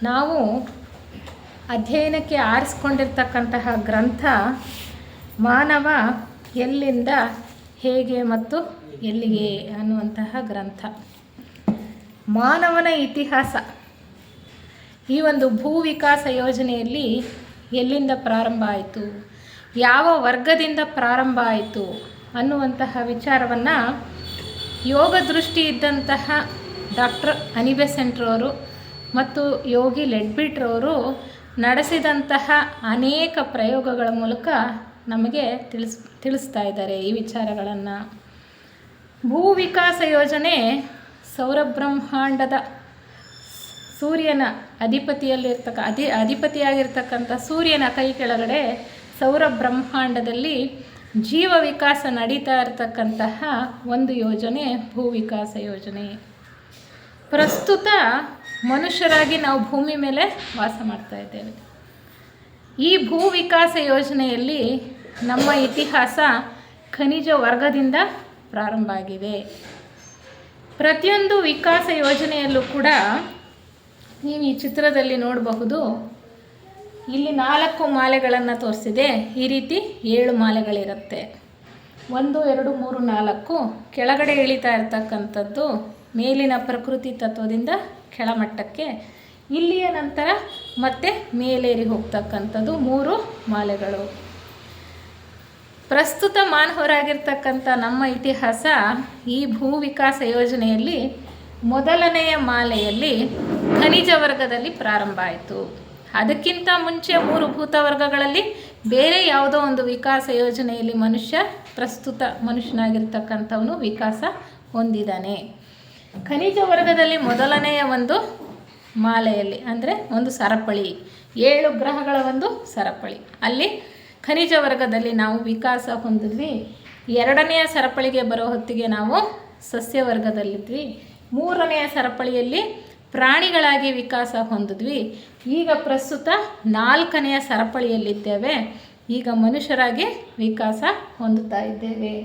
ನಾವು ಅಧ್ಯಯನಕ್ಕೆ ಆರಿಸ್ಕೊಂಡಿರ್ತಕ್ಕಂತಹ ಗ್ರಂಥ ಮಾನವ ಎಲ್ಲಿಂದ ಹೇಗೆ ಮತ್ತು ಎಲ್ಲಿಗೆ ಅನ್ನುವಂತಹ ಗ್ರಂಥ. ಮಾನವನ ಇತಿಹಾಸ ಈ ಒಂದು ಭೂ ವಿಕಾಸ ಯೋಜನೆಯಲ್ಲಿ ಎಲ್ಲಿಂದ ಪ್ರಾರಂಭ ಆಯಿತು, ಯಾವ ವರ್ಗದಿಂದ ಪ್ರಾರಂಭ ಆಯಿತು ಅನ್ನುವಂತಹ ವಿಚಾರವನ್ನು ಯೋಗ ದೃಷ್ಟಿ ಇದ್ದಂತಹ ಡಾಕ್ಟರ್ ಅನಿ ಬೆಸೆಂಟ್ರವರು ಮತ್ತು ಯೋಗಿ ಲೆಡ್ಬಿಟ್ರವರು ನಡೆಸಿದಂತಹ ಅನೇಕ ಪ್ರಯೋಗಗಳ ಮೂಲಕ ನಮಗೆ ತಿಳಿಸ್ತಾ ಇದ್ದಾರೆ ಈ ವಿಚಾರಗಳನ್ನು. ಭೂ ವಿಕಾಸ ಯೋಜನೆ ಸೌರಬ್ರಹ್ಮಾಂಡದ ಸೂರ್ಯನ ಅಧಿಪತಿಯಾಗಿರ್ತಕ್ಕಂಥ ಸೂರ್ಯನ ಕೈ ಕೆಳಗಡೆ ಸೌರ ಬ್ರಹ್ಮಾಂಡದಲ್ಲಿ ಜೀವ ವಿಕಾಸ ನಡೀತಾ ಇರತಕ್ಕಂತಹ ಒಂದು ಯೋಜನೆ ಭೂ ವಿಕಾಸ ಯೋಜನೆ. ಪ್ರಸ್ತುತ ಮನುಷ್ಯರಾಗಿ ನಾವು ಭೂಮಿ ಮೇಲೆ ವಾಸ ಮಾಡ್ತಾ ಇದ್ದೇವೆ. ಈ ಭೂ ವಿಕಾಸ ಯೋಜನೆಯಲ್ಲಿ ನಮ್ಮ ಇತಿಹಾಸ ಖನಿಜ ವರ್ಗದಿಂದ ಪ್ರಾರಂಭ ಆಗಿದೆ. ಪ್ರತಿಯೊಂದು ವಿಕಾಸ ಯೋಜನೆಯಲ್ಲೂ ಕೂಡ ನೀವು ಈ ಚಿತ್ರದಲ್ಲಿ ನೋಡಬಹುದು. ಇಲ್ಲಿ 4 ಮಾಲೆಗಳನ್ನು ತೋರಿಸಿದೆ. ಈ ರೀತಿ 7 ಮಾಲೆಗಳಿರುತ್ತೆ. 1 2 3 4 ಕೆಳಗಡೆ ಇಳಿತಾ ಇರ್ತಕ್ಕಂಥದ್ದು ಮೇಲಿನ ಪ್ರಕೃತಿ ತತ್ವದಿಂದ ಕೆಳಮಟ್ಟಕ್ಕೆ, ಇಲ್ಲಿಯ ನಂತರ ಮತ್ತೆ ಮೇಲೇರಿ ಹೋಗ್ತಕ್ಕಂಥದ್ದು 3 ಮಾಲೆಗಳು. ಪ್ರಸ್ತುತ ಮಾನವರಾಗಿರ್ತಕ್ಕಂಥ ನಮ್ಮ ಇತಿಹಾಸ ಈ ಭೂ ವಿಕಾಸ ಯೋಜನೆಯಲ್ಲಿ ಮೊದಲನೆಯ ಮಾಲೆಯಲ್ಲಿ ಖನಿಜ ವರ್ಗದಲ್ಲಿ ಪ್ರಾರಂಭ ಆಯಿತು. ಅದಕ್ಕಿಂತ ಮುಂಚೆ 3 ಭೂತ ವರ್ಗಗಳಲ್ಲಿ ಬೇರೆ ಯಾವುದೋ ಒಂದು ವಿಕಾಸ ಯೋಜನೆಯಲ್ಲಿ ಪ್ರಸ್ತುತ ಮನುಷ್ಯನಾಗಿರ್ತಕ್ಕಂಥವನು ವಿಕಾಸ ಹೊಂದಿದ್ದಾನೆ. ಖನಿಜ ವರ್ಗದಲ್ಲಿ ಮೊದಲನೆಯ ಒಂದು ಮಾಲೆಯಲ್ಲಿ ಅಂದರೆ ಒಂದು ಸರಪಳಿ, 7 ಗ್ರಹಗಳ ಒಂದು ಸರಪಳಿ, ಅಲ್ಲಿ ಖನಿಜ ವರ್ಗದಲ್ಲಿ ನಾವು ವಿಕಾಸ ಹೊಂದಿದ್ವಿ. 2ನೆಯ ಸರಪಳಿಗೆ ಬರೋ ಹೊತ್ತಿಗೆ ನಾವು ಸಸ್ಯ ವರ್ಗದಲ್ಲಿದ್ವಿ. 3ನೆಯ ಸರಪಳಿಯಲ್ಲಿ ಪ್ರಾಣಿಗಳಾಗಿ ವಿಕಾಸ ಹೊಂದಿದ್ವಿ. ಈಗ ಪ್ರಸ್ತುತ 4ನೆಯ ಸರಪಳಿಯಲ್ಲಿದ್ದೇವೆ. ಈಗ ಮನುಷ್ಯರಾಗಿ ವಿಕಾಸ ಹೊಂದುತ್ತಾ ಇದ್ದೇವೆ.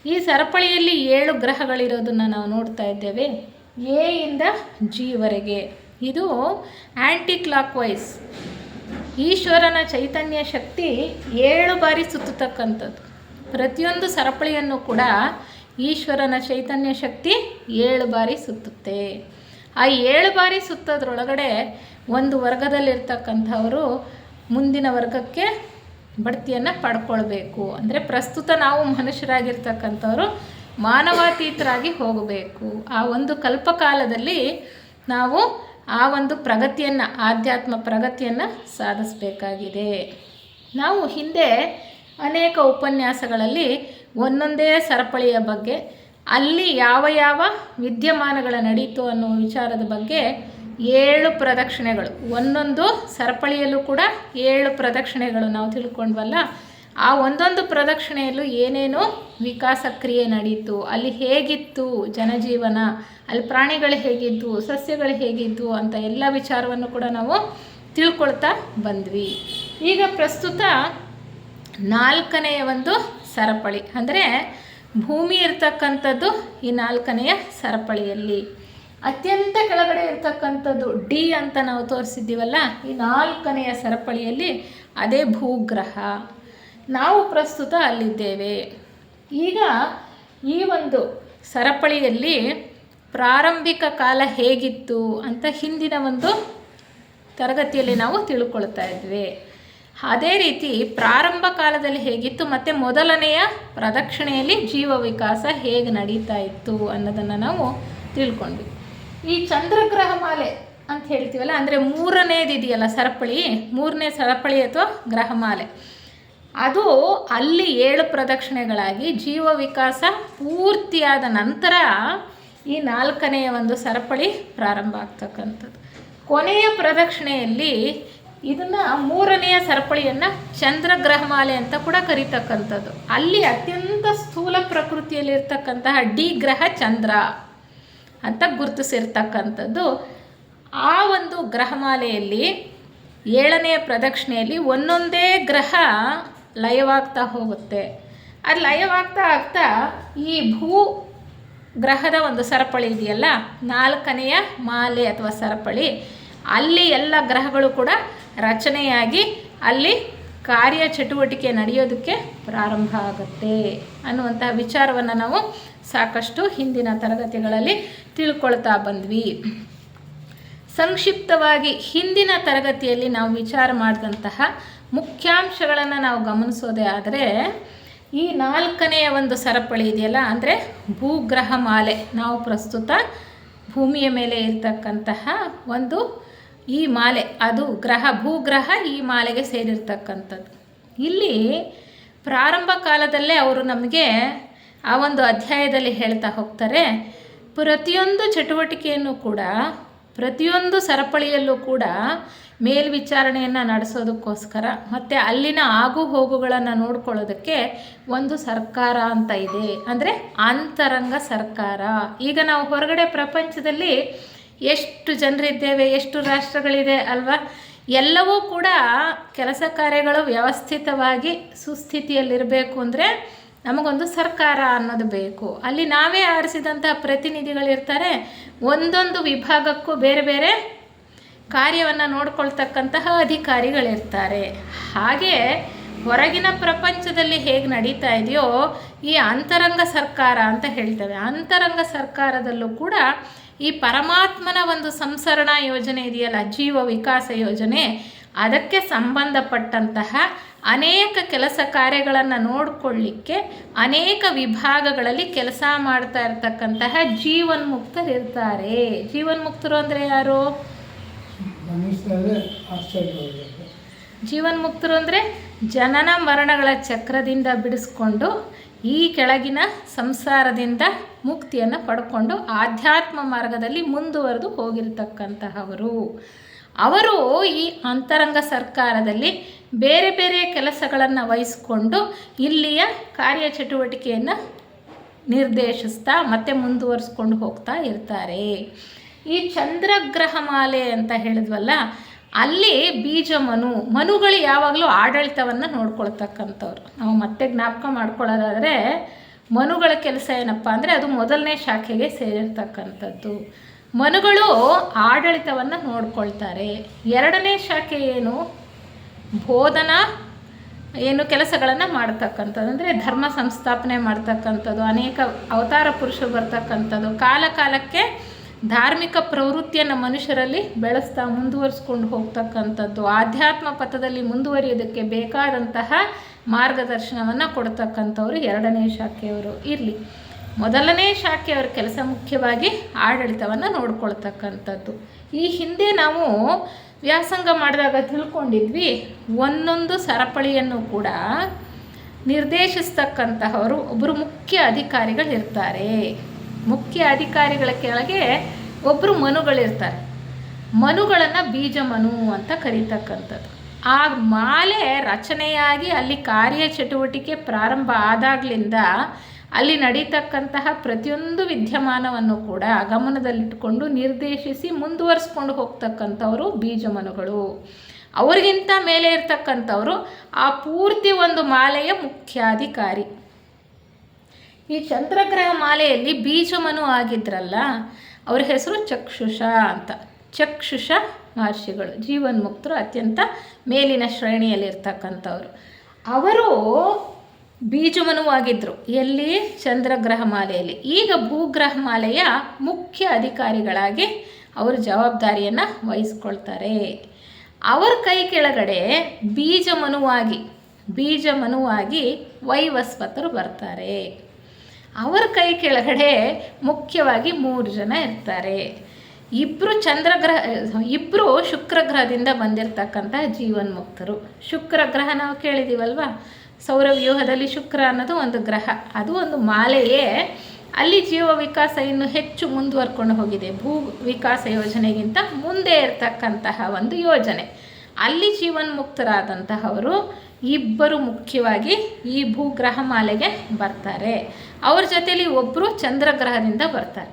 ಈ ಸರಪಳಿಯಲ್ಲಿ 7 ಗ್ರಹಗಳಿರೋದನ್ನು ನಾವು ನೋಡ್ತಾ ಇದ್ದೇವೆ. ಎ ಇಂದ ಜಿ ವರೆಗೆ ಇದು ಆ್ಯಂಟಿ ಕ್ಲಾಕ್ ವೈಸ್. ಈಶ್ವರನ ಚೈತನ್ಯ ಶಕ್ತಿ 7 ಬಾರಿ ಸುತ್ತತಕ್ಕಂಥದ್ದು. ಪ್ರತಿಯೊಂದು ಸರಪಳಿಯನ್ನು ಕೂಡ ಈಶ್ವರನ ಚೈತನ್ಯ ಶಕ್ತಿ 7 ಬಾರಿ ಸುತ್ತುತ್ತೆ. ಆ 7 ಬಾರಿ ಸುತ್ತೋದ್ರೊಳಗಡೆ ಒಂದು ವರ್ಗದಲ್ಲಿರ್ತಕ್ಕಂಥವರು ಮುಂದಿನ ವರ್ಗಕ್ಕೆ ಬಡ್ತಿಯನ್ನು ಪಡ್ಕೊಳ್ಬೇಕು. ಅಂದರೆ ಪ್ರಸ್ತುತ ನಾವು ಮನುಷ್ಯರಾಗಿರ್ತಕ್ಕಂಥವರು ಮಾನವಾತೀತರಾಗಿ ಹೋಗಬೇಕು. ಆ ಒಂದು ಕಲ್ಪಕಾಲದಲ್ಲಿ ನಾವು ಆ ಒಂದು ಪ್ರಗತಿಯನ್ನು, ಆಧ್ಯಾತ್ಮ ಪ್ರಗತಿಯನ್ನು ಸಾಧಿಸಬೇಕಾಗಿದೆ. ನಾವು ಹಿಂದೆ ಅನೇಕ ಉಪನ್ಯಾಸಗಳಲ್ಲಿ ಒಂದೊಂದೇ ಸರಪಳಿಯ ಬಗ್ಗೆ, ಅಲ್ಲಿ ಯಾವ ಯಾವ ವಿದ್ಯಮಾನಗಳ ನಡೀತು ಅನ್ನೋ ವಿಚಾರದ ಬಗ್ಗೆ 7 ಪ್ರದಕ್ಷಿಣೆಗಳು, ಒಂದೊಂದು ಸರಪಳಿಯಲ್ಲೂ ಕೂಡ 7 ಪ್ರದಕ್ಷಿಣೆಗಳು ನಾವು ತಿಳ್ಕೊಂಡ್ವಲ್ಲ. ಆ ಒಂದೊಂದು ಪ್ರದಕ್ಷಿಣೆಯಲ್ಲೂ ಏನೇನೋ ವಿಕಾಸ ಕ್ರಿಯೆ ನಡೀತು, ಅಲ್ಲಿ ಹೇಗಿತ್ತು ಜನಜೀವನ, ಅಲ್ಲಿ ಪ್ರಾಣಿಗಳು ಹೇಗಿದ್ದು, ಸಸ್ಯಗಳು ಹೇಗಿದ್ದು ಅಂತ ಎಲ್ಲ ವಿಚಾರವನ್ನು ಕೂಡ ನಾವು ತಿಳ್ಕೊಳ್ತಾ ಬಂದ್ವಿ. ಈಗ ಪ್ರಸ್ತುತ 4ನೆಯ ಒಂದು ಸರಪಳಿ ಅಂದರೆ ಭೂಮಿ ಇರ್ತಕ್ಕಂಥದ್ದು ಈ 4ನೆಯ ಸರಪಳಿಯಲ್ಲಿ. ಅತ್ಯಂತ ಕೆಳಗಡೆ ಇರ್ತಕ್ಕಂಥದ್ದು ಡಿ ಅಂತ ನಾವು ತೋರಿಸಿದ್ದೀವಲ್ಲ, ಈ 4ನೆಯ ಸರಪಳಿಯಲ್ಲಿ ಅದೇ ಭೂಗ್ರಹ. ನಾವು ಪ್ರಸ್ತುತ ಅಲ್ಲಿದ್ದೇವೆ. ಈಗ ಈ ಒಂದು ಸರಪಳಿಯಲ್ಲಿ ಪ್ರಾರಂಭಿಕ ಕಾಲ ಹೇಗಿತ್ತು ಅಂತ ಹಿಂದಿನ ಒಂದು ತರಗತಿಯಲ್ಲಿ ನಾವು ತಿಳ್ಕೊಳ್ತಾ ಇದ್ವಿ. ಅದೇ ರೀತಿ ಪ್ರಾರಂಭ ಕಾಲದಲ್ಲಿ ಹೇಗಿತ್ತು ಮತ್ತು ಮೊದಲನೆಯ ಪ್ರದಕ್ಷಿಣೆಯಲ್ಲಿ ಜೀವ ವಿಕಾಸ ಹೇಗೆ ನಡೀತಾ ಇತ್ತು ಅನ್ನೋದನ್ನು ನಾವು ತಿಳ್ಕೊಂಡ್ವಿ. ಈ ಚಂದ್ರಗ್ರಹ ಮಾಲೆ ಅಂತ ಹೇಳ್ತೀವಲ್ಲ, ಅಂದರೆ 3ನೇದು ಇದೆಯಲ್ಲ ಸರಪಳಿ, 3ನೇ ಸರಪಳಿ ಅಥವಾ ಗ್ರಹಮಾಲೆ, ಅದು ಅಲ್ಲಿ 7 ಪ್ರದಕ್ಷಿಣೆಗಳಾಗಿ ಜೀವ ವಿಕಾಸ ಪೂರ್ತಿಯಾದ ನಂತರ ಈ 4ನೆಯ ಒಂದು ಸರಪಳಿ ಪ್ರಾರಂಭ ಆಗ್ತಕ್ಕಂಥದ್ದು. ಕೊನೆಯ ಪ್ರದಕ್ಷಿಣೆಯಲ್ಲಿ ಇದನ್ನು 3ನೆಯ ಸರಪಳಿಯನ್ನು ಚಂದ್ರಗ್ರಹಮಾಲೆ ಅಂತ ಕೂಡ ಕರೀತಕ್ಕಂಥದ್ದು. ಅಲ್ಲಿ ಅತ್ಯಂತ ಸ್ಥೂಲ ಪ್ರಕೃತಿಯಲ್ಲಿರ್ತಕ್ಕಂತಹ ಡಿ ಗ್ರಹ ಚಂದ್ರ ಅಂತ ಗುರುತಿಸಿರ್ತಕ್ಕಂಥದ್ದು. ಆ ಒಂದು ಗ್ರಹಮಾಲೆಯಲ್ಲಿ 7ನೆಯ ಪ್ರದಕ್ಷಿಣೆಯಲ್ಲಿ ಒಂದೊಂದೇ ಗ್ರಹ ಲಯವಾಗ್ತಾ ಹೋಗುತ್ತೆ. ಅದು ಲಯವಾಗ್ತಾ ಆಗ್ತಾ ಈ ಭೂ ಗ್ರಹದ ಒಂದು ಸರಪಳಿ ಇದೆಯಲ್ಲ, 4ನೆಯ ಮಾಲೆ ಅಥವಾ ಸರಪಳಿ, ಅಲ್ಲಿ ಎಲ್ಲ ಗ್ರಹಗಳು ಕೂಡ ರಚನೆಯಾಗಿ ಅಲ್ಲಿ ಕಾರ್ಯಚಟುವಟಿಕೆ ನಡೆಯೋದಕ್ಕೆ ಪ್ರಾರಂಭ ಆಗುತ್ತೆ ಅನ್ನುವಂತಹ ವಿಚಾರವನ್ನು ನಾವು ಸಾಕಷ್ಟು ಹಿಂದಿನ ತರಗತಿಗಳಲ್ಲಿ ತಿಳ್ಕೊಳ್ತಾ ಬಂದ್ವಿ. ಸಂಕ್ಷಿಪ್ತವಾಗಿ ಹಿಂದಿನ ತರಗತಿಯಲ್ಲಿ ನಾವು ವಿಚಾರ ಮಾಡಿದಂತಹ ಮುಖ್ಯಾಂಶಗಳನ್ನು ನಾವು ಗಮನಿಸೋದೇ ಆದರೆ, ಈ 4ನೆಯ ಒಂದು ಸರಪಳಿ ಇದೆಯಲ್ಲ, ಅಂದರೆ ಭೂಗ್ರಹ ಮಾಲೆ, ನಾವು ಪ್ರಸ್ತುತ ಭೂಮಿಯ ಮೇಲೆ ಇರ್ತಕ್ಕಂತಹ ಒಂದು ಈ ಮಾಲೆ, ಅದು ಭೂಗ್ರಹ ಈ ಮಾಲೆಗೆ ಸೇರಿರ್ತಕ್ಕಂಥದ್ದು. ಇಲ್ಲಿ ಪ್ರಾರಂಭ ಕಾಲದಲ್ಲೇ ಅವರು ನಮಗೆ ಆ ಒಂದು ಅಧ್ಯಾಯದಲ್ಲಿ ಹೇಳ್ತಾ ಹೋಗ್ತಾರೆ, ಪ್ರತಿಯೊಂದು ಚಟುವಟಿಕೆಯನ್ನು ಕೂಡ, ಪ್ರತಿಯೊಂದು ಸರಪಳಿಯಲ್ಲೂ ಕೂಡ ಮೇಲ್ವಿಚಾರಣೆಯನ್ನು ನಡೆಸೋದಕ್ಕೋಸ್ಕರ ಮತ್ತು ಅಲ್ಲಿನ ಆಗು ಹೋಗುಗಳನ್ನು ನೋಡ್ಕೊಳ್ಳೋದಕ್ಕೆ ಒಂದು ಸರ್ಕಾರ ಅಂತ ಇದೆ, ಅಂದರೆ ಅಂತರಂಗ ಸರ್ಕಾರ. ಈಗ ನಾವು ಹೊರಗಡೆ ಪ್ರಪಂಚದಲ್ಲಿ ಎಷ್ಟು ಜನರಿದ್ದೇವೆ, ಎಷ್ಟು ರಾಷ್ಟ್ರಗಳಿದೆ ಅಲ್ವಾ, ಎಲ್ಲವೂ ಕೂಡ ಕೆಲಸ ಕಾರ್ಯಗಳು ವ್ಯವಸ್ಥಿತವಾಗಿ ಸುಸ್ಥಿತಿಯಲ್ಲಿರಬೇಕು ಅಂದರೆ ನಮಗೊಂದು ಸರ್ಕಾರ ಅನ್ನೋದು ಬೇಕು. ಅಲ್ಲಿ ನಾವೇ ಆರಿಸಿದಂತಹ ಪ್ರತಿನಿಧಿಗಳಿರ್ತಾರೆ, ಒಂದೊಂದು ವಿಭಾಗಕ್ಕೂ ಬೇರೆ ಬೇರೆ ಕಾರ್ಯವನ್ನು ನೋಡ್ಕೊಳ್ತಕ್ಕಂತಹ ಅಧಿಕಾರಿಗಳಿರ್ತಾರೆ. ಹಾಗೆ ಹೊರಗಿನ ಪ್ರಪಂಚದಲ್ಲಿ ಹೇಗೆ ನಡೀತಾ ಇದೆಯೋ ಈ ಅಂತರಂಗ ಸರ್ಕಾರ ಅಂತ ಹೇಳ್ತೇವೆ. ಅಂತರಂಗ ಸರ್ಕಾರದಲ್ಲೂ ಕೂಡ ಈ ಪರಮಾತ್ಮನ ಒಂದು ಸಂಸರಣಾ ಯೋಜನೆ ಇದೆಯಲ್ಲ, ಜೀವ ವಿಕಾಸ ಯೋಜನೆ, ಅದಕ್ಕೆ ಸಂಬಂಧಪಟ್ಟಂತಹ ಅನೇಕ ಕೆಲಸ ಕಾರ್ಯಗಳನ್ನು ನೋಡಿಕೊಳ್ಳಿಕ್ಕೆ ಅನೇಕ ವಿಭಾಗಗಳಲ್ಲಿ ಕೆಲಸ ಮಾಡ್ತಾ ಇರ್ತಕ್ಕಂತಹ ಜೀವನ್ಮುಕ್ತರಿರ್ತಾರೆ. ಜೀವನ್ಮುಕ್ತರು ಅಂದರೆ ಯಾರು? ಜೀವನ್ಮುಕ್ತರು ಅಂದರೆ ಜನನ ಮರಣಗಳ ಚಕ್ರದಿಂದ ಬಿಡಿಸ್ಕೊಂಡು ಈ ಕೆಳಗಿನ ಸಂಸಾರದಿಂದ ಮುಕ್ತಿಯನ್ನು ಪಡ್ಕೊಂಡು ಆಧ್ಯಾತ್ಮ ಮಾರ್ಗದಲ್ಲಿ ಮುಂದುವರೆದು ಹೋಗಿರ್ತಕ್ಕಂತಹವರು. ಅವರು ಈ ಅಂತರಂಗ ಸರ್ಕಾರದಲ್ಲಿ ಬೇರೆ ಬೇರೆ ಕೆಲಸಗಳನ್ನು ವಹಿಸ್ಕೊಂಡು ಇಲ್ಲಿಯ ಕಾರ್ಯಚಟುವಟಿಕೆಯನ್ನು ನಿರ್ದೇಶಿಸ್ತಾ ಮತ್ತೆ ಮುಂದುವರಿಸ್ಕೊಂಡು ಹೋಗ್ತಾ ಇರ್ತಾರೆ. ಈ ಚಂದ್ರಗ್ರಹ ಮಾಲೆ ಅಂತ ಹೇಳಿದ್ವಲ್ಲ, ಅಲ್ಲಿ ಮನುಗಳು ಯಾವಾಗಲೂ ಆಡಳಿತವನ್ನು ನೋಡ್ಕೊಳ್ತಕ್ಕಂಥವ್ರು. ನಾವು ಮತ್ತೆ ಜ್ಞಾಪಕ ಮಾಡ್ಕೊಳ್ಳೋದಾದರೆ, ಮನುಗಳ ಕೆಲಸ ಏನಪ್ಪ ಅಂದರೆ ಅದು ಮೊದಲನೇ ಶಾಖೆಗೆ ಸೇರಿರ್ತಕ್ಕಂಥದ್ದು. ಮನುಗಳು ಆಡಳಿತವನ್ನು ನೋಡ್ಕೊಳ್ತಾರೆ. 2ನೇ ಶಾಖೆ ಏನು? ಬೋಧನಾ ಕೆಲಸಗಳನ್ನು ಮಾಡ್ತಕ್ಕಂಥದ್ದು, ಅಂದರೆ ಧರ್ಮ ಸಂಸ್ಥಾಪನೆ ಮಾಡ್ತಕ್ಕಂಥದ್ದು, ಅನೇಕ ಅವತಾರ ಪುರುಷರು ಬರ್ತಕ್ಕಂಥದ್ದು, ಕಾಲಕ್ಕೆ ಧಾರ್ಮಿಕ ಪ್ರವೃತ್ತಿಯನ್ನು ಮನುಷ್ಯರಲ್ಲಿ ಬೆಳೆಸ್ತಾ ಮುಂದುವರಿಸ್ಕೊಂಡು ಹೋಗ್ತಕ್ಕಂಥದ್ದು, ಆಧ್ಯಾತ್ಮ ಪಥದಲ್ಲಿ ಮುಂದುವರಿಯೋದಕ್ಕೆ ಬೇಕಾದಂತಹ ಮಾರ್ಗದರ್ಶನವನ್ನು ಕೊಡ್ತಕ್ಕಂಥವ್ರು 2ನೇ ಶಾಖೆಯವರು. ಇರಲಿ, 1ನೇ ಶಾಖೆಯವರ ಕೆಲಸ ಮುಖ್ಯವಾಗಿ ಆಡಳಿತವನ್ನು ನೋಡ್ಕೊಳ್ತಕ್ಕಂಥದ್ದು. ಈ ಹಿಂದೆ ನಾವು ವ್ಯಾಸಂಗ ಮಾಡಿದಾಗ ತಿಳ್ಕೊಂಡಿದ್ವಿ, ಒಂದೊಂದು ಸರಪಳಿಯನ್ನು ಕೂಡ ನಿರ್ದೇಶಿಸ್ತಕ್ಕಂತಹವರು ಒಬ್ಬರು ಮುಖ್ಯ ಅಧಿಕಾರಿಗಳಿರ್ತಾರೆ. ಮುಖ್ಯ ಅಧಿಕಾರಿಗಳ ಕೆಳಗೆ ಒಬ್ಬರು ಮನುಗಳಿರ್ತಾರೆ. ಮನುಗಳನ್ನು ಬೀಜಮನು ಅಂತ ಕರೀತಕ್ಕಂಥದ್ದು. ಆ ಮಾಲೆ ರಚನೆಯಾಗಿ ಅಲ್ಲಿ ಕಾರ್ಯಚಟುವಟಿಕೆ ಪ್ರಾರಂಭ ಆದಾಗಲಿಂದ ಅಲ್ಲಿ ನಡೀತಕ್ಕಂತಹ ಪ್ರತಿಯೊಂದು ವಿದ್ಯಮಾನವನ್ನು ಕೂಡ ಗಮನದಲ್ಲಿಟ್ಟುಕೊಂಡು ನಿರ್ದೇಶಿಸಿ ಮುಂದುವರಿಸ್ಕೊಂಡು ಹೋಗ್ತಕ್ಕಂಥವರು ಬೀಜಮನುಗಳು. ಅವರಿಗಿಂತ ಮೇಲೆ ಇರ್ತಕ್ಕಂಥವರು ಆ ಪೂರ್ತಿ ಒಂದು ಮಾಲೆಯ ಮುಖ್ಯಾಧಿಕಾರಿ. ಈ ಚಂದ್ರಗ್ರಹ ಮಾಲೆಯಲ್ಲಿ ಬೀಜಮನು ಆಗಿದ್ರಲ್ಲ, ಅವ್ರ ಹೆಸರು ಚಕ್ಷುಷ ಅಂತ. ಚಕ್ಷುಷ ಮಹರ್ಷಿಗಳು ಜೀವನ್ಮುಕ್ತರು, ಅತ್ಯಂತ ಮೇಲಿನ ಶ್ರೇಣಿಯಲ್ಲಿರ್ತಕ್ಕಂಥವ್ರು. ಅವರು ಬೀಜಮನುವಾಗಿದ್ದರು ಎಲ್ಲಿ? ಚಂದ್ರಗ್ರಹ ಮಾಲೆಯಲ್ಲಿ. ಈಗ ಭೂಗ್ರಹ ಮಾಲೆಯ ಮುಖ್ಯ ಅಧಿಕಾರಿಗಳಾಗಿ ಅವರು ಜವಾಬ್ದಾರಿಯನ್ನು ವಹಿಸ್ಕೊಳ್ತಾರೆ. ಅವರ ಕೈ ಕೆಳಗಡೆ ಬೀಜಮನುವಾಗಿ ವೈವಸ್ವತರು ಬರ್ತಾರೆ. ಅವರ ಕೈ ಕೆಳಗಡೆ ಮುಖ್ಯವಾಗಿ 3 ಜನ ಇರ್ತಾರೆ. ಇಬ್ಬರು ಶುಕ್ರಗ್ರಹದಿಂದ ಬಂದಿರತಕ್ಕಂಥ ಜೀವನ್ಮುಕ್ತರು. ಶುಕ್ರಗ್ರಹ ನಾವು ಕೇಳಿದ್ದೀವಲ್ವ, ಸೌರವ್ಯೂಹದಲ್ಲಿ ಶುಕ್ರ ಅನ್ನೋದು ಒಂದು ಗ್ರಹ, ಅದು ಒಂದು ಮಾಲೆಯೇ. ಅಲ್ಲಿ ಜೀವ ವಿಕಾಸ ಇನ್ನೂ ಹೆಚ್ಚು ಮುಂದುವರ್ಕೊಂಡು ಹೋಗಿದೆ. ಭೂ ವಿಕಾಸ ಯೋಜನೆಗಿಂತ ಮುಂದೆ ಇರತಕ್ಕಂತಹ ಒಂದು ಯೋಜನೆ. ಅಲ್ಲಿ ಜೀವನ್ಮುಕ್ತರಾದಂತಹವರು ಇಬ್ಬರು ಮುಖ್ಯವಾಗಿ ಈ ಭೂಗ್ರಹ ಮಾಲೆಗೆ ಬರ್ತಾರೆ. ಅವ್ರ ಜೊತೆಯಲ್ಲಿ ಒಬ್ಬರು ಚಂದ್ರಗ್ರಹದಿಂದ ಬರ್ತಾರೆ.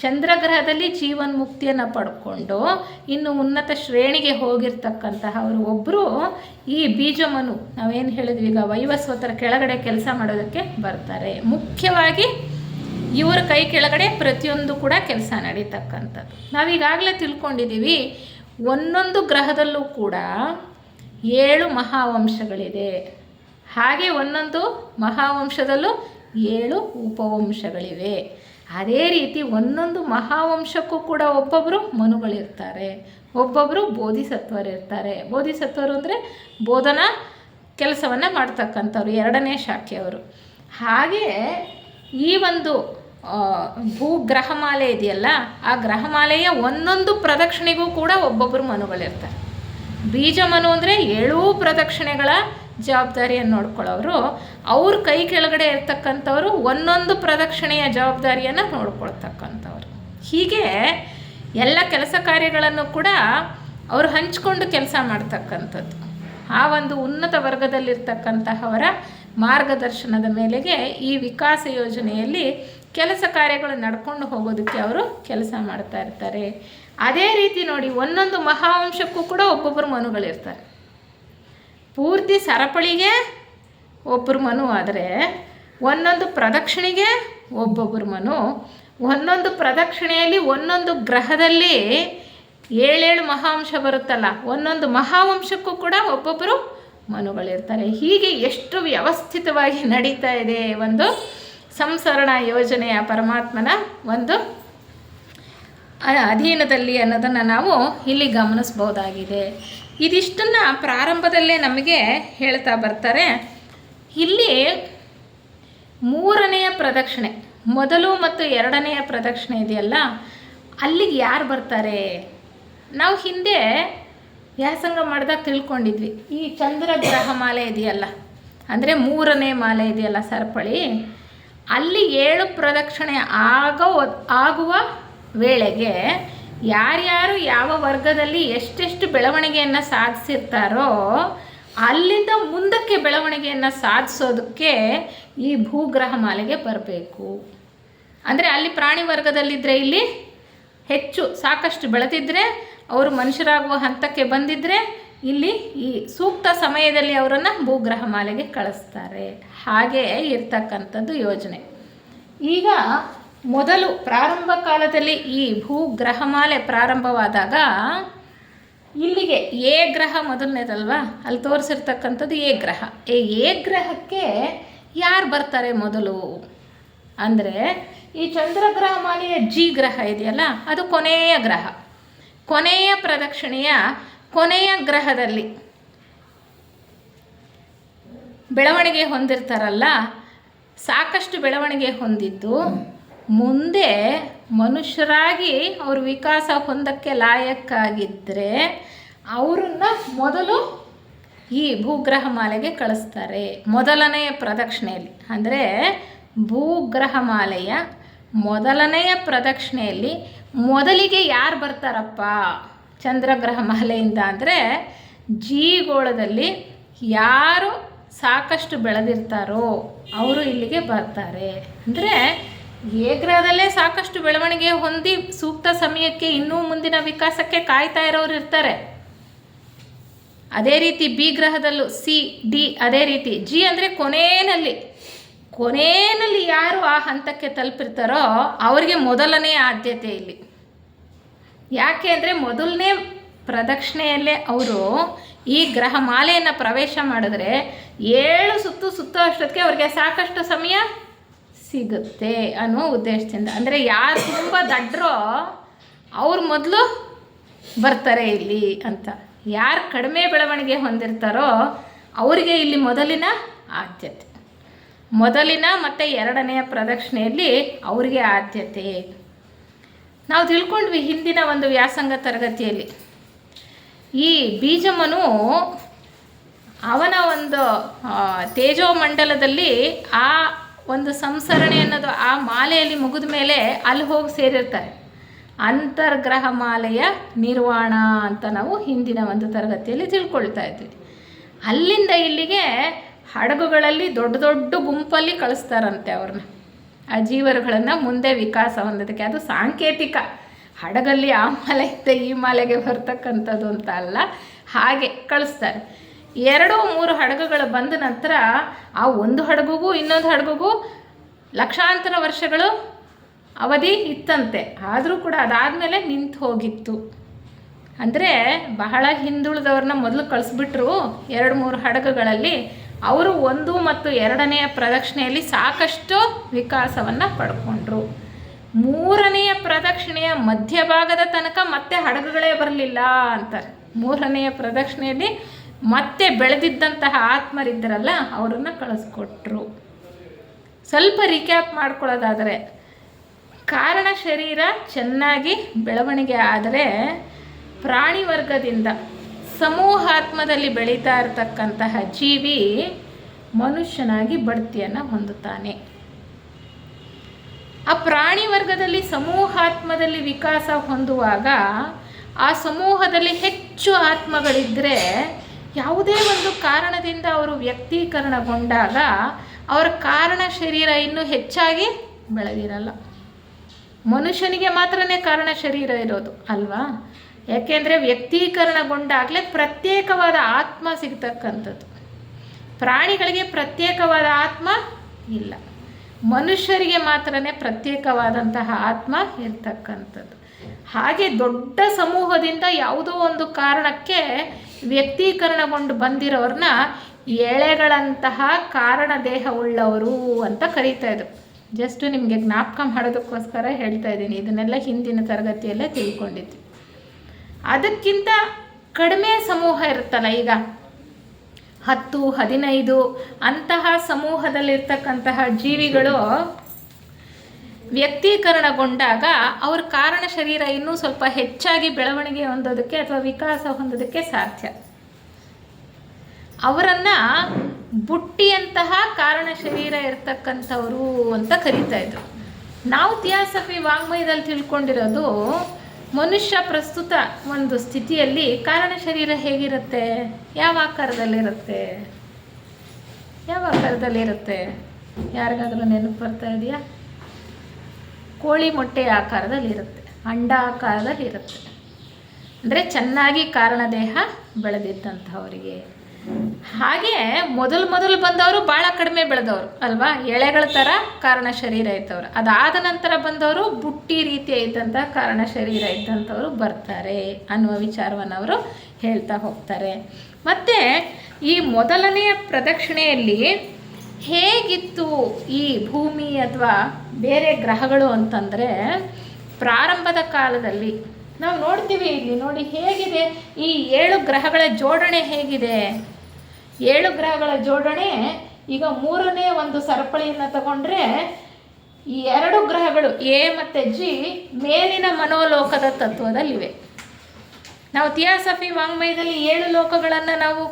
ಚಂದ್ರಗ್ರಹದಲ್ಲಿ ಜೀವನ್ಮುಕ್ತಿಯನ್ನು ಪಡ್ಕೊಂಡು ಇನ್ನು ಉನ್ನತ ಶ್ರೇಣಿಗೆ ಹೋಗಿರ್ತಕ್ಕಂತಹ ಅವರು ಒಬ್ಬರು ಈ ಬೀಜಮನು, ನಾವೇನು ಹೇಳಿದ್ವಿ ಈಗ, ವೈವಸ್ವತರ ಕೆಳಗಡೆ ಕೆಲಸ ಮಾಡೋದಕ್ಕೆ ಬರ್ತಾರೆ. ಮುಖ್ಯವಾಗಿ ಇವರ ಕೈ ಕೆಳಗಡೆ ಪ್ರತಿಯೊಂದು ಕೂಡ ಕೆಲಸ ನಡೀತಕ್ಕಂಥದ್ದು. ನಾವೀಗಾಗಲೇ ತಿಳ್ಕೊಂಡಿದ್ದೀವಿ, ಒಂದೊಂದು ಗ್ರಹದಲ್ಲೂ ಕೂಡ 7 ಮಹಾವಂಶಗಳಿದೆ. ಹಾಗೆ ಒಂದೊಂದು ಮಹಾವಂಶದಲ್ಲೂ 7 ಉಪವಂಶಗಳಿವೆ. ಅದೇ ರೀತಿ ಒಂದೊಂದು ಮಹಾವಂಶಕ್ಕೂ ಕೂಡ ಒಬ್ಬೊಬ್ಬರು ಮನುಗಳಿರ್ತಾರೆ, ಒಬ್ಬೊಬ್ಬರು ಬೋಧಿಸತ್ವರಿರ್ತಾರೆ. ಬೋಧಿಸತ್ವರು ಅಂದರೆ ಬೋಧನಾ ಕೆಲಸವನ್ನು ಮಾಡ್ತಕ್ಕಂಥವ್ರು, 2ನೇ ಶಾಖೆಯವರು. ಹಾಗೆ ಈ ಒಂದು ಭೂಗ್ರಹಮಾಲೆ ಇದೆಯಲ್ಲ, ಆ ಗ್ರಹಮಾಲೆಯ ಒಂದೊಂದು ಪ್ರದಕ್ಷಿಣೆಗೂ ಕೂಡ ಒಬ್ಬೊಬ್ಬರು ಮನುಗಳಿರ್ತಾರೆ. ಬೀಜ ಮನು ಅಂದರೆ 7 ಪ್ರದಕ್ಷಿಣೆಗಳ ಜವಾಬ್ದಾರಿಯನ್ನು ನೋಡ್ಕೊಳ್ಳೋರು. ಅವ್ರ ಕೈ ಕೆಳಗಡೆ ಇರ್ತಕ್ಕಂಥವ್ರು ಒಂದೊಂದು ಪ್ರದಕ್ಷಿಣೆಯ ಜವಾಬ್ದಾರಿಯನ್ನು ನೋಡ್ಕೊಳ್ತಕ್ಕಂಥವ್ರು. ಹೀಗೆ ಎಲ್ಲ ಕೆಲಸ ಕಾರ್ಯಗಳನ್ನು ಕೂಡ ಅವರು ಹಂಚಿಕೊಂಡು ಕೆಲಸ ಮಾಡ್ತಕ್ಕಂಥದ್ದು. ಆ ಒಂದು ಉನ್ನತ ವರ್ಗದಲ್ಲಿರ್ತಕ್ಕಂತಹವರ ಮಾರ್ಗದರ್ಶನದ ಮೇಲೆಗೆ ಈ ವಿಕಾಸ ಯೋಜನೆಯಲ್ಲಿ ಕೆಲಸ ಕಾರ್ಯಗಳು ನಡ್ಕೊಂಡು ಹೋಗೋದಕ್ಕೆ ಅವರು ಕೆಲಸ ಮಾಡ್ತಾ ಇರ್ತಾರೆ. ಅದೇ ರೀತಿ ನೋಡಿ, ಒಂದೊಂದು ಮಹಾವಂಶಕ್ಕೂ ಕೂಡ ಒಬ್ಬೊಬ್ಬರು ಮನುಗಳಿರ್ತಾರೆ. ಪೂರ್ತಿ ಸರಪಳಿಗೆ ಒಬ್ಬರು ಮನು ಆದರೆ ಒಂದೊಂದು ಪ್ರದಕ್ಷಿಣೆಗೆ ಒಬ್ಬೊಬ್ಬರು ಮನು. ಒಂದೊಂದು ಪ್ರದಕ್ಷಿಣೆಯಲ್ಲಿ ಒಂದೊಂದು ಗ್ರಹದಲ್ಲಿ 7 ಮಹಾವಂಶ ಬರುತ್ತಲ್ಲ, ಒಂದೊಂದು ಮಹಾವಂಶಕ್ಕೂ ಕೂಡ ಒಬ್ಬೊಬ್ಬರು ಮನುಗಳಿರ್ತಾರೆ. ಹೀಗೆ ಎಷ್ಟು ವ್ಯವಸ್ಥಿತವಾಗಿ ನಡೀತಾ ಇದೆ ಒಂದು ಸಂಸರಣ ಯೋಜನೆಯ ಪರಮಾತ್ಮನ ಒಂದು ಅಧೀನದಲ್ಲಿ ಅನ್ನೋದನ್ನು ನಾವು ಇಲ್ಲಿ ಗಮನಿಸ್ಬೋದಾಗಿದೆ. ಇದಿಷ್ಟನ್ನು ಪ್ರಾರಂಭದಲ್ಲೇ ನಮಗೆ ಹೇಳ್ತಾ ಬರ್ತಾರೆ. ಇಲ್ಲಿ 3ನೆಯ ಪ್ರದಕ್ಷಿಣೆ, ಮೊದಲು ಮತ್ತು 2ನೆಯ ಪ್ರದಕ್ಷಿಣೆ ಇದೆಯಲ್ಲ, ಅಲ್ಲಿಗೆ ಯಾರು ಬರ್ತಾರೆ? ನಾವು ಹಿಂದೆ ವ್ಯಾಸಂಗ ಮಾಡಿದಾಗ ತಿಳ್ಕೊಂಡಿದ್ವಿ, ಈ ಚಂದ್ರಗ್ರಹ ಮಾಲೆ ಇದೆಯಲ್ಲ, ಅಂದರೆ 3ನೇ ಮಾಲೆ ಇದೆಯಲ್ಲ ಸರಪಳಿ, ಅಲ್ಲಿ 7 ಪ್ರದಕ್ಷಿಣೆ ಆಗುವ ವೇಳೆಗೆ ಯಾರ್ಯಾರು ಯಾವ ವರ್ಗದಲ್ಲಿ ಎಷ್ಟೆಷ್ಟು ಬೆಳವಣಿಗೆಯನ್ನು ಸಾಧಿಸಿರ್ತಾರೋ ಅಲ್ಲಿಂದ ಮುಂದಕ್ಕೆ ಬೆಳವಣಿಗೆಯನ್ನು ಸಾಧಿಸೋದಕ್ಕೆ ಈ ಭೂಗ್ರಹ ಮಾಲೆಗೆ ಬರಬೇಕು. ಅಂದರೆ ಅಲ್ಲಿ ಪ್ರಾಣಿ ವರ್ಗದಲ್ಲಿದ್ದರೆ ಇಲ್ಲಿ ಹೆಚ್ಚು ಸಾಕಷ್ಟು ಬೆಳೆದಿದ್ದರೆ, ಅವರು ಮನುಷ್ಯರಾಗುವ ಹಂತಕ್ಕೆ ಬಂದಿದ್ದರೆ ಇಲ್ಲಿ ಈ ಸೂಕ್ತ ಸಮಯದಲ್ಲಿ ಅವರನ್ನು ಭೂಗ್ರಹ ಮಾಲೆಗೆ ಕಳಿಸ್ತಾರೆ. ಹಾಗೆ ಇರ್ತಕ್ಕಂಥದ್ದು ಯೋಜನೆ. ಈಗ ಮೊದಲು ಪ್ರಾರಂಭ ಕಾಲದಲ್ಲಿ ಈ ಭೂಗ್ರಹ ಮಾಲೆ ಪ್ರಾರಂಭವಾದಾಗ ಇಲ್ಲಿಗೆ ಎ ಗ್ರಹ ಮೊದಲನೇದಲ್ವಾ, ಅಲ್ಲಿ ತೋರಿಸಿರ್ತಕ್ಕಂಥದ್ದು ಎ ಗ್ರಹ. ಎ ಗ್ರಹಕ್ಕೆ ಯಾರು ಬರ್ತಾರೆ ಮೊದಲು ಅಂದರೆ, ಈ ಚಂದ್ರಗ್ರಹ ಮಾಲೆಯ ಜಿ ಗ್ರಹ ಇದೆಯಲ್ಲ, ಅದು ಕೊನೆಯ ಗ್ರಹ. ಕೊನೆಯ ಪ್ರದಕ್ಷಿಣೆಯ ಕೊನೆಯ ಗ್ರಹದಲ್ಲಿ ಬೆಳವಣಿಗೆ ಹೊಂದಿರ್ತಾರಲ್ಲ, ಸಾಕಷ್ಟು ಬೆಳವಣಿಗೆ ಹೊಂದಿದ್ದು ಮುಂದೆ ಮನುಷ್ಯರಾಗಿ ಅವರು ವಿಕಾಸ ಹೊಂದಕ್ಕೆ ಲಾಯಕ್ಕಾಗಿದ್ದರೆ ಅವರನ್ನು ಮೊದಲು ಈ ಭೂಗ್ರಹ ಮಾಲೆಗೆ ಕಳಿಸ್ತಾರೆ. ಮೊದಲನೆಯ ಪ್ರದಕ್ಷಿಣೆಯಲ್ಲಿ ಅಂದರೆ ಭೂಗ್ರಹ ಮಾಲೆಯ ಮೊದಲನೆಯ ಪ್ರದಕ್ಷಿಣೆಯಲ್ಲಿ ಮೊದಲಿಗೆ ಯಾರು ಬರ್ತಾರಪ್ಪ ಚಂದ್ರಗ್ರಹ ಮಾಲೆಯಿಂದ ಅಂದರೆ, ಜೀಗೋಳದಲ್ಲಿ ಯಾರು ಸಾಕಷ್ಟು ಬೆಳೆದಿರ್ತಾರೋ ಅವರು ಇಲ್ಲಿಗೆ ಬರ್ತಾರೆ. ಅಂದರೆ ಎ ಗ್ರಹದಲ್ಲೇ ಸಾಕಷ್ಟು ಬೆಳವಣಿಗೆ ಹೊಂದಿ ಸೂಕ್ತ ಸಮಯಕ್ಕೆ ಇನ್ನೂ ಮುಂದಿನ ವಿಕಾಸಕ್ಕೆ ಕಾಯ್ತಾ ಇರೋರು ಇರ್ತಾರೆ. ಅದೇ ರೀತಿ ಬಿ ಗ್ರಹದಲ್ಲೂ ಸಿ ಡಿ, ಅದೇ ರೀತಿ ಜಿ ಅಂದರೆ ಕೊನೆಯಲ್ಲಿ ಯಾರು ಆ ಹಂತಕ್ಕೆ ತಲುಪಿರ್ತಾರೋ ಅವರಿಗೆ ಮೊದಲನೇ ಆದ್ಯತೆ ಇಲ್ಲಿ. ಯಾಕೆ ಅಂದರೆ ಮೊದಲನೇ ಪ್ರದಕ್ಷಿಣೆಯಲ್ಲೇ ಅವರು ಈ ಗ್ರಹ ಮಾಲೆಯನ್ನು ಪ್ರವೇಶ ಮಾಡಿದ್ರೆ 7 ಸುತ್ತು ಅಷ್ಟೊತ್ತಿಗೆ ಅವರಿಗೆ ಸಾಕಷ್ಟು ಸಮಯ ಸಿಗುತ್ತೆ ಅನ್ನೋ ಉದ್ದೇಶದಿಂದ. ಅಂದರೆ ಯಾರು ತುಂಬ ದಡ್ಡರೋ ಅವ್ರು ಮೊದಲು ಬರ್ತಾರೆ ಇಲ್ಲಿ ಅಂತ. ಯಾರು ಕಡಿಮೆ ಬೆಳವಣಿಗೆ ಹೊಂದಿರ್ತಾರೋ ಅವರಿಗೆ ಇಲ್ಲಿ ಮೊದಲಿನ ಆದ್ಯತೆ. ಮೊದಲಿನ ಮತ್ತು 2ನೆಯ ಪ್ರದಕ್ಷಿಣೆಯಲ್ಲಿ ಅವರಿಗೆ ಆದ್ಯತೆ. ನಾವು ತಿಳ್ಕೊಂಡ್ವಿ ಹಿಂದಿನ ಒಂದು ವ್ಯಾಸಂಗ ತರಗತಿಯಲ್ಲಿ, ಈ ಬೀಜಮನು ಅವನ ಒಂದು ತೇಜೋಮಂಡಲದಲ್ಲಿ ಆ ಒಂದು ಸಂಸರಣೆ ಅನ್ನೋದು ಆ ಮಾಲೆಯಲ್ಲಿ ಮುಗಿದ ಮೇಲೆ ಅಲ್ಲಿ ಹೋಗಿ ಸೇರಿರ್ತಾರೆ. ಅಂತರ್ಗ್ರಹ ಮಾಲೆಯ ನಿರ್ವಾಣ ಅಂತ ನಾವು ಹಿಂದಿನ ಒಂದು ತರಗತಿಯಲ್ಲಿ ತಿಳ್ಕೊಳ್ತಾ ಇದ್ವಿ. ಅಲ್ಲಿಂದ ಇಲ್ಲಿಗೆ ಹಡಗುಗಳಲ್ಲಿ ದೊಡ್ಡ ಗುಂಪಲ್ಲಿ ಕಳಿಸ್ತಾರಂತೆ ಅವ್ರನ್ನ, ಆ ಜೀವರುಗಳನ್ನು ಮುಂದೆ ವಿಕಾಸ ಹೊಂದೋದಕ್ಕೆ. ಅದು ಸಾಂಕೇತಿಕ, ಹಡಗಲ್ಲಿ ಆ ಮಾಲೆಯಿಂದ ಈ ಮಾಲೆಗೆ ಬರ್ತಕ್ಕಂಥದ್ದು ಅಂತ ಅಲ್ಲ, ಹಾಗೆ ಕಳಿಸ್ತಾರೆ. 2-3 ಹಡಗುಗಳು ಬಂದ ನಂತರ ಆ ಒಂದು ಹಡಗುಗೂ ಇನ್ನೊಂದು ಹಡಗುಗೂ ಲಕ್ಷಾಂತರ ವರ್ಷಗಳು ಅವಧಿ ಇತ್ತಂತೆ. ಆದರೂ ಕೂಡ ಅದಾದಮೇಲೆ ನಿಂತು ಹೋಗಿತ್ತು. ಅಂದರೆ ಬಹಳ ಹಿಂದುಳಿದವ್ರನ್ನ ಮೊದಲು ಕಳಿಸ್ಬಿಟ್ರು 2-3 ಹಡಗುಗಳಲ್ಲಿ. ಅವರು 1 ಮತ್ತು 2ನೆಯ ಪ್ರದಕ್ಷಿಣೆಯಲ್ಲಿ ಸಾಕಷ್ಟು ವಿಕಾಸವನ್ನು ಪಡ್ಕೊಂಡ್ರು. 3ನೆಯ ಪ್ರದಕ್ಷಿಣೆಯ ಮಧ್ಯಭಾಗದ ತನಕ ಮತ್ತೆ ಹಡಗುಗಳೇ ಬರಲಿಲ್ಲ ಅಂತಾರೆ. 3ನೆಯ ಪ್ರದಕ್ಷಿಣೆಯಲ್ಲಿ ಮತ್ತೆ ಬೆಳೆದಿದ್ದಂತಹ ಆತ್ಮರಿದ್ದರಲ್ಲ ಅವರನ್ನು ಕಳಿಸ್ಕೊಟ್ರು. ಸ್ವಲ್ಪ ರಿಕ್ಯಾಪ್ ಮಾಡ್ಕೊಳ್ಳೋದಾದರೆ, ಕಾರಣ ಶರೀರ ಚೆನ್ನಾಗಿ ಬೆಳವಣಿಗೆ ಆದರೆ ಪ್ರಾಣಿ ವರ್ಗದಿಂದ ಸಮೂಹಾತ್ಮದಲ್ಲಿ ಬೆಳೀತಾ ಇರತಕ್ಕಂತಹ ಜೀವಿ ಮನುಷ್ಯನಾಗಿ ಬಡ್ತಿಯನ್ನು ಹೊಂದುತ್ತಾನೆ. ಆ ಪ್ರಾಣಿ ವರ್ಗದಲ್ಲಿ ಸಮೂಹಾತ್ಮದಲ್ಲಿ ವಿಕಾಸ ಹೊಂದುವಾಗ ಆ ಸಮೂಹದಲ್ಲಿ ಹೆಚ್ಚು ಆತ್ಮಗಳಿದ್ದರೆ ಯಾವುದೇ ಒಂದು ಕಾರಣದಿಂದ ಅವರು ವ್ಯಕ್ತೀಕರಣಗೊಂಡಾಗ ಅವರ ಕಾರಣ ಶರೀರ ಇನ್ನೂ ಹೆಚ್ಚಾಗಿ ಬೆಳೆದಿರಲ್ಲ. ಮನುಷ್ಯನಿಗೆ ಮಾತ್ರನೇ ಕಾರಣ ಶರೀರ ಇರೋದು ಅಲ್ವಾ? ಯಾಕೆಂದರೆ ವ್ಯಕ್ತೀಕರಣಗೊಂಡಾಗಲೇ ಪ್ರತ್ಯೇಕವಾದ ಆತ್ಮ ಸಿಗ್ತಕ್ಕಂಥದ್ದು. ಪ್ರಾಣಿಗಳಿಗೆ ಪ್ರತ್ಯೇಕವಾದ ಆತ್ಮ ಇಲ್ಲ, ಮನುಷ್ಯರಿಗೆ ಮಾತ್ರನೇ ಪ್ರತ್ಯೇಕವಾದಂತಹ ಆತ್ಮ ಇರ್ತಕ್ಕಂಥದ್ದು. ಹಾಗೆ ದೊಡ್ಡ ಸಮೂಹದಿಂದ ಯಾವುದೋ ಒಂದು ಕಾರಣಕ್ಕೆ ವ್ಯಕ್ತೀಕರಣಗೊಂಡು ಬಂದಿರೋರನ್ನ ಎಳೆಗಳಂತಹ ಕಾರಣ ದೇಹವುಳ್ಳವರು ಅಂತ ಕರೀತಾ ಇದ್ರು. ಜಸ್ಟ್ ನಿಮಗೆ ಜ್ಞಾಪಕ ಮಾಡೋದಕ್ಕೋಸ್ಕರ ಹೇಳ್ತಾ ಇದ್ದೀನಿ. ಇದನ್ನೆಲ್ಲ ಹಿಂದಿನ ತರಗತಿಯಲ್ಲೇ ತಿಳ್ಕೊಂಡಿದ್ವಿ. ಅದಕ್ಕಿಂತ ಕಡಿಮೆ ಸಮೂಹ ಇರುತ್ತಲ್ಲ, ಈಗ 10-15 ಅಂತಹ ಸಮೂಹದಲ್ಲಿರ್ತಕ್ಕಂತಹ ಜೀವಿಗಳು ವ್ಯಕ್ತೀಕರಣಗೊಂಡಾಗ ಅವ್ರ ಕಾರಣ ಶರೀರ ಇನ್ನೂ ಸ್ವಲ್ಪ ಹೆಚ್ಚಾಗಿ ಬೆಳವಣಿಗೆ ಹೊಂದೋದಕ್ಕೆ ಅಥವಾ ವಿಕಾಸ ಹೊಂದೋದಕ್ಕೆ ಸಾಧ್ಯ. ಅವರನ್ನು ಬುಟ್ಟಿಯಂತಹ ಕಾರಣ ಶರೀರ ಇರ್ತಕ್ಕಂಥವರು ಅಂತ ಕರೀತಾ ಇದ್ರು. ನಾವು ಥಿಯಾಸಫಿ ವಾಂಗ್ಮಯದಲ್ಲಿ ತಿಳ್ಕೊಂಡಿರೋದು, ಮನುಷ್ಯ ಪ್ರಸ್ತುತ ಒಂದು ಸ್ಥಿತಿಯಲ್ಲಿ ಕಾರಣ ಶರೀರ ಹೇಗಿರುತ್ತೆ, ಯಾವ ಆಕಾರದಲ್ಲಿರುತ್ತೆ, ಯಾರಿಗಾದ್ರೂ ನೆನಪು ಬರ್ತಾ ಇದೆಯಾ? ಕೋಳಿ ಮೊಟ್ಟೆ ಆಕಾರದಲ್ಲಿರುತ್ತೆ, ಅಂಡಾಕಾರದಲ್ಲಿರುತ್ತೆ. ಅಂದರೆ ಚೆನ್ನಾಗಿ ಕಾರಣದೇಹ ಬೆಳೆದಿದ್ದಂಥವರಿಗೆ. ಹಾಗೆ ಮೊದಲು ಬಂದವರು ಭಾಳ ಕಡಿಮೆ ಬೆಳೆದವರು ಅಲ್ವಾ, ಎಳೆಗಳ ಥರ ಕಾರಣ ಶರೀರ ಇದ್ದವರು. ಅದಾದ ನಂತರ ಬಂದವರು ಬುಟ್ಟಿ ರೀತಿಯ ಇದ್ದಂಥ ಕಾರಣ ಶರೀರ ಇದ್ದಂಥವರು ಬರ್ತಾರೆ ಅನ್ನುವ ವಿಚಾರವನ್ನು ಅವರು ಹೇಳ್ತಾ ಹೋಗ್ತಾರೆ. ಮತ್ತು ಈ ಮೊದಲನೆಯ ಪ್ರದಕ್ಷಿಣೆಯಲ್ಲಿ ಹೇಗಿತ್ತು ಈ ಭೂಮಿ ಅಥವಾ ಬೇರೆ ಗ್ರಹಗಳು ಅಂತಂದರೆ, ಪ್ರಾರಂಭದ ಕಾಲದಲ್ಲಿ ನಾವು ನೋಡ್ತೀವಿ. ಇಲ್ಲಿ ನೋಡಿ ಹೇಗಿದೆ ಈ 7 ಗ್ರಹಗಳ ಜೋಡಣೆ ಹೇಗಿದೆ. 7 ಗ್ರಹಗಳ ಜೋಡಣೆ, ಈಗ 3ನೇ ಒಂದು ಸರಪಳಿಯನ್ನು ತಗೊಂಡ್ರೆ ಈ 2 ಗ್ರಹಗಳು ಎ ಮತ್ತು ಜಿ ಮೇಲಿನ ಮನೋಲೋಕದ ತತ್ವದಲ್ಲಿವೆ. ನಾವು ಥಿಯಾಸಫಿ ವಾಂಗ್ಮಯದಲ್ಲಿ 7 ಲೋಕಗಳನ್ನು ನಾವು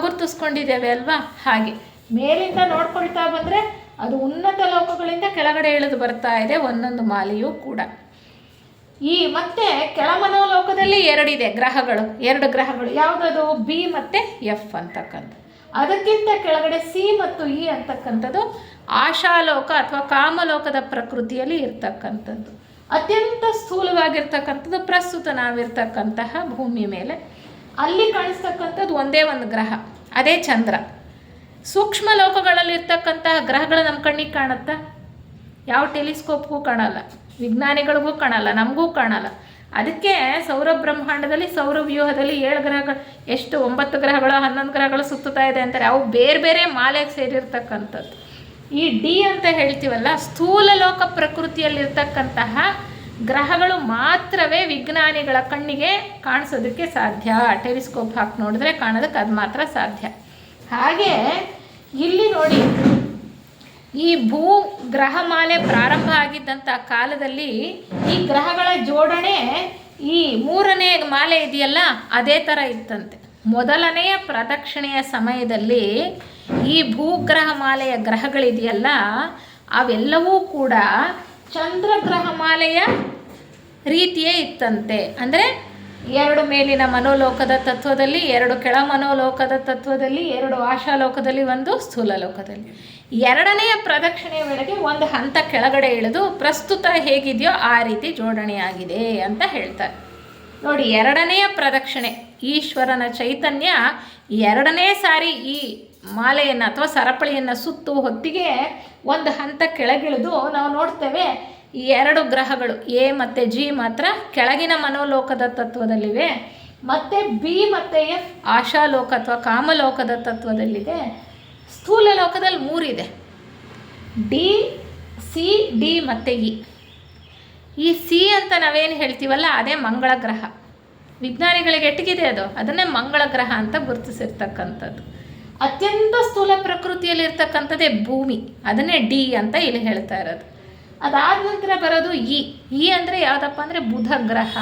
ಗುರುತಿಸ್ಕೊಂಡಿದ್ದೇವೆ ಅಲ್ವಾ. ಹಾಗೆ ಮೇಲಿಂದ ನೋಡ್ಕೊಳ್ತಾ ಬಂದರೆ ಅದು ಉನ್ನತ ಲೋಕಗಳಿಂದ ಕೆಳಗಡೆ ಇಳಿದು ಬರ್ತಾ ಇದೆ ಒಂದೊಂದು ಮಾಲೆಯೂ ಕೂಡ. ಈ ಮತ್ತೆ ಕೆಳಮನೋಲೋಕದಲ್ಲಿ 2 ಇದೆ ಗ್ರಹಗಳು, 2 ಗ್ರಹಗಳು. ಯಾವುದದು? ಬಿ ಮತ್ತು ಎಫ್ ಅಂತಕ್ಕಂಥ. ಅದಕ್ಕಿಂತ ಕೆಳಗಡೆ ಸಿ ಮತ್ತು ಇ ಅಂತಕ್ಕಂಥದ್ದು ಆಶಾಲೋಕ ಅಥವಾ ಕಾಮಲೋಕದ ಪ್ರಕೃತಿಯಲ್ಲಿ ಇರ್ತಕ್ಕಂಥದ್ದು. ಅತ್ಯಂತ ಸ್ಥೂಲವಾಗಿರ್ತಕ್ಕಂಥದ್ದು ಪ್ರಸ್ತುತ ನಾವಿರ್ತಕ್ಕಂತಹ ಭೂಮಿ ಮೇಲೆ. ಅಲ್ಲಿ ಕಾಣಿಸ್ತಕ್ಕಂಥದ್ದು ಒಂದೇ ಒಂದು ಗ್ರಹ, ಅದೇ ಚಂದ್ರ. ಸೂಕ್ಷ್ಮ ಲೋಕಗಳಲ್ಲಿರ್ತಕ್ಕಂತಹ ಗ್ರಹಗಳು ನಮ್ಮ ಕಣ್ಣಿಗೆ ಕಾಣುತ್ತಾ? ಯಾವ ಟೆಲಿಸ್ಕೋಪ್ಗೂ ಕಾಣಲ್ಲ, ವಿಜ್ಞಾನಿಗಳಿಗೂ ಕಾಣಲ್ಲ, ನಮಗೂ ಕಾಣಲ್ಲ. ಅದಕ್ಕೆ ಸೌರ ಬ್ರಹ್ಮಾಂಡದಲ್ಲಿ ಸೌರವ್ಯೂಹದಲ್ಲಿ 7 ಗ್ರಹಗಳು, ಎಷ್ಟು 9 ಗ್ರಹಗಳು 11 ಗ್ರಹಗಳು ಸುತ್ತುತ್ತಾ ಇದೆ ಅಂತಾರೆ. ಅವು ಬೇರೆ ಬೇರೆ ಮಾಲೆಗೆ ಸೇರಿರ್ತಕ್ಕಂಥದ್ದು. ಈ ಡಿ ಅಂತ ಹೇಳ್ತೀವಲ್ಲ, ಸ್ಥೂಲ ಲೋಕ ಪ್ರಕೃತಿಯಲ್ಲಿರ್ತಕ್ಕಂತಹ ಗ್ರಹಗಳು ಮಾತ್ರವೇ ವಿಜ್ಞಾನಿಗಳ ಕಣ್ಣಿಗೆ ಕಾಣಿಸೋದಕ್ಕೆ ಸಾಧ್ಯ. ಟೆಲಿಸ್ಕೋಪ್ ಹಾಕಿ ನೋಡಿದ್ರೆ ಕಾಣೋದಕ್ಕೆ ಅದು ಮಾತ್ರ ಸಾಧ್ಯ. ಹಾಗೆ ಇಲ್ಲಿ ನೋಡಿ, ಈ ಭೂ ಗ್ರಹಮಾಲೆ ಪ್ರಾರಂಭ ಆಗಿದ್ದಂಥ ಕಾಲದಲ್ಲಿ ಈ ಗ್ರಹಗಳ ಜೋಡಣೆ ಈ 3ನೇ ಮಾಲೆ ಇದೆಯಲ್ಲ ಅದೇ ಥರ ಇತ್ತಂತೆ. ಮೊದಲನೆಯ ಪ್ರದಕ್ಷಿಣೆಯ ಸಮಯದಲ್ಲಿ ಈ ಭೂಗ್ರಹ ಮಾಲೆಯ ಗ್ರಹಗಳಿದೆಯಲ್ಲ ಅವೆಲ್ಲವೂ ಕೂಡ ಚಂದ್ರಗ್ರಹ ಮಾಲೆಯ ರೀತಿಯೇ ಇತ್ತಂತೆ. ಅಂದರೆ 2 ಮೇಲಿನ ಮನೋಲೋಕದ ತತ್ವದಲ್ಲಿ, 2 ಕೆಳ ಮನೋಲೋಕದ ತತ್ವದಲ್ಲಿ, 2 ಆಶಾಲೋಕದಲ್ಲಿ, 1 ಸ್ಥೂಲ ಲೋಕದಲ್ಲಿ. 2ನೆಯ ಪ್ರದಕ್ಷಿಣೆಯ ವೇಳೆಗೆ ಒಂದು ಹಂತ ಕೆಳಗಡೆ ಇಳಿದು ಪ್ರಸ್ತುತ ಹೇಗಿದೆಯೋ ಆ ರೀತಿ ಜೋಡಣೆಯಾಗಿದೆ ಅಂತ ಹೇಳ್ತಾರೆ. ನೋಡಿ, 2ನೆಯ ಪ್ರದಕ್ಷಿಣೆ ಈಶ್ವರನ ಚೈತನ್ಯ 2ನೇ ಸಾರಿ ಈ ಮಾಲೆಯನ್ನು ಅಥವಾ ಸರಪಳಿಯನ್ನು ಸುತ್ತು ಹೊತ್ತಿಗೆ ಒಂದು ಹಂತ ಕೆಳಗಿಳಿದು ನಾವು ನೋಡ್ತೇವೆ. ಈ 2 ಗ್ರಹಗಳು ಎ ಮತ್ತು ಜಿ ಮಾತ್ರ ಕೆಳಗಿನ ಮನೋಲೋಕದ ತತ್ವದಲ್ಲಿವೆ. ಮತ್ತು ಬಿ ಮತ್ತು ಎಫ್ ಆಶಾಲೋಕ ಅಥವಾ ಕಾಮಲೋಕದ ತತ್ವದಲ್ಲಿದೆ. ಸ್ಥೂಲ ಲೋಕದಲ್ಲಿ 3 ಇದೆ, ಡಿ, ಸಿ, ಡಿ ಮತ್ತು ಇ. ಈ ಸಿ ಅಂತ ನಾವೇನು ಹೇಳ್ತೀವಲ್ಲ ಅದೇ ಮಂಗಳ ಗ್ರಹ. ವಿಜ್ಞಾನಿಗಳಿಗೆ ಎಟಗಿದೆ ಅದು, ಅದನ್ನೇ ಮಂಗಳ ಗ್ರಹ ಅಂತ ಗುರುತಿಸಿರ್ತಕ್ಕಂಥದ್ದು. ಅತ್ಯಂತ ಸ್ಥೂಲ ಪ್ರಕೃತಿಯಲ್ಲಿರ್ತಕ್ಕಂಥದ್ದೇ ಭೂಮಿ, ಅದನ್ನೇ ಡಿ ಅಂತ ಇಲ್ಲಿ ಹೇಳ್ತಾ ಇರೋದು. ಅದಾದ ನಂತರ ಬರೋದು ಇ ಅಂದರೆ ಯಾವುದಪ್ಪ ಅಂದರೆ ಬುಧ ಗ್ರಹ.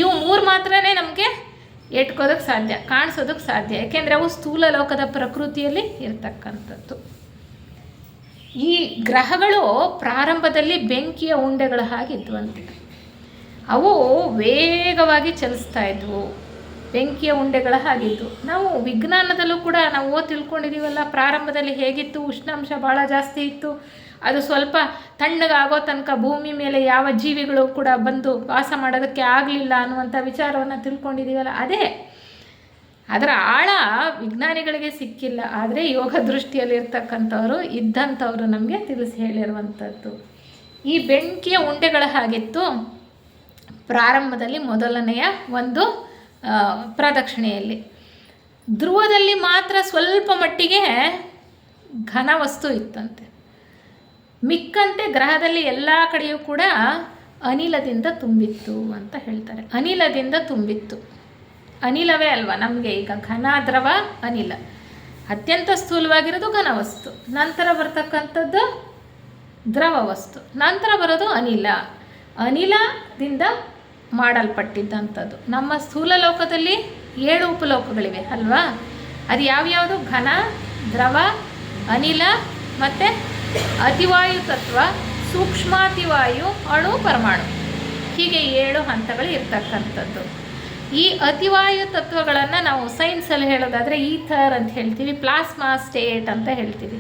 ಇವು 3 ಮಾತ್ರ ನಮಗೆ ಎಟ್ಕೋದಕ್ಕೆ ಸಾಧ್ಯ, ಕಾಣಿಸೋದಕ್ಕೆ ಸಾಧ್ಯ, ಯಾಕೆಂದರೆ ಅವು ಸ್ಥೂಲ ಲೋಕದ ಪ್ರಕೃತಿಯಲ್ಲಿ ಇರ್ತಕ್ಕಂಥದ್ದು. ಈ ಗ್ರಹಗಳು ಪ್ರಾರಂಭದಲ್ಲಿ ಬೆಂಕಿಯ ಉಂಡೆಗಳ ಹಾಗಿದ್ವಂತೆ. ಅವು ವೇಗವಾಗಿ ಚಲಿಸ್ತಾ ಇದ್ವು, ಬೆಂಕಿಯ ಉಂಡೆಗಳ ಹಾಗಿದ್ದು. ನಾವು ವಿಜ್ಞಾನದಲ್ಲೂ ಕೂಡ ನಾವು ತಿಳ್ಕೊಂಡಿದ್ದೀವಲ್ಲ, ಪ್ರಾರಂಭದಲ್ಲಿ ಹೇಗಿತ್ತು, ಉಷ್ಣಾಂಶ ಭಾಳ ಜಾಸ್ತಿ ಇತ್ತು, ಅದು ಸ್ವಲ್ಪ ತಣ್ಣಗಾಗೋ ತನಕ ಭೂಮಿ ಮೇಲೆ ಯಾವ ಜೀವಿಗಳು ಕೂಡ ಬಂದು ವಾಸ ಮಾಡೋದಕ್ಕೆ ಆಗಲಿಲ್ಲ ಅನ್ನುವಂಥ ವಿಚಾರವನ್ನು ತಿಳ್ಕೊಂಡಿದ್ದೀವಲ್ಲ, ಅದೇ ಅದರ ಆಳ ವಿಜ್ಞಾನಿಗಳಿಗೆ ಸಿಕ್ಕಿಲ್ಲ. ಆದರೆ ಯೋಗ ದೃಷ್ಟಿಯಲ್ಲಿರ್ತಕ್ಕಂಥವರು ಇದ್ದಂಥವರು ನಮಗೆ ತಿಳಿಸಿ ಹೇಳಿರುವಂಥದ್ದು. ಈ ಬೆಂಕಿಯ ಉಂಡೆಗಳ ಹಾಗಿತ್ತು ಪ್ರಾರಂಭದಲ್ಲಿ ಮೊದಲನೆಯ ಒಂದು ಪ್ರದಕ್ಷಿಣೆಯಲ್ಲಿ. ಧ್ರುವದಲ್ಲಿ ಮಾತ್ರ ಸ್ವಲ್ಪ ಮಟ್ಟಿಗೆ ಘನ ವಸ್ತು ಇತ್ತಂತೆ. ಮಿಕ್ಕಂತೆ ಗ್ರಹದಲ್ಲಿ ಎಲ್ಲ ಕಡೆಯೂ ಕೂಡ ಅನಿಲದಿಂದ ತುಂಬಿತ್ತು ಅಂತ ಹೇಳ್ತಾರೆ. ಅನಿಲದಿಂದ ತುಂಬಿತ್ತು. ಅನಿಲವೇ ಅಲ್ವಾ ನಮಗೆ ಈಗ ಘನ, ದ್ರವ, ಅನಿಲ. ಅತ್ಯಂತ ಸ್ಥೂಲವಾಗಿರೋದು ಘನ ವಸ್ತು, ನಂತರ ಬರ್ತಕ್ಕಂಥದ್ದು ದ್ರವ ವಸ್ತು, ನಂತರ ಬರೋದು ಅನಿಲ. ಅನಿಲದಿಂದ ಮಾಡಲ್ಪಟ್ಟಿದ್ದಂಥದ್ದು. ನಮ್ಮ ಸ್ಥೂಲ ಲೋಕದಲ್ಲಿ 7 ಉಪಲೋಕಗಳಿವೆ ಅಲ್ವಾ? ಅದು ಯಾವ್ಯಾವುದು? ಘನ, ದ್ರವ, ಅನಿಲ ಮತ್ತು ಅತಿವಾಯು ತತ್ವ, ಸೂಕ್ಷ್ಮಾತಿವಾಯು, ಅಣು, ಪರಮಾಣು. ಹೀಗೆ 7 ಹಂತಗಳು ಇರ್ತಕ್ಕಂಥದ್ದು. ಈ ಅತಿವಾಯು ತತ್ವಗಳನ್ನು ನಾವು ಸೈನ್ಸಲ್ಲಿ ಹೇಳೋದಾದರೆ ಈಥರ್ ಅಂತ ಹೇಳ್ತೀವಿ, ಪ್ಲಾಸ್ಮಾ ಸ್ಟೇಟ್ ಅಂತ ಹೇಳ್ತೀವಿ.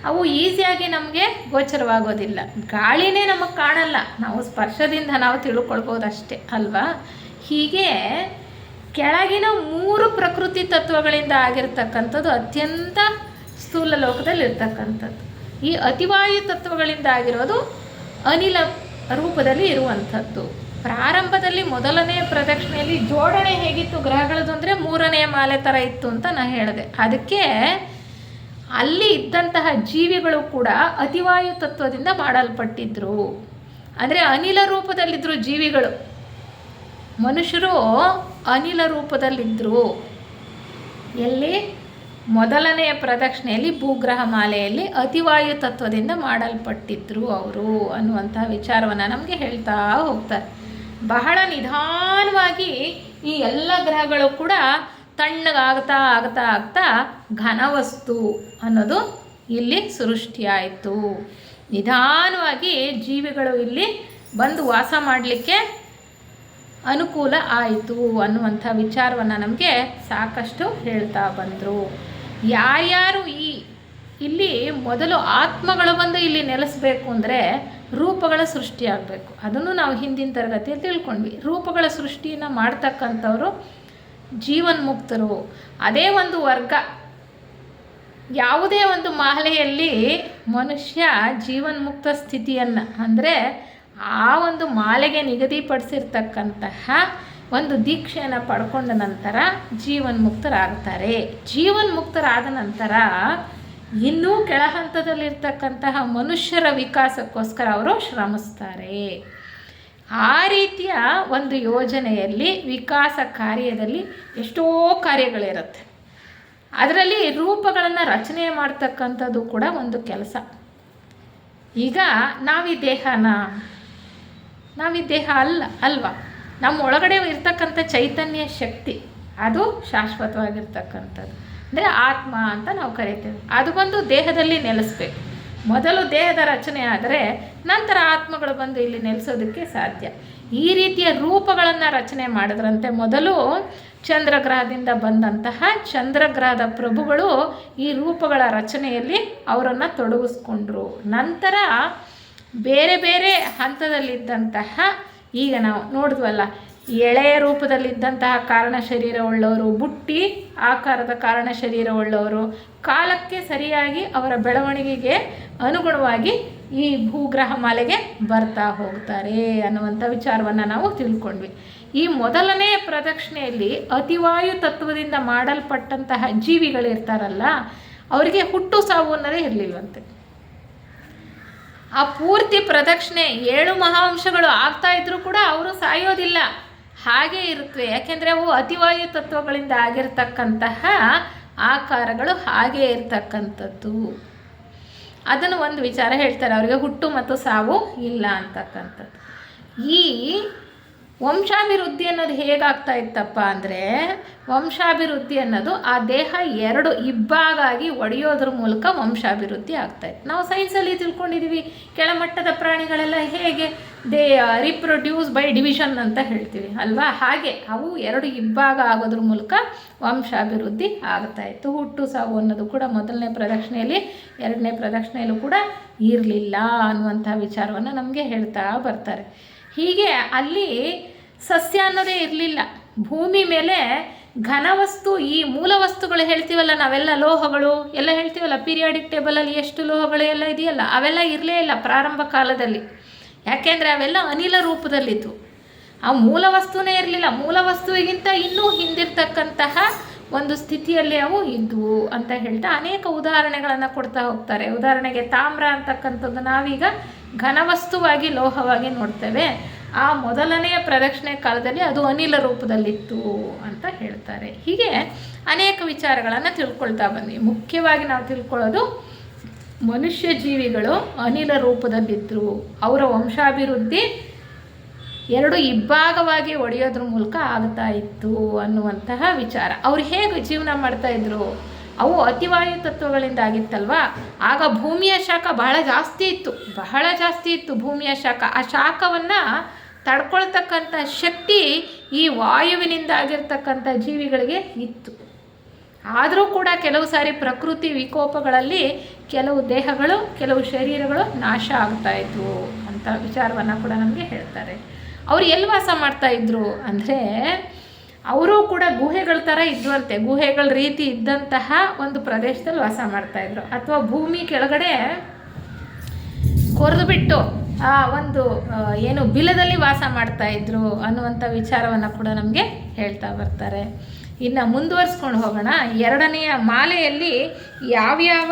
ಅವು ಈಸಿಯಾಗಿ ನಮಗೆ ಗೋಚರವಾಗೋದಿಲ್ಲ. ಗಾಳಿನೇ ನಮಗೆ ಕಾಣಲ್ಲ, ನಾವು ಸ್ಪರ್ಶದಿಂದ ನಾವು ತಿಳ್ಕೊಳ್ಬೋದು ಅಷ್ಟೇ ಅಲ್ವಾ? ಹೀಗೆ ಕೆಳಗಿನ 3 ಪ್ರಕೃತಿ ತತ್ವಗಳಿಂದ ಆಗಿರ್ತಕ್ಕಂಥದ್ದು ಅತ್ಯಂತ ಸ್ಥೂಲ ಲೋಕದಲ್ಲಿ ಇರ್ತಕ್ಕಂಥದ್ದು. ಈ ಅತಿವಾಯು ತತ್ವಗಳಿಂದ ಆಗಿರೋದು ಅನಿಲ ರೂಪದಲ್ಲಿ ಇರುವಂಥದ್ದು. ಪ್ರಾರಂಭದಲ್ಲಿ ಮೊದಲನೆಯ ಪ್ರದಕ್ಷಿಣೆಯಲ್ಲಿ ಜೋಡಣೆ ಹೇಗಿತ್ತು ಗ್ರಹಗಳದ್ದು ಅಂದರೆ 3ನೇ ಮಾಲೆ ಥರ ಇತ್ತು ಅಂತ ನಾನು ಹೇಳಿದೆ. ಅದಕ್ಕೆ ಅಲ್ಲಿ ಇದ್ದಂತಹ ಜೀವಿಗಳು ಕೂಡ ಅತಿವಾಯು ತತ್ವದಿಂದ ಮಾಡಲ್ಪಟ್ಟಿದ್ರು. ಅಂದರೆ ಅನಿಲ ರೂಪದಲ್ಲಿದ್ದರು ಜೀವಿಗಳು. ಮನುಷ್ಯರು ಅನಿಲ ರೂಪದಲ್ಲಿದ್ದರು. ಎಲ್ಲಿ? ಮೊದಲನೆಯ ಪ್ರದಕ್ಷಿಣೆಯಲ್ಲಿ ಭೂಗ್ರಹ ಮಾಲೆಯಲ್ಲಿ ಅತಿವಾಯು ತತ್ವದಿಂದ ಮಾಡಲ್ಪಟ್ಟಿದ್ರು ಅವರು ಅನ್ನುವಂಥ ವಿಚಾರವನ್ನು ನಮಗೆ ಹೇಳ್ತಾ ಹೋಗ್ತಾರೆ. ಬಹಳ ನಿಧಾನವಾಗಿ ಈ ಎಲ್ಲ ಗ್ರಹಗಳು ಕೂಡ ತಣ್ಣಗಾಗ್ತಾ ಆಗ್ತಾ ಆಗ್ತಾ ಘನವಸ್ತು ಅನ್ನೋದು ಇಲ್ಲಿ ಸೃಷ್ಟಿಯಾಯಿತು. ನಿಧಾನವಾಗಿ ಜೀವಿಗಳು ಇಲ್ಲಿ ಬಂದು ವಾಸ ಮಾಡಲಿಕ್ಕೆ ಅನುಕೂಲ ಆಯಿತು ಅನ್ನುವಂಥ ವಿಚಾರವನ್ನು ನಮಗೆ ಸಾಕಷ್ಟು ಹೇಳ್ತಾ ಬಂದರು. ಯಾರ್ಯಾರು ಇಲ್ಲಿ ಮೊದಲು ಆತ್ಮಗಳು ಬಂದು ಇಲ್ಲಿ ನೆಲೆಸಬೇಕು ಅಂದರೆ ರೂಪಗಳ ಸೃಷ್ಟಿಯಾಗಬೇಕು. ಅದನ್ನು ನಾವು ಹಿಂದಿನ ತರಗತಿಯಲ್ಲಿ ತಿಳ್ಕೊಂಡ್ವಿ. ರೂಪಗಳ ಸೃಷ್ಟಿಯನ್ನು ಮಾಡ್ತಕ್ಕಂಥವರು ಜೀವನ್ಮುಕ್ತರು. ಅದೇ ಒಂದು ವರ್ಗ. ಯಾವುದೇ ಒಂದು ಮಾಲೆಯಲ್ಲಿ ಮನುಷ್ಯ ಜೀವನ್ಮುಕ್ತ ಸ್ಥಿತಿಯನ್ನು ಅಂದರೆ ಆ ಒಂದು ಮಾಲೆಗೆ ನಿಗದಿಪಡಿಸಿರ್ತಕ್ಕಂತಹ ಒಂದು ದೀಕ್ಷೆಯನ್ನು ಪಡ್ಕೊಂಡ ನಂತರ ಜೀವನ್ಮುಕ್ತರಾಗ್ತಾರೆ. ಜೀವನ್ಮುಕ್ತರಾದ ನಂತರ ಇನ್ನೂ ಕೆಳ ಹಂತದಲ್ಲಿರ್ತಕ್ಕಂತಹ ಮನುಷ್ಯರ ವಿಕಾಸಕ್ಕೋಸ್ಕರ ಅವರು ಶ್ರಮಿಸ್ತಾರೆ. ಆ ರೀತಿಯ ಒಂದು ಯೋಜನೆಯಲ್ಲಿ ವಿಕಾಸ ಕಾರ್ಯದಲ್ಲಿ ಎಷ್ಟೋ ಕಾರ್ಯಗಳಿರುತ್ತೆ. ಅದರಲ್ಲಿ ರೂಪಗಳನ್ನು ರಚನೆ ಮಾಡ್ತಕ್ಕಂಥದ್ದು ಕೂಡ ಒಂದು ಕೆಲಸ. ಈಗ ನಾವೀ ದೇಹ ಅಲ್ವಾ? ನಮ್ಮ ಒಳಗಡೆ ಇರ್ತಕ್ಕಂಥ ಚೈತನ್ಯ ಶಕ್ತಿ ಅದು ಶಾಶ್ವತವಾಗಿರ್ತಕ್ಕಂಥದ್ದು. ಅಂದರೆ ಆತ್ಮ ಅಂತ ನಾವು ಕರಿತೇವೆ. ಅದು ಬಂದು ದೇಹದಲ್ಲಿ ನೆಲೆಸಬೇಕು. ಮೊದಲು ದೇಹದ ರಚನೆ ಆದರೆ ನಂತರ ಆತ್ಮಗಳು ಬಂದು ಇಲ್ಲಿ ನೆಲೆಸೋದಕ್ಕೆ ಸಾಧ್ಯ. ಈ ರೀತಿಯ ರೂಪಗಳನ್ನು ರಚನೆ ಮಾಡಿದ್ರಂತೆ ಮೊದಲು ಚಂದ್ರಗ್ರಹದಿಂದ ಬಂದಂತಹ ಚಂದ್ರಗ್ರಹದ ಪ್ರಭುಗಳು ಈ ರೂಪಗಳ ರಚನೆಯಲ್ಲಿ ಅವರನ್ನು ತೊಡಗಿಸ್ಕೊಂಡ್ರು. ನಂತರ ಬೇರೆ ಬೇರೆ ಹಂತದಲ್ಲಿದ್ದಂತಹ ಈಗ ನಾವು ನೋಡಿದ್ವಲ್ಲ, ಎಳೆಯ ರೂಪದಲ್ಲಿದ್ದಂತಹ ಕಾರಣ ಶರೀರವುಳ್ಳವರು, ಬುಟ್ಟಿ ಆಕಾರದ ಕಾರಣ ಶರೀರವುಳ್ಳವರು ಕಾಲಕ್ಕೆ ಸರಿಯಾಗಿ ಅವರ ಬೆಳವಣಿಗೆಗೆ ಅನುಗುಣವಾಗಿ ಈ ಭೂಗ್ರಹ ಮಾಲೆಗೆ ಬರ್ತಾ ಹೋಗ್ತಾರೆ ಅನ್ನುವಂಥ ವಿಚಾರವನ್ನು ನಾವು ತಿಳ್ಕೊಂಡ್ವಿ. ಈ ಮೊದಲನೇ ಪ್ರದಕ್ಷಿಣೆಯಲ್ಲಿ ಅತಿವಾಯು ತತ್ವದಿಂದ ಮಾಡಲ್ಪಟ್ಟಂತಹ ಜೀವಿಗಳಿರ್ತಾರಲ್ಲ, ಅವರಿಗೆ ಹುಟ್ಟು ಸಾವು ಅನ್ನೋದೇ ಇರಲಿಲ್ವಂತೆ. ಆ ಪೂರ್ತಿ ಪ್ರದಕ್ಷಿಣೆ 7 ಮಹಾಂಶಗಳು ಆಗ್ತಾ ಇದ್ರೂ ಕೂಡ ಅವರು ಸಾಯೋದಿಲ್ಲ, ಹಾಗೇ ಇರುತ್ತವೆ. ಯಾಕೆಂದರೆ ಅವು ಅತಿವಾಯು ತತ್ವಗಳಿಂದ ಆಗಿರ್ತಕ್ಕಂತಹ ಆಕಾರಗಳು ಹಾಗೇ ಇರ್ತಕ್ಕಂಥದ್ದು. ಅದನ್ನು ಒಂದು ವಿಚಾರ ಹೇಳ್ತಾರೆ, ಅವರಿಗೆ ಹುಟ್ಟು ಮತ್ತು ಸಾವು ಇಲ್ಲ ಅಂತಕ್ಕಂಥದ್ದು. ಈ ವಂಶಾಭಿವೃದ್ಧಿ ಅನ್ನೋದು ಹೇಗಾಗ್ತಾ ಇತ್ತಪ್ಪ ಅಂದರೆ, ವಂಶಾಭಿವೃದ್ಧಿ ಅನ್ನೋದು ಆ ದೇಹ 2 ಇಬ್ಬಾಗಾಗಿ ಒಡೆಯೋದ್ರ ಮೂಲಕ ವಂಶಾಭಿವೃದ್ಧಿ ಆಗ್ತಾಯಿತ್ತು. ನಾವು ಸೈನ್ಸಲ್ಲಿ ತಿಳ್ಕೊಂಡಿದ್ದೀವಿ, ಕೆಳಮಟ್ಟದ ಪ್ರಾಣಿಗಳೆಲ್ಲ ಹೇಗೆ ದೇ ರಿಪ್ರೊಡ್ಯೂಸ್ ಬೈ ಡಿವಿಷನ್ ಅಂತ ಹೇಳ್ತೀವಿ ಅಲ್ವಾ, ಹಾಗೆ ಅವು 2 ಇಬ್ಬಾಗ ಆಗೋದ್ರ ಮೂಲಕ ವಂಶಾಭಿವೃದ್ಧಿ ಆಗ್ತಾಯಿತ್ತು. ಹುಟ್ಟು ಸಾವು ಅನ್ನೋದು ಕೂಡ ಮೊದಲನೇ ಪ್ರದಕ್ಷಿಣೆಯಲ್ಲಿ 2ನೇ ಪ್ರದಕ್ಷಿಣೆಯಲ್ಲೂ ಕೂಡ ಇರಲಿಲ್ಲ ಅನ್ನುವಂಥ ವಿಚಾರವನ್ನು ನಮಗೆ ಹೇಳ್ತಾ ಬರ್ತಾರೆ. ಹೀಗೆ ಅಲ್ಲಿ ಸಸ್ಯ ಅನ್ನೋದೇ ಇರಲಿಲ್ಲ. ಭೂಮಿ ಮೇಲೆ ಘನವಸ್ತು, ಈ ಮೂಲ ವಸ್ತುಗಳು ಹೇಳ್ತೀವಲ್ಲ ನಾವೆಲ್ಲ, ಲೋಹಗಳು ಎಲ್ಲ ಹೇಳ್ತೀವಲ್ಲ, ಪೀರಿಯಾಡಿಕ್ ಟೇಬಲಲ್ಲಿ ಎಷ್ಟು ಲೋಹಗಳು ಎಲ್ಲ ಇದೆಯಲ್ಲ, ಅವೆಲ್ಲ ಇರಲೇ ಇಲ್ಲ ಪ್ರಾರಂಭ ಕಾಲದಲ್ಲಿ. ಯಾಕೆಂದರೆ ಅವೆಲ್ಲ ಅನಿಲ ರೂಪದಲ್ಲಿತ್ತು. ಆ ಮೂಲ ವಸ್ತುವೇ ಇರಲಿಲ್ಲ. ಮೂಲ ವಸ್ತುವಿಗಿಂತ ಇನ್ನೂ ಹಿಂದಿರ್ತಕ್ಕಂತಹ ಒಂದು ಸ್ಥಿತಿಯಲ್ಲಿ ಅವು ಇದ್ವು ಅಂತ ಹೇಳ್ತಾ ಅನೇಕ ಉದಾಹರಣೆಗಳನ್ನು ಕೊಡ್ತಾ ಹೋಗ್ತಾರೆ. ಉದಾಹರಣೆಗೆ ತಾಮ್ರ ಅಂತಕ್ಕಂಥದ್ದು ನಾವೀಗ ಘನವಸ್ತುವಾಗಿ ಲೋಹವಾಗಿ ನೋಡ್ತೇವೆ. ಆ ಮೊದಲನೆಯ ಪ್ರದಕ್ಷಿಣೆ ಕಾಲದಲ್ಲಿ ಅದು ಅನಿಲ ರೂಪದಲ್ಲಿತ್ತು ಅಂತ ಹೇಳ್ತಾರೆ. ಹೀಗೆ ಅನೇಕ ವಿಚಾರಗಳನ್ನು ತಿಳ್ಕೊಳ್ತಾ ಬಂದ್ವಿ. ಮುಖ್ಯವಾಗಿ ನಾವು ತಿಳ್ಕೊಳ್ಳೋದು, ಮನುಷ್ಯ ಜೀವಿಗಳು ಅನಿಲ ರೂಪದಲ್ಲಿದ್ದರು, ಅವರ ವಂಶಾಭಿವೃದ್ಧಿ 2 ಇಬ್ಬಾಗವಾಗಿ ಒಡೆಯೋದ್ರ ಮೂಲಕ ಆಗ್ತಾ ಇತ್ತು ಅನ್ನುವಂತಹ ವಿಚಾರ. ಅವ್ರು ಹೇಗೆ ಜೀವನ ಮಾಡ್ತಾಯಿದ್ರು, ಅವು ಅತಿವಾಯು ತತ್ವಗಳಿಂದ ಆಗಿತ್ತಲ್ವ, ಆಗ ಭೂಮಿಯ ಶಾಖ ಬಹಳ ಜಾಸ್ತಿ ಇತ್ತು ಭೂಮಿಯ ಶಾಖ. ಆ ಶಾಖವನ್ನು ತಡ್ಕೊಳ್ತಕ್ಕಂಥ ಶಕ್ತಿ ಈ ವಾಯುವಿನಿಂದ ಆಗಿರ್ತಕ್ಕಂಥ ಜೀವಿಗಳಿಗೆ ಇತ್ತು. ಆದರೂ ಕೂಡ ಕೆಲವು ಸಾರಿ ಪ್ರಕೃತಿ ವಿಕೋಪಗಳಲ್ಲಿ ಕೆಲವು ದೇಹಗಳು, ಕೆಲವು ಶರೀರಗಳು ನಾಶ ಆಗ್ತಾಯಿದ್ವು ಅಂತ ವಿಚಾರವನ್ನು ಕೂಡ ನಮಗೆ ಹೇಳ್ತಾರೆ. ಅವರು ಎಲ್ಲಿ ವಾಸ ಮಾಡ್ತಾಯಿದ್ರು ಅಂದರೆ, ಅವರು ಕೂಡ ಗುಹೆಗಳ ಥರ ಇದ್ವಂತೆ. ಗುಹೆಗಳ ರೀತಿ ಇದ್ದಂತಹ ಒಂದು ಪ್ರದೇಶದಲ್ಲಿ ವಾಸ ಮಾಡ್ತಾಯಿದ್ರು, ಅಥವಾ ಭೂಮಿ ಕೆಳಗಡೆ ಕೊರೆದು ಬಿಟ್ಟು ಒಂದು ಏನು ಬಿಲದಲ್ಲಿ ವಾಸ ಮಾಡ್ತಾಯಿದ್ರು ಅನ್ನುವಂಥ ವಿಚಾರವನ್ನು ಕೂಡ ನಮಗೆ ಹೇಳ್ತಾ ಬರ್ತಾರೆ. ಇನ್ನು ಮುಂದುವರಿಸ್ಕೊಂಡು ಹೋಗೋಣ. 2ನೆಯ ಮಾಲೆಯಲ್ಲಿ ಯಾವ್ಯಾವ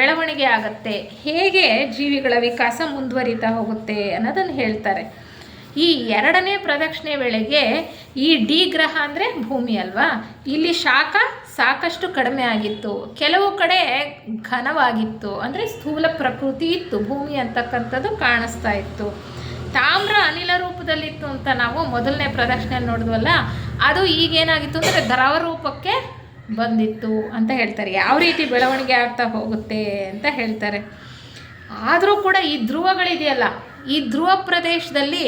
ಬೆಳವಣಿಗೆ ಆಗುತ್ತೆ, ಹೇಗೆ ಜೀವಿಗಳ ವಿಕಾಸ ಮುಂದುವರಿತಾ ಹೋಗುತ್ತೆ ಅನ್ನೋದನ್ನು ಹೇಳ್ತಾರೆ. ಈ 2ನೇ ಪ್ರದಕ್ಷಿಣೆ ವೇಳೆಗೆ ಈ ಡಿ ಗ್ರಹ ಅಂದರೆ ಭೂಮಿ ಅಲ್ವಾ, ಇಲ್ಲಿ ಶಾಖ ಸಾಕಷ್ಟು ಕಡಿಮೆ ಆಗಿತ್ತು. ಕೆಲವು ಕಡೆ ಘನವಾಗಿತ್ತು, ಅಂದರೆ ಸ್ಥೂಲ ಪ್ರಕೃತಿ ಇತ್ತು, ಭೂಮಿ ಅಂತಕ್ಕಂಥದ್ದು ಕಾಣಿಸ್ತಾ ಇತ್ತು. ತಾಮ್ರ ಅನಿಲ ರೂಪದಲ್ಲಿತ್ತು ಅಂತ ನಾವು ಮೊದಲನೇ ಪ್ರದಕ್ಷಿಣೆಯಲ್ಲಿ ನೋಡಿದ್ವಲ್ಲ, ಅದು ಈಗೇನಾಗಿತ್ತು ಅಂದರೆ ದ್ರವ ರೂಪಕ್ಕೆ ಬಂದಿತ್ತು ಅಂತ ಹೇಳ್ತಾರೆ. ಯಾವ ರೀತಿ ಬೆಳವಣಿಗೆ ಆಗ್ತಾ ಹೋಗುತ್ತೆ ಅಂತ ಹೇಳ್ತಾರೆ. ಆದರೂ ಕೂಡ ಈ ಧ್ರುವಗಳಿದೆಯಲ್ಲ, ಈ ಧ್ರುವ ಪ್ರದೇಶದಲ್ಲಿ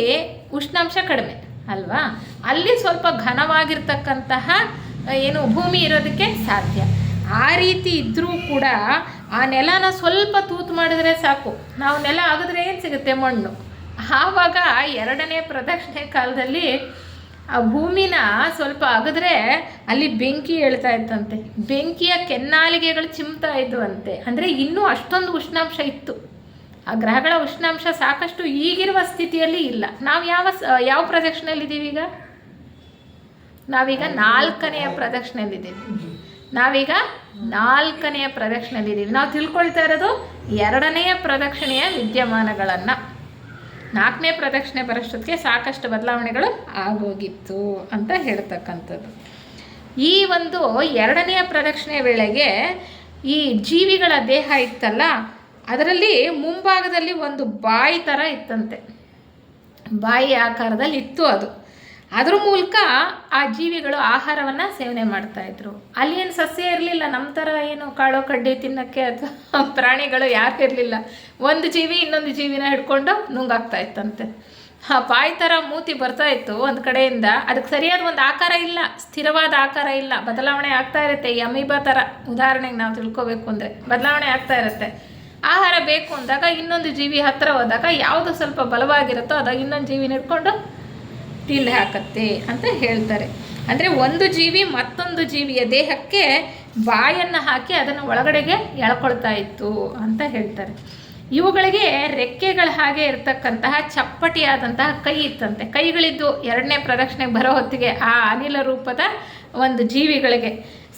ಉಷ್ಣಾಂಶ ಕಡಿಮೆ ಅಲ್ವಾ, ಅಲ್ಲಿ ಸ್ವಲ್ಪ ಘನವಾಗಿರ್ತಕ್ಕಂತಹ ಏನು ಭೂಮಿ ಇರೋದಕ್ಕೆ ಸಾಧ್ಯ. ಆ ರೀತಿ ಇದ್ದರೂ ಕೂಡ ಆ ನೆಲನ ಸ್ವಲ್ಪ ತೂತು ಮಾಡಿದ್ರೆ ಸಾಕು, ನಾವು ನೆಲ ಆಗಿದ್ರೆ ಏನು ಸಿಗುತ್ತೆ, ಮಣ್ಣು. ಆವಾಗ 2ನೇ ಪ್ರದಕ್ಷಿಣೆ ಕಾಲದಲ್ಲಿ ಆ ಭೂಮಿನ ಸ್ವಲ್ಪ ಅಗದ್ರೆ ಅಲ್ಲಿ ಬೆಂಕಿ ಹೇಳ್ತಾ ಇತ್ತಂತೆ. ಬೆಂಕಿಯ ಕೆನ್ನಾಲಿಗೆಗಳು ಚಿಮ್ತಾ ಇದ್ವಂತೆ. ಅಂದರೆ ಇನ್ನೂ ಅಷ್ಟೊಂದು ಉಷ್ಣಾಂಶ ಇತ್ತು. ಆ ಗ್ರಹಗಳ ಉಷ್ಣಾಂಶ ಸಾಕಷ್ಟು ಈಗಿರುವ ಸ್ಥಿತಿಯಲ್ಲಿ ಇಲ್ಲ. ನಾವು ಯಾವ ಪ್ರದಕ್ಷಿಣೆಯಲ್ಲಿದ್ದೀವಿ ಈಗ? ನಾವೀಗ 4ನೆಯ ಪ್ರದಕ್ಷಿಣೆಯಲ್ಲಿದ್ದೀವಿ. ನಾವು ತಿಳ್ಕೊಳ್ತಾ ಇರೋದು 2ನೆಯ ಪ್ರದಕ್ಷಿಣೆಯ ವಿದ್ಯಮಾನಗಳನ್ನು. 4ನೇ ಪ್ರದಕ್ಷಿಣೆ ಬರೋಷ್ಟೊತ್ತಿಗೆ ಸಾಕಷ್ಟು ಬದಲಾವಣೆಗಳು ಆಗೋಗಿತ್ತು ಅಂತ ಹೇಳ್ತಕ್ಕಂಥದ್ದು. ಈ ಒಂದು 2ನೆಯ ಪ್ರದಕ್ಷಿಣೆ ವೇಳೆಗೆ ಈ ಜೀವಿಗಳ ದೇಹ ಇತ್ತಲ್ಲ, ಅದರಲ್ಲಿ ಮುಂಭಾಗದಲ್ಲಿ ಒಂದು ಬಾಯಿ ಥರ ಇತ್ತಂತೆ, ಬಾಯಿ ಆಕಾರದಲ್ಲಿ ಇತ್ತು ಅದು. ಅದ್ರ ಮೂಲಕ ಆ ಜೀವಿಗಳು ಆಹಾರವನ್ನು ಸೇವನೆ ಮಾಡ್ತಾಯಿದ್ರು. ಅಲ್ಲಿ ಏನು ಸಸ್ಯ ಇರಲಿಲ್ಲ, ನಮ್ಮ ಥರ ಏನು ಕಾಳು ಕಡ್ಡಿ ತಿನ್ನೋಕ್ಕೆ ಅಥವಾ ಪ್ರಾಣಿಗಳು ಯಾರು ಇರಲಿಲ್ಲ. ಒಂದು ಜೀವಿ ಇನ್ನೊಂದು ಜೀವಿನ ಹಿಡ್ಕೊಂಡು ನುಂಗಾಗ್ತಾ ಇತ್ತಂತೆ. ಆ ಬಾಯಿ ಥರ ಮೂತಿ ಬರ್ತಾಯಿತ್ತು ಒಂದು ಕಡೆಯಿಂದ. ಅದಕ್ಕೆ ಸರಿಯಾದ ಒಂದು ಆಕಾರ ಇಲ್ಲ, ಸ್ಥಿರವಾದ ಆಕಾರ ಇಲ್ಲ, ಬದಲಾವಣೆ ಆಗ್ತಾ ಇರುತ್ತೆ. ಈ ಅಮೀಬಾ ಥರ ಉದಾಹರಣೆಗೆ ನಾವು ತಿಳ್ಕೊಬೇಕು ಅಂದರೆ ಬದಲಾವಣೆ ಆಗ್ತಾ ಇರುತ್ತೆ. ಆಹಾರ ಬೇಕು ಅಂದಾಗ ಇನ್ನೊಂದು ಜೀವಿ ಹತ್ತಿರ ಹೋದಾಗ ಯಾವುದು ಸ್ವಲ್ಪ ಬಲವಾಗಿರುತ್ತೋ ಅದು ಇನ್ನೊಂದು ಜೀವಿನ ಹಿಡ್ಕೊಂಡು ತಿಂದು ಹಾಕತ್ತೆ ಅಂತ ಹೇಳ್ತಾರೆ. ಅಂದರೆ ಒಂದು ಜೀವಿ ಮತ್ತೊಂದು ಜೀವಿಯ ದೇಹಕ್ಕೆ ಬಾಯನ್ನು ಹಾಕಿ ಅದನ್ನು ಒಳಗಡೆಗೆ ಎಳ್ಕೊಳ್ತಾ ಇತ್ತು ಅಂತ ಹೇಳ್ತಾರೆ. ಇವುಗಳಿಗೆ ರೆಕ್ಕೆಗಳ ಹಾಗೆ ಇರ್ತಕ್ಕಂತಹ ಚಪ್ಪಟಿಯಾದಂತಹ ಕೈ ಇತ್ತಂತೆ. ಕೈಗಳಿದ್ದು ಎರಡನೇ ಪ್ರದಕ್ಷಿಣೆಗೆ ಬರೋ ಹೊತ್ತಿಗೆ ಆ ಅನಿಲ ರೂಪದ ಒಂದು ಜೀವಿಗಳಿಗೆ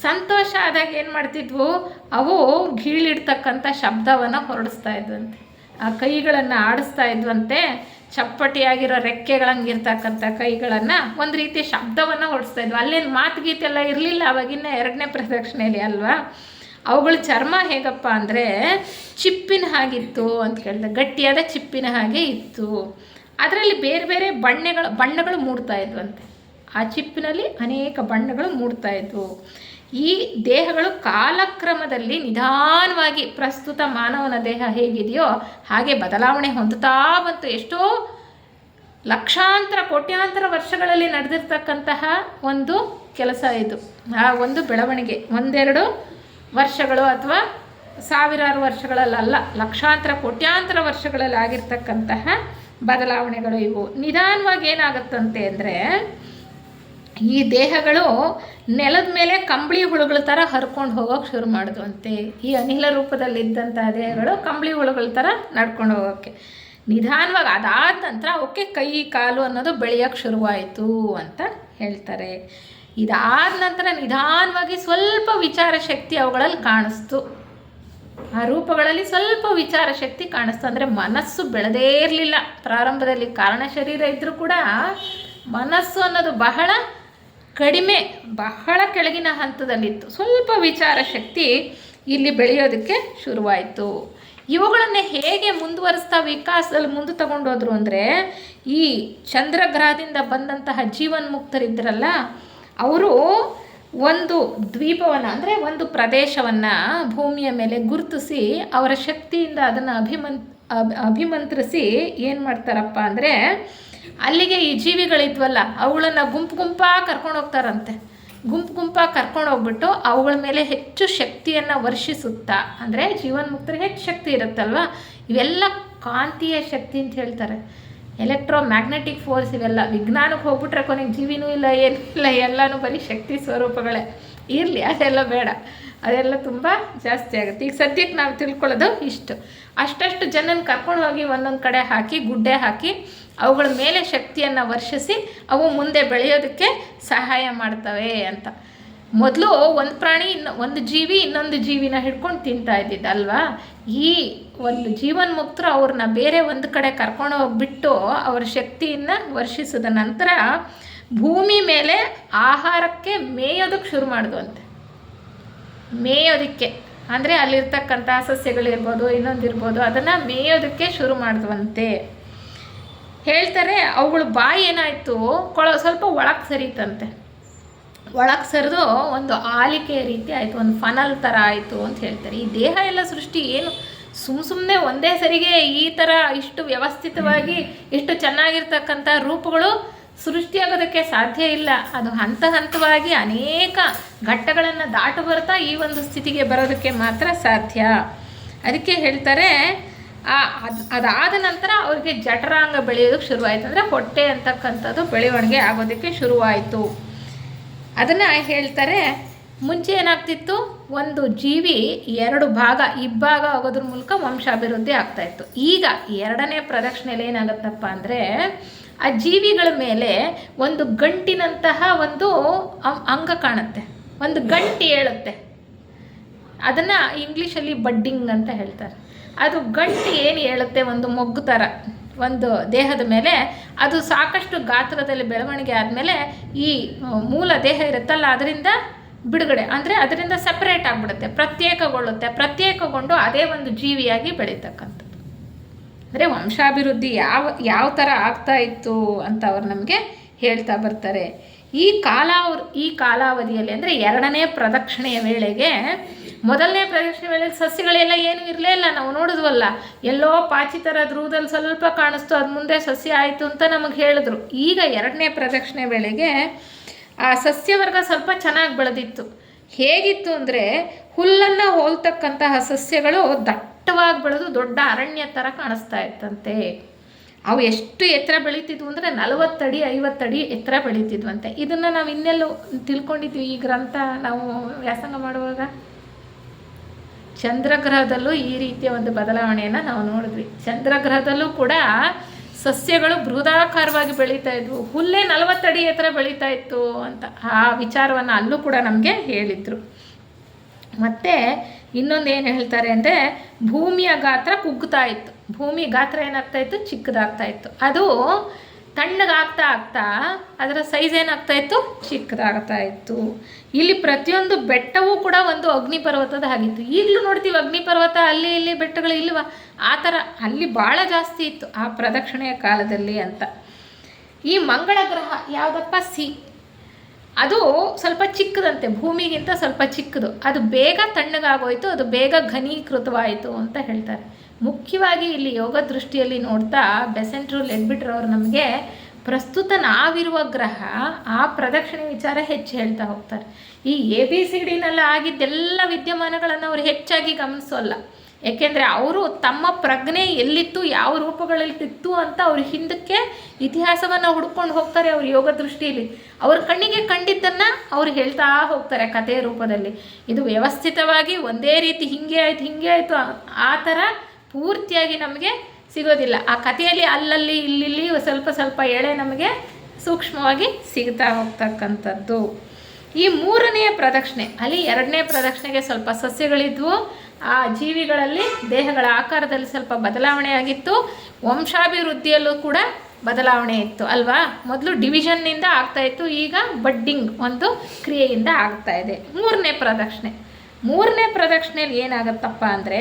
ಸಂತೋಷ ಆದಾಗ ಏನು ಮಾಡ್ತಿದ್ವು, ಅವು ಗೀಳಿಡ್ತಕ್ಕಂಥ ಶಬ್ದವನ್ನು ಹೊರಡಿಸ್ತಾ ಇದ್ವಂತೆ. ಆ ಕೈಗಳನ್ನು ಆಡಿಸ್ತಾ ಇದ್ವಂತೆ. ಚಪ್ಪಟಿಯಾಗಿರೋ ರೆಕ್ಕೆಗಳಂಗಿರ್ತಕ್ಕಂಥ ಕೈಗಳನ್ನು ಒಂದು ರೀತಿ ಶಬ್ದವನ್ನು ಹೊರಡಿಸ್ತಾ ಇದ್ವು. ಅಲ್ಲೇನು ಮಾತು ಗೀತೆಲ್ಲ ಇರಲಿಲ್ಲ ಅವಾಗಿನ್ನ ಎರಡನೇ ಪ್ರದಕ್ಷಿಣೆಯಲ್ಲಿ ಅಲ್ವಾ. ಅವುಗಳ ಚರ್ಮ ಹೇಗಪ್ಪ ಅಂದರೆ ಚಿಪ್ಪಿನ ಹಾಗಿತ್ತು ಅಂತ ಕೇಳಿದೆ. ಗಟ್ಟಿಯಾದ ಚಿಪ್ಪಿನ ಹಾಗೆ ಇತ್ತು. ಅದರಲ್ಲಿ ಬೇರೆ ಬೇರೆ ಬಣ್ಣಗಳು ಮೂಡ್ತಾ ಇದ್ವಂತೆ. ಆ ಚಿಪ್ಪಿನಲ್ಲಿ ಅನೇಕ ಬಣ್ಣಗಳು ಮೂಡ್ತಾ ಇದ್ವು. ಈ ದೇಹಗಳು ಕಾಲಕ್ರಮದಲ್ಲಿ ನಿಧಾನವಾಗಿ ಪ್ರಸ್ತುತ ಮಾನವನ ದೇಹ ಹೇಗಿದೆಯೋ ಹಾಗೆ ಬದಲಾವಣೆ ಹೊಂದುತ್ತಾ ಬಂತು. ಎಷ್ಟೋ ಲಕ್ಷಾಂತರ ಕೋಟ್ಯಾಂತರ ವರ್ಷಗಳಲ್ಲಿ ನಡೆದಿರ್ತಕ್ಕಂತಹ ಒಂದು ಕೆಲಸ ಇದು. ಆ ಒಂದು ಬೆಳವಣಿಗೆ ಒಂದೆರಡು ವರ್ಷಗಳು ಅಥವಾ ಸಾವಿರಾರು ವರ್ಷಗಳಲ್ಲ, ಲಕ್ಷಾಂತರ ಕೋಟ್ಯಾಂತರ ವರ್ಷಗಳಲ್ಲಿ ಆಗಿರ್ತಕ್ಕಂತಹ ಬದಲಾವಣೆಗಳು ಇವು. ನಿಧಾನವಾಗಿ ಏನಾಗುತ್ತಂತೆ ಅಂದರೆ ಈ ದೇಹಗಳು ನೆಲದ ಮೇಲೆ ಕಂಬಳಿ ಹುಳುಗಳ ಥರ ಹರ್ಕೊಂಡು ಹೋಗೋಕೆ ಶುರು ಮಾಡಿದ್ವಂತೆ. ಈ ಅನಿಲ ರೂಪದಲ್ಲಿದ್ದಂತಹ ದೇಹಗಳು ಕಂಬಳಿ ಹುಳುಗಳ ಥರ ನಡ್ಕೊಂಡು ಹೋಗೋಕ್ಕೆ ನಿಧಾನವಾಗಿ ಅದಾದ ನಂತರ ಅವಕ್ಕೆ ಕೈ ಕಾಲು ಅನ್ನೋದು ಬೆಳೆಯೋಕ್ಕೆ ಶುರುವಾಯಿತು ಅಂತ ಹೇಳ್ತಾರೆ. ಇದಾದ ನಂತರ ನಿಧಾನವಾಗಿ ಸ್ವಲ್ಪ ವಿಚಾರ ಶಕ್ತಿ ಅವುಗಳಲ್ಲಿ ಕಾಣಿಸ್ತು. ಆ ರೂಪಗಳಲ್ಲಿ ಸ್ವಲ್ಪ ವಿಚಾರ ಶಕ್ತಿ ಕಾಣಿಸ್ತು. ಅಂದರೆ ಮನಸ್ಸು ಬೆಳೆದೇ ಇರಲಿಲ್ಲ ಪ್ರಾರಂಭದಲ್ಲಿ. ಕಾರಣ ಶರೀರ ಇದ್ದರೂ ಕೂಡ ಮನಸ್ಸು ಅನ್ನೋದು ಬಹಳ ಕಡಿಮೆ, ಬಹಳ ಕೆಳಗಿನ ಹಂತದಲ್ಲಿತ್ತು. ಸ್ವಲ್ಪ ವಿಚಾರ ಶಕ್ತಿ ಇಲ್ಲಿ ಬೆಳೆಯೋದಕ್ಕೆ ಶುರುವಾಯಿತು. ಇವುಗಳನ್ನೇ ಹೇಗೆ ಮುಂದುವರಿಸ್ತಾ ವಿಕಾಸದಲ್ಲಿ ಮುಂದೆ ತಗೊಂಡೋದ್ರು ಅಂದರೆ ಈ ಚಂದ್ರಗ್ರಹದಿಂದ ಬಂದಂತಹ ಜೀವನ್ಮುಕ್ತರಿದ್ದರಲ್ಲ, ಅವರು ಒಂದು ದ್ವೀಪವನ್ನು ಅಂದರೆ ಒಂದು ಪ್ರದೇಶವನ್ನು ಭೂಮಿಯ ಮೇಲೆ ಗುರುತಿಸಿ ಅವರ ಶಕ್ತಿಯಿಂದ ಅದನ್ನು ಅಭಿಮಂತ್ರಿಸಿ ಏನು ಮಾಡ್ತಾರಪ್ಪ ಅಂದರೆ ಅಲ್ಲಿಗೆ ಈ ಜೀವಿಗಳಿದ್ವಲ್ಲ ಅವುಗಳನ್ನು ಗುಂಪಾಗಿ ಕರ್ಕೊಂಡು ಹೋಗ್ತಾರಂತೆ. ಗುಂಪಾಗಿ ಕರ್ಕೊಂಡು ಹೋಗ್ಬಿಟ್ಟು ಅವುಗಳ ಮೇಲೆ ಹೆಚ್ಚು ಶಕ್ತಿಯನ್ನು ವರ್ಷಿಸುತ್ತಾ, ಅಂದರೆ ಜೀವನ್ಮುಕ್ತರಿಗೆ ಹೆಚ್ಚು ಶಕ್ತಿ ಇರುತ್ತಲ್ವ, ಇವೆಲ್ಲ ಕಾಂತೀಯ ಶಕ್ತಿ ಅಂತ ಹೇಳ್ತಾರೆ. ಎಲೆಕ್ಟ್ರೋಮ್ಯಾಗ್ನೆಟಿಕ್ ಫೋರ್ಸ್ ಇವೆಲ್ಲ. ವಿಜ್ಞಾನಕ್ಕೆ ಹೋಗ್ಬಿಟ್ರೆ ಕೊನೆಗೆ ಜೀವಿನೂ ಇಲ್ಲ, ಏನಿಲ್ಲ, ಎಲ್ಲನೂ ಬರೀ ಶಕ್ತಿ ಸ್ವರೂಪಗಳೇ. ಇರಲಿ, ಅದೆಲ್ಲ ಬೇಡ, ಅದೆಲ್ಲ ತುಂಬ ಜಾಸ್ತಿ ಆಗುತ್ತೆ. ಈಗ ಸದ್ಯಕ್ಕೆ ನಾವು ತಿಳ್ಕೊಳ್ಳೋದು ಇಷ್ಟು. ಅಷ್ಟಷ್ಟು ಜನನ ಕರ್ಕೊಂಡು ಹೋಗಿ ಒಂದೊಂದು ಕಡೆ ಹಾಕಿ ಗುಡ್ಡೆ ಹಾಕಿ ಅವುಗಳ ಮೇಲೆ ಶಕ್ತಿಯನ್ನು ವರ್ಷಿಸಿ ಅವು ಮುಂದೆ ಬೆಳೆಯೋದಕ್ಕೆ ಸಹಾಯ ಮಾಡ್ತವೆ ಅಂತ. ಮೊದಲು ಒಂದು ಪ್ರಾಣಿ ಒಂದು ಜೀವಿ ಇನ್ನೊಂದು ಜೀವಿನ ಹಿಡ್ಕೊಂಡು ತಿಂತಾ ಇದ್ದಿದ್ದಲ್ವಾ. ಈ ಒಂದು ಜೀವನ್ಮುಕ್ತರು ಅವ್ರನ್ನ ಬೇರೆ ಒಂದು ಕಡೆ ಕರ್ಕೊಂಡು ಹೋಗಿಬಿಟ್ಟು ಅವರ ಶಕ್ತಿಯನ್ನು ವರ್ಷಿಸಿದ ನಂತರ ಭೂಮಿ ಮೇಲೆ ಆಹಾರಕ್ಕೆ ಮೇಯೋದಕ್ಕೆ ಶುರು ಮಾಡಿದ್ವಂತೆ. ಮೇಯೋದಕ್ಕೆ ಅಂದರೆ ಅಲ್ಲಿರ್ತಕ್ಕಂಥ ಸಸ್ಯಗಳಿರ್ಬೋದು ಇನ್ನೊಂದಿರ್ಬೋದು ಅದನ್ನು ಮೇಯೋದಕ್ಕೆ ಶುರು ಮಾಡಿದ್ವಂತೆ ಹೇಳ್ತಾರೆ. ಅವುಗಳ ಬಾಯಿ ಏನಾಯಿತು, ಸ್ವಲ್ಪ ಒಳಗೆ ಸರಿತಂತೆ. ಒಳಗೆ ಸರಿದು ಒಂದು ಆಲಿಕೆ ರೀತಿ ಆಯಿತು, ಒಂದು ಫನಲ್ ಥರ ಆಯಿತು ಅಂತ ಹೇಳ್ತಾರೆ. ಈ ದೇಹ ಎಲ್ಲ ಸೃಷ್ಟಿ ಏನು ಸುಮ್ಮನೆ ಒಂದೇ ಸರಿಗೆ ಈ ಥರ ಇಷ್ಟು ವ್ಯವಸ್ಥಿತವಾಗಿ ಇಷ್ಟು ಚೆನ್ನಾಗಿರ್ತಕ್ಕಂಥ ರೂಪಗಳು ಸೃಷ್ಟಿಯಾಗೋದಕ್ಕೆ ಸಾಧ್ಯ ಇಲ್ಲ. ಅದು ಹಂತ ಹಂತವಾಗಿ ಅನೇಕ ಘಟ್ಟಗಳನ್ನು ದಾಟು ಬರ್ತಾ ಈ ಒಂದು ಸ್ಥಿತಿಗೆ ಬರೋದಕ್ಕೆ ಮಾತ್ರ ಸಾಧ್ಯ. ಅದಕ್ಕೆ ಹೇಳ್ತಾರೆ ಅದಾದ ನಂತರ ಅವ್ರಿಗೆ ಜಠರಾಂಗ ಬೆಳೆಯೋದಕ್ಕೆ ಶುರುವಾಯಿತು. ಅಂದರೆ ಹೊಟ್ಟೆ ಅಂತಕ್ಕಂಥದ್ದು ಬೆಳವಣಿಗೆ ಆಗೋದಕ್ಕೆ ಶುರುವಾಯಿತು. ಅದನ್ನು ಹೇಳ್ತಾರೆ. ಮುಂಚೆ ಏನಾಗ್ತಿತ್ತು, ಒಂದು ಜೀವಿ ಎರಡು ಇಬ್ಬಾಗ ಆಗೋದ್ರ ಮೂಲಕ ವಂಶಾಭಿವೃದ್ಧಿ ಆಗ್ತಾಯಿತ್ತು. ಈಗ ಎರಡನೇ ಪ್ರದಕ್ಷಿಣೆಯಲ್ಲಿ ಏನಾಗುತ್ತಪ್ಪ ಅಂದರೆ ಆ ಜೀವಿಗಳ ಮೇಲೆ ಒಂದು ಗಂಟಿನಂತಹ ಒಂದು ಅಂಗ ಕಾಣುತ್ತೆ, ಒಂದು ಗಂಟಿ ಹೇಳುತ್ತೆ. ಅದನ್ನು ಇಂಗ್ಲೀಷಲ್ಲಿ ಬಡ್ಡಿಂಗ್ ಅಂತ ಹೇಳ್ತಾರೆ. ಅದು ಗಂಟಿ ಏನು ಹೇಳುತ್ತೆ, ಒಂದು ಮೊಗ್ಗು ಥರ ಒಂದು ದೇಹದ ಮೇಲೆ ಅದು ಸಾಕಷ್ಟು ಗಾತ್ರದಲ್ಲಿ ಬೆಳವಣಿಗೆ ಆದಮೇಲೆ ಈ ಮೂಲ ದೇಹ ಇರುತ್ತಲ್ಲ ಅದರಿಂದ ಬಿಡುಗಡೆ ಅಂದರೆ ಅದರಿಂದ ಸಪ್ರೇಟ್ ಆಗಿಬಿಡುತ್ತೆ, ಪ್ರತ್ಯೇಕಗೊಂಡು ಅದೇ ಒಂದು ಜೀವಿಯಾಗಿ ಬೆಳೀತಕ್ಕಂಥದ್ದು. ಅಂದರೆ ವಂಶಾಭಿವೃದ್ಧಿ ಯಾವ ಥರ ಆಗ್ತಾ ಇತ್ತು ಅಂತ ಅವ್ರು ನಮಗೆ ಹೇಳ್ತಾ ಬರ್ತಾರೆ. ಈ ಕಾಲಾವಧಿಯಲ್ಲಿ ಅಂದರೆ ಎರಡನೇ ಪ್ರದಕ್ಷಿಣೆಯ ವೇಳೆಗೆ, ಮೊದಲನೇ ಪ್ರದಕ್ಷಿಣೆ ವೇಳೆಗೆ ಸಸ್ಯಗಳೆಲ್ಲ ಏನೂ ಇರಲೇ ಇಲ್ಲ. ನಾವು ನೋಡಿದ್ವಲ್ಲ, ಎಲ್ಲೋ ಪಾಚಿ ಥರ ಧ್ರುವದಲ್ಲಿ ಸ್ವಲ್ಪ ಕಾಣಿಸ್ತು, ಅದು ಮುಂದೆ ಸಸ್ಯ ಆಯಿತು ಅಂತ ನಮಗೆ ಹೇಳಿದ್ರು. ಈಗ ಎರಡನೇ ಪ್ರದಕ್ಷಿಣೆ ವೇಳೆಗೆ ಆ ಸಸ್ಯವರ್ಗ ಸ್ವಲ್ಪ ಚೆನ್ನಾಗಿ ಬೆಳೆದಿತ್ತು. ಹೇಗಿತ್ತು ಅಂದರೆ ಹುಲ್ಲನ್ನು ಹೋಲ್ತಕ್ಕಂತಹ ಸಸ್ಯಗಳು ದಟ್ಟವಾಗಿ ಬೆಳೆದು ದೊಡ್ಡ ಅರಣ್ಯ ಥರ ಕಾಣಿಸ್ತಾ ಇತ್ತಂತೆ. ಅವು ಎಷ್ಟು ಎತ್ತರ ಬೆಳೀತಿದ್ವು ಅಂದರೆ 40 ಅಡಿ 50 ಅಡಿ ಎತ್ತರ ಬೆಳೀತಿದ್ವಂತೆ. ಇದನ್ನು ನಾವು ಇನ್ನೆಲ್ಲೂ ತಿಳ್ಕೊಂಡಿದ್ವಿ ಈ ಗ್ರಂಥ ನಾವು ವ್ಯಾಸಂಗ ಮಾಡುವಾಗ. ಚಂದ್ರಗ್ರಹದಲ್ಲೂ ಈ ರೀತಿಯ ಒಂದು ಬದಲಾವಣೆಯನ್ನು ನಾವು ನೋಡಿದ್ವಿ. ಚಂದ್ರಗ್ರಹದಲ್ಲೂ ಕೂಡ ಸಸ್ಯಗಳು ಬೃಹದಾಕಾರವಾಗಿ ಬೆಳೀತಾ ಇದ್ವು, ಹುಲ್ಲೇ 40 ಅಡಿ ಎತ್ತರ ಬೆಳೀತಾ ಇತ್ತು ಅಂತ ಆ ವಿಚಾರವನ್ನು ಅಲ್ಲೂ ಕೂಡ ನಮಗೆ ಹೇಳಿದರು. ಮತ್ತು ಇನ್ನೊಂದು ಏನು ಹೇಳ್ತಾರೆ ಅಂದರೆ ಭೂಮಿಯ ಗಾತ್ರ ಕುಗ್ಗುತ್ತಾ ಇತ್ತು. ಭೂಮಿ ಗಾತ್ರ ಏನಾಗ್ತಾ ಇತ್ತು, ಚಿಕ್ಕದಾಗ್ತಾ ಇತ್ತು. ಅದು ತಣ್ಣಗಾಗ್ತಾ ಆಗ್ತಾ ಅದರ ಸೈಜ್ ಏನಾಗ್ತಾ ಇತ್ತು, ಚಿಕ್ಕದಾಗ್ತಾ ಇತ್ತು. ಇಲ್ಲಿ ಪ್ರತಿಯೊಂದು ಬೆಟ್ಟವೂ ಕೂಡ ಒಂದು ಅಗ್ನಿ ಪರ್ವತದ ಆಗಿತ್ತು. ಈಗಲೂ ನೋಡ್ತೀವಿ ಅಗ್ನಿ ಪರ್ವತ, ಅಲ್ಲಿ ಇಲ್ಲಿ ಬೆಟ್ಟಗಳು ಇಲ್ವಾ, ಆ ಥರ ಅಲ್ಲಿ ಭಾಳ ಜಾಸ್ತಿ ಇತ್ತು ಆ ಪ್ರದಕ್ಷಿಣೆಯ ಕಾಲದಲ್ಲಿ ಅಂತ. ಈ ಮಂಗಳ ಗ್ರಹ ಯಾವುದಪ್ಪ, ಅದು ಸ್ವಲ್ಪ ಚಿಕ್ಕದಂತೆ, ಭೂಮಿಗಿಂತ ಸ್ವಲ್ಪ ಚಿಕ್ಕದು. ಅದು ಬೇಗ ತಣ್ಣಗಾಗೋಯ್ತು, ಅದು ಬೇಗ ಘನೀಕೃತವಾಯಿತು ಅಂತ ಹೇಳ್ತಾರೆ. ಮುಖ್ಯವಾಗಿ ಇಲ್ಲಿ ಯೋಗ ದೃಷ್ಟಿಯಲ್ಲಿ ನೋಡ್ತಾ ಬೆಸೆಂಟ್ರು ಲೆಡ್ಬಿಟ್ರ್ ಅವರು ನಮಗೆ ಪ್ರಸ್ತುತ ನಾವಿರುವ ಗ್ರಹ ಆ ಪ್ರದಕ್ಷಿಣೆ ವಿಚಾರ ಹೆಚ್ಚು ಹೇಳ್ತಾ ಹೋಗ್ತಾರೆ. ಈ ABCDನಲ್ಲಿ ಆಗಿದ್ದೆಲ್ಲ ವಿದ್ಯಮಾನಗಳನ್ನು ಅವರು ಹೆಚ್ಚಾಗಿ ಗಮನಿಸೋಲ್ಲ. ಏಕೆಂದರೆ ಅವರು ತಮ್ಮ ಪ್ರಜ್ಞೆ ಎಲ್ಲಿತ್ತು, ಯಾವ ರೂಪಗಳಲ್ಲಿತ್ತು ಅಂತ ಅವ್ರ ಹಿಂದಕ್ಕೆ ಇತಿಹಾಸವನ್ನು ಹುಡ್ಕೊಂಡು ಹೋಗ್ತಾರೆ. ಅವ್ರ ಯೋಗ ದೃಷ್ಟಿಯಲ್ಲಿ ಅವ್ರ ಕಣ್ಣಿಗೆ ಕಂಡಿದ್ದನ್ನು ಅವ್ರು ಹೇಳ್ತಾ ಹೋಗ್ತಾರೆ ಕಥೆಯ ರೂಪದಲ್ಲಿ. ಇದು ವ್ಯವಸ್ಥಿತವಾಗಿ ಒಂದೇ ರೀತಿ ಹಿಂಗೆ ಆಯಿತು ಆ ಥರ ಪೂರ್ತಿಯಾಗಿ ನಮಗೆ ಸಿಗೋದಿಲ್ಲ. ಆ ಕಥೆಯಲ್ಲಿ ಅಲ್ಲಲ್ಲಿ ಇಲ್ಲಿ ಸ್ವಲ್ಪ ಎಳೆ ನಮಗೆ ಸೂಕ್ಷ್ಮವಾಗಿ ಸಿಗ್ತಾ ಹೋಗ್ತಕ್ಕಂಥದ್ದು. ಈ 3ನೇ ಪ್ರದಕ್ಷಿಣೆ, ಅಲ್ಲಿ 2ನೇ ಪ್ರದಕ್ಷಿಣೆಗೆ ಸ್ವಲ್ಪ ಸಸ್ಯಗಳಿದ್ವು, ಆ ಜೀವಿಗಳಲ್ಲಿ ದೇಹಗಳ ಆಕಾರದಲ್ಲಿ ಸ್ವಲ್ಪ ಬದಲಾವಣೆ ಆಗಿತ್ತು. ವಂಶಾಭಿವೃದ್ಧಿಯಲ್ಲೂ ಕೂಡ ಬದಲಾವಣೆ ಇತ್ತು ಅಲ್ವಾ. ಮೊದಲು ಡಿವಿಷನ್ನಿಂದ ಆಗ್ತಾಯಿತ್ತು, ಈಗ ಬಡ್ಡಿಂಗ್ ಒಂದು ಕ್ರಿಯೆಯಿಂದ ಆಗ್ತಾ ಇದೆ. 3ನೇ ಪ್ರದಕ್ಷಿಣೆಯಲ್ಲಿ ಏನಾಗುತ್ತಪ್ಪ ಅಂದರೆ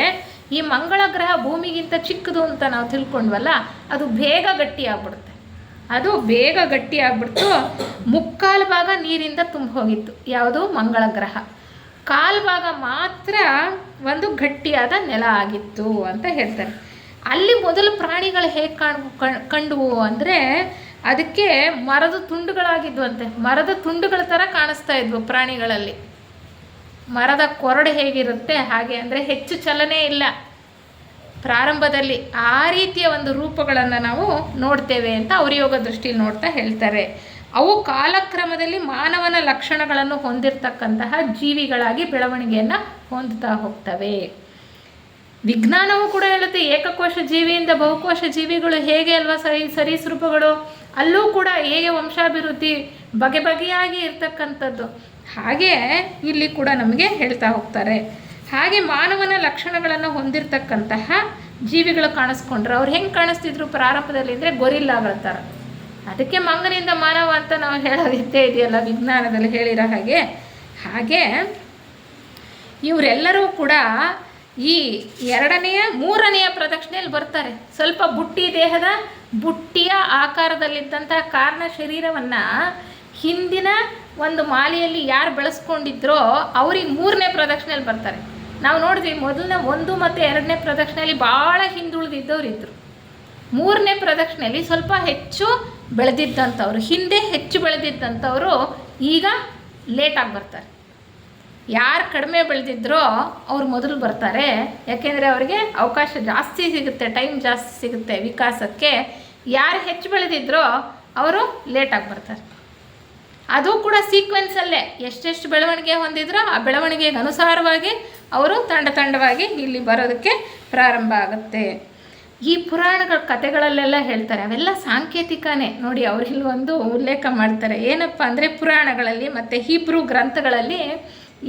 ಈ ಮಂಗಳ ಗ್ರಹ ಭೂಮಿಗಿಂತ ಚಿಕ್ಕದು ಅಂತ ನಾವು ತಿಳ್ಕೊಂಡ್ವಲ್ಲ, ಅದು ಬೇಗ ಗಟ್ಟಿಯಾಗ್ಬಿಡ್ತು. ಮುಕ್ಕಾಲು ಭಾಗ ನೀರಿಂದ ತುಂಬ ಹೋಗಿತ್ತು ಯಾವುದು, ಮಂಗಳ ಗ್ರಹ. ಕಾಲು ಭಾಗ ಮಾತ್ರ ಒಂದು ಗಟ್ಟಿಯಾದ ನೆಲ ಆಗಿತ್ತು ಅಂತ ಹೇಳ್ತಾರೆ. ಅಲ್ಲಿ ಮೊದಲು ಪ್ರಾಣಿಗಳು ಹೇಗೆ ಕಂಡುವು ಅಂದರೆ ಅದಕ್ಕೆ ಮರದ ತುಂಡುಗಳಾಗಿದ್ವಂತೆ. ಮರದ ತುಂಡುಗಳ ಥರ ಕಾಣಿಸ್ತಾ ಇದ್ವು ಪ್ರಾಣಿಗಳಲ್ಲಿ. ಮರದ ಕೊರಡು ಹೇಗಿರುತ್ತೆ ಹಾಗೆ, ಅಂದರೆ ಹೆಚ್ಚು ಚಲನೆ ಇಲ್ಲ ಪ್ರಾರಂಭದಲ್ಲಿ. ಆ ರೀತಿಯ ಒಂದು ರೂಪಗಳನ್ನು ನಾವು ನೋಡ್ತೇವೆ ಅಂತ ಅವ್ರ ಯೋಗ ದೃಷ್ಟಿಯಲ್ಲಿ ನೋಡ್ತಾ ಹೇಳ್ತಾರೆ. ಅವು ಕಾಲಕ್ರಮದಲ್ಲಿ ಮಾನವನ ಲಕ್ಷಣಗಳನ್ನು ಹೊಂದಿರತಕ್ಕಂತಹ ಜೀವಿಗಳಾಗಿ ಬೆಳವಣಿಗೆಯನ್ನು ಹೊಂದುತ್ತಾ ಹೋಗ್ತವೆ. ವಿಜ್ಞಾನವೂ ಕೂಡ ಹೇಳುತ್ತೆ ಏಕಕೋಶ ಜೀವಿಯಿಂದ ಬಹುಕೋಶ ಜೀವಿಗಳು ಹೇಗೆ ಅಲ್ವಾ, ಸರೀಸೃಪಗಳು ಅಲ್ಲೂ ಕೂಡ ಹೇಗೆ ವಂಶಾಭಿವೃದ್ಧಿ ಬಗೆಯಾಗಿ ಇರ್ತಕ್ಕಂಥದ್ದು, ಹಾಗೆ ಇಲ್ಲಿ ಕೂಡ ನಮಗೆ ಹೇಳ್ತಾ ಹೋಗ್ತಾರೆ. ಹಾಗೆ ಮಾನವನ ಲಕ್ಷಣಗಳನ್ನು ಹೊಂದಿರತಕ್ಕಂತಹ ಜೀವಿಗಳು ಕಾಣಿಸ್ಕೊಂಡ್ರೆ ಅವ್ರು ಹೆಂಗೆ ಕಾಣಿಸ್ತಿದ್ರು ಪ್ರಾರಂಭದಲ್ಲಿ ಅಂದರೆ ಗೊರಿಲ್ಲಾಗಳ ಥರ. ಅದಕ್ಕೆ ಮಂಗನಿಂದ ಮಾನವ ಅಂತ ನಾವು ಹೇಳೋದಿದ್ದೇ ಇದೆಯಲ್ಲ ವಿಜ್ಞಾನದಲ್ಲಿ ಹೇಳಿರೋ ಹಾಗೆ ಇವರೆಲ್ಲರೂ ಕೂಡ ಈ 3ನೇ ಪ್ರದಕ್ಷಿಣೆಯಲ್ಲಿ ಬರ್ತಾರೆ. ಸ್ವಲ್ಪ ದೇಹದ ಬುಟ್ಟಿಯ ಆಕಾರದಲ್ಲಿದ್ದಂತಹ ಕಾರಣ ಶರೀರವನ್ನು ಹಿಂದಿನ ಒಂದು ಮಾಲೆಯಲ್ಲಿ ಯಾರು ಬೆಳೆಸ್ಕೊಂಡಿದ್ರೋ ಅವ್ರಿಗೆ 3ನೇ ಪ್ರದಕ್ಷಿಣೆಯಲ್ಲಿ ಬರ್ತಾರೆ. ನಾವು ನೋಡಿದ್ವಿ ಮೊದಲನೇ 1 ಮತ್ತು 2ನೇ ಪ್ರದಕ್ಷಿಣೆಯಲ್ಲಿ ಭಾಳ ಹಿಂದುಳಿದಿದ್ದವರಿದ್ದರು. 3ನೇ ಪ್ರದಕ್ಷಿಣೆಯಲ್ಲಿ ಸ್ವಲ್ಪ ಹೆಚ್ಚು ಬೆಳೆದಿದ್ದಂಥವ್ರು, ಹಿಂದೆ ಹೆಚ್ಚು ಬೆಳೆದಿದ್ದಂಥವರು ಈಗ ಲೇಟಾಗಿ ಬರ್ತಾರೆ. ಯಾರು ಕಡಿಮೆ ಬೆಳೆದಿದ್ರೋ ಅವ್ರು ಮೊದಲು ಬರ್ತಾರೆ. ಯಾಕೆಂದರೆ ಅವರಿಗೆ ಅವಕಾಶ ಜಾಸ್ತಿ ಸಿಗುತ್ತೆ, ಟೈಮ್ ಜಾಸ್ತಿ ಸಿಗುತ್ತೆ ವಿಕಾಸಕ್ಕೆ. ಯಾರು ಹೆಚ್ಚು ಬೆಳೆದಿದ್ರೋ ಅವರು ಲೇಟಾಗಿ ಬರ್ತಾರೆ. ಅದು ಕೂಡ ಸೀಕ್ವೆನ್ಸಲ್ಲೇ ಎಷ್ಟೆಷ್ಟು ಬೆಳವಣಿಗೆ ಹೊಂದಿದ್ರೋ ಆ ಬೆಳವಣಿಗೆಗೆ ಅನುಸಾರವಾಗಿ ಅವರು ತಂಡವಾಗಿ ಇಲ್ಲಿ ಬರೋದಕ್ಕೆ ಪ್ರಾರಂಭ ಆಗುತ್ತೆ. ಈ ಪುರಾಣಗಳ ಕಥೆಗಳಲ್ಲೆಲ್ಲ ಹೇಳ್ತಾರೆ, ಅವೆಲ್ಲ ಸಾಂಕೇತಿಕನೇ. ನೋಡಿ ಅವ್ರು ಇಲ್ಲಿ ಒಂದು ಉಲ್ಲೇಖ ಮಾಡ್ತಾರೆ. ಏನಪ್ಪ ಅಂದರೆ ಪುರಾಣಗಳಲ್ಲಿ ಮತ್ತು ಹೀಬ್ರೂ ಗ್ರಂಥಗಳಲ್ಲಿ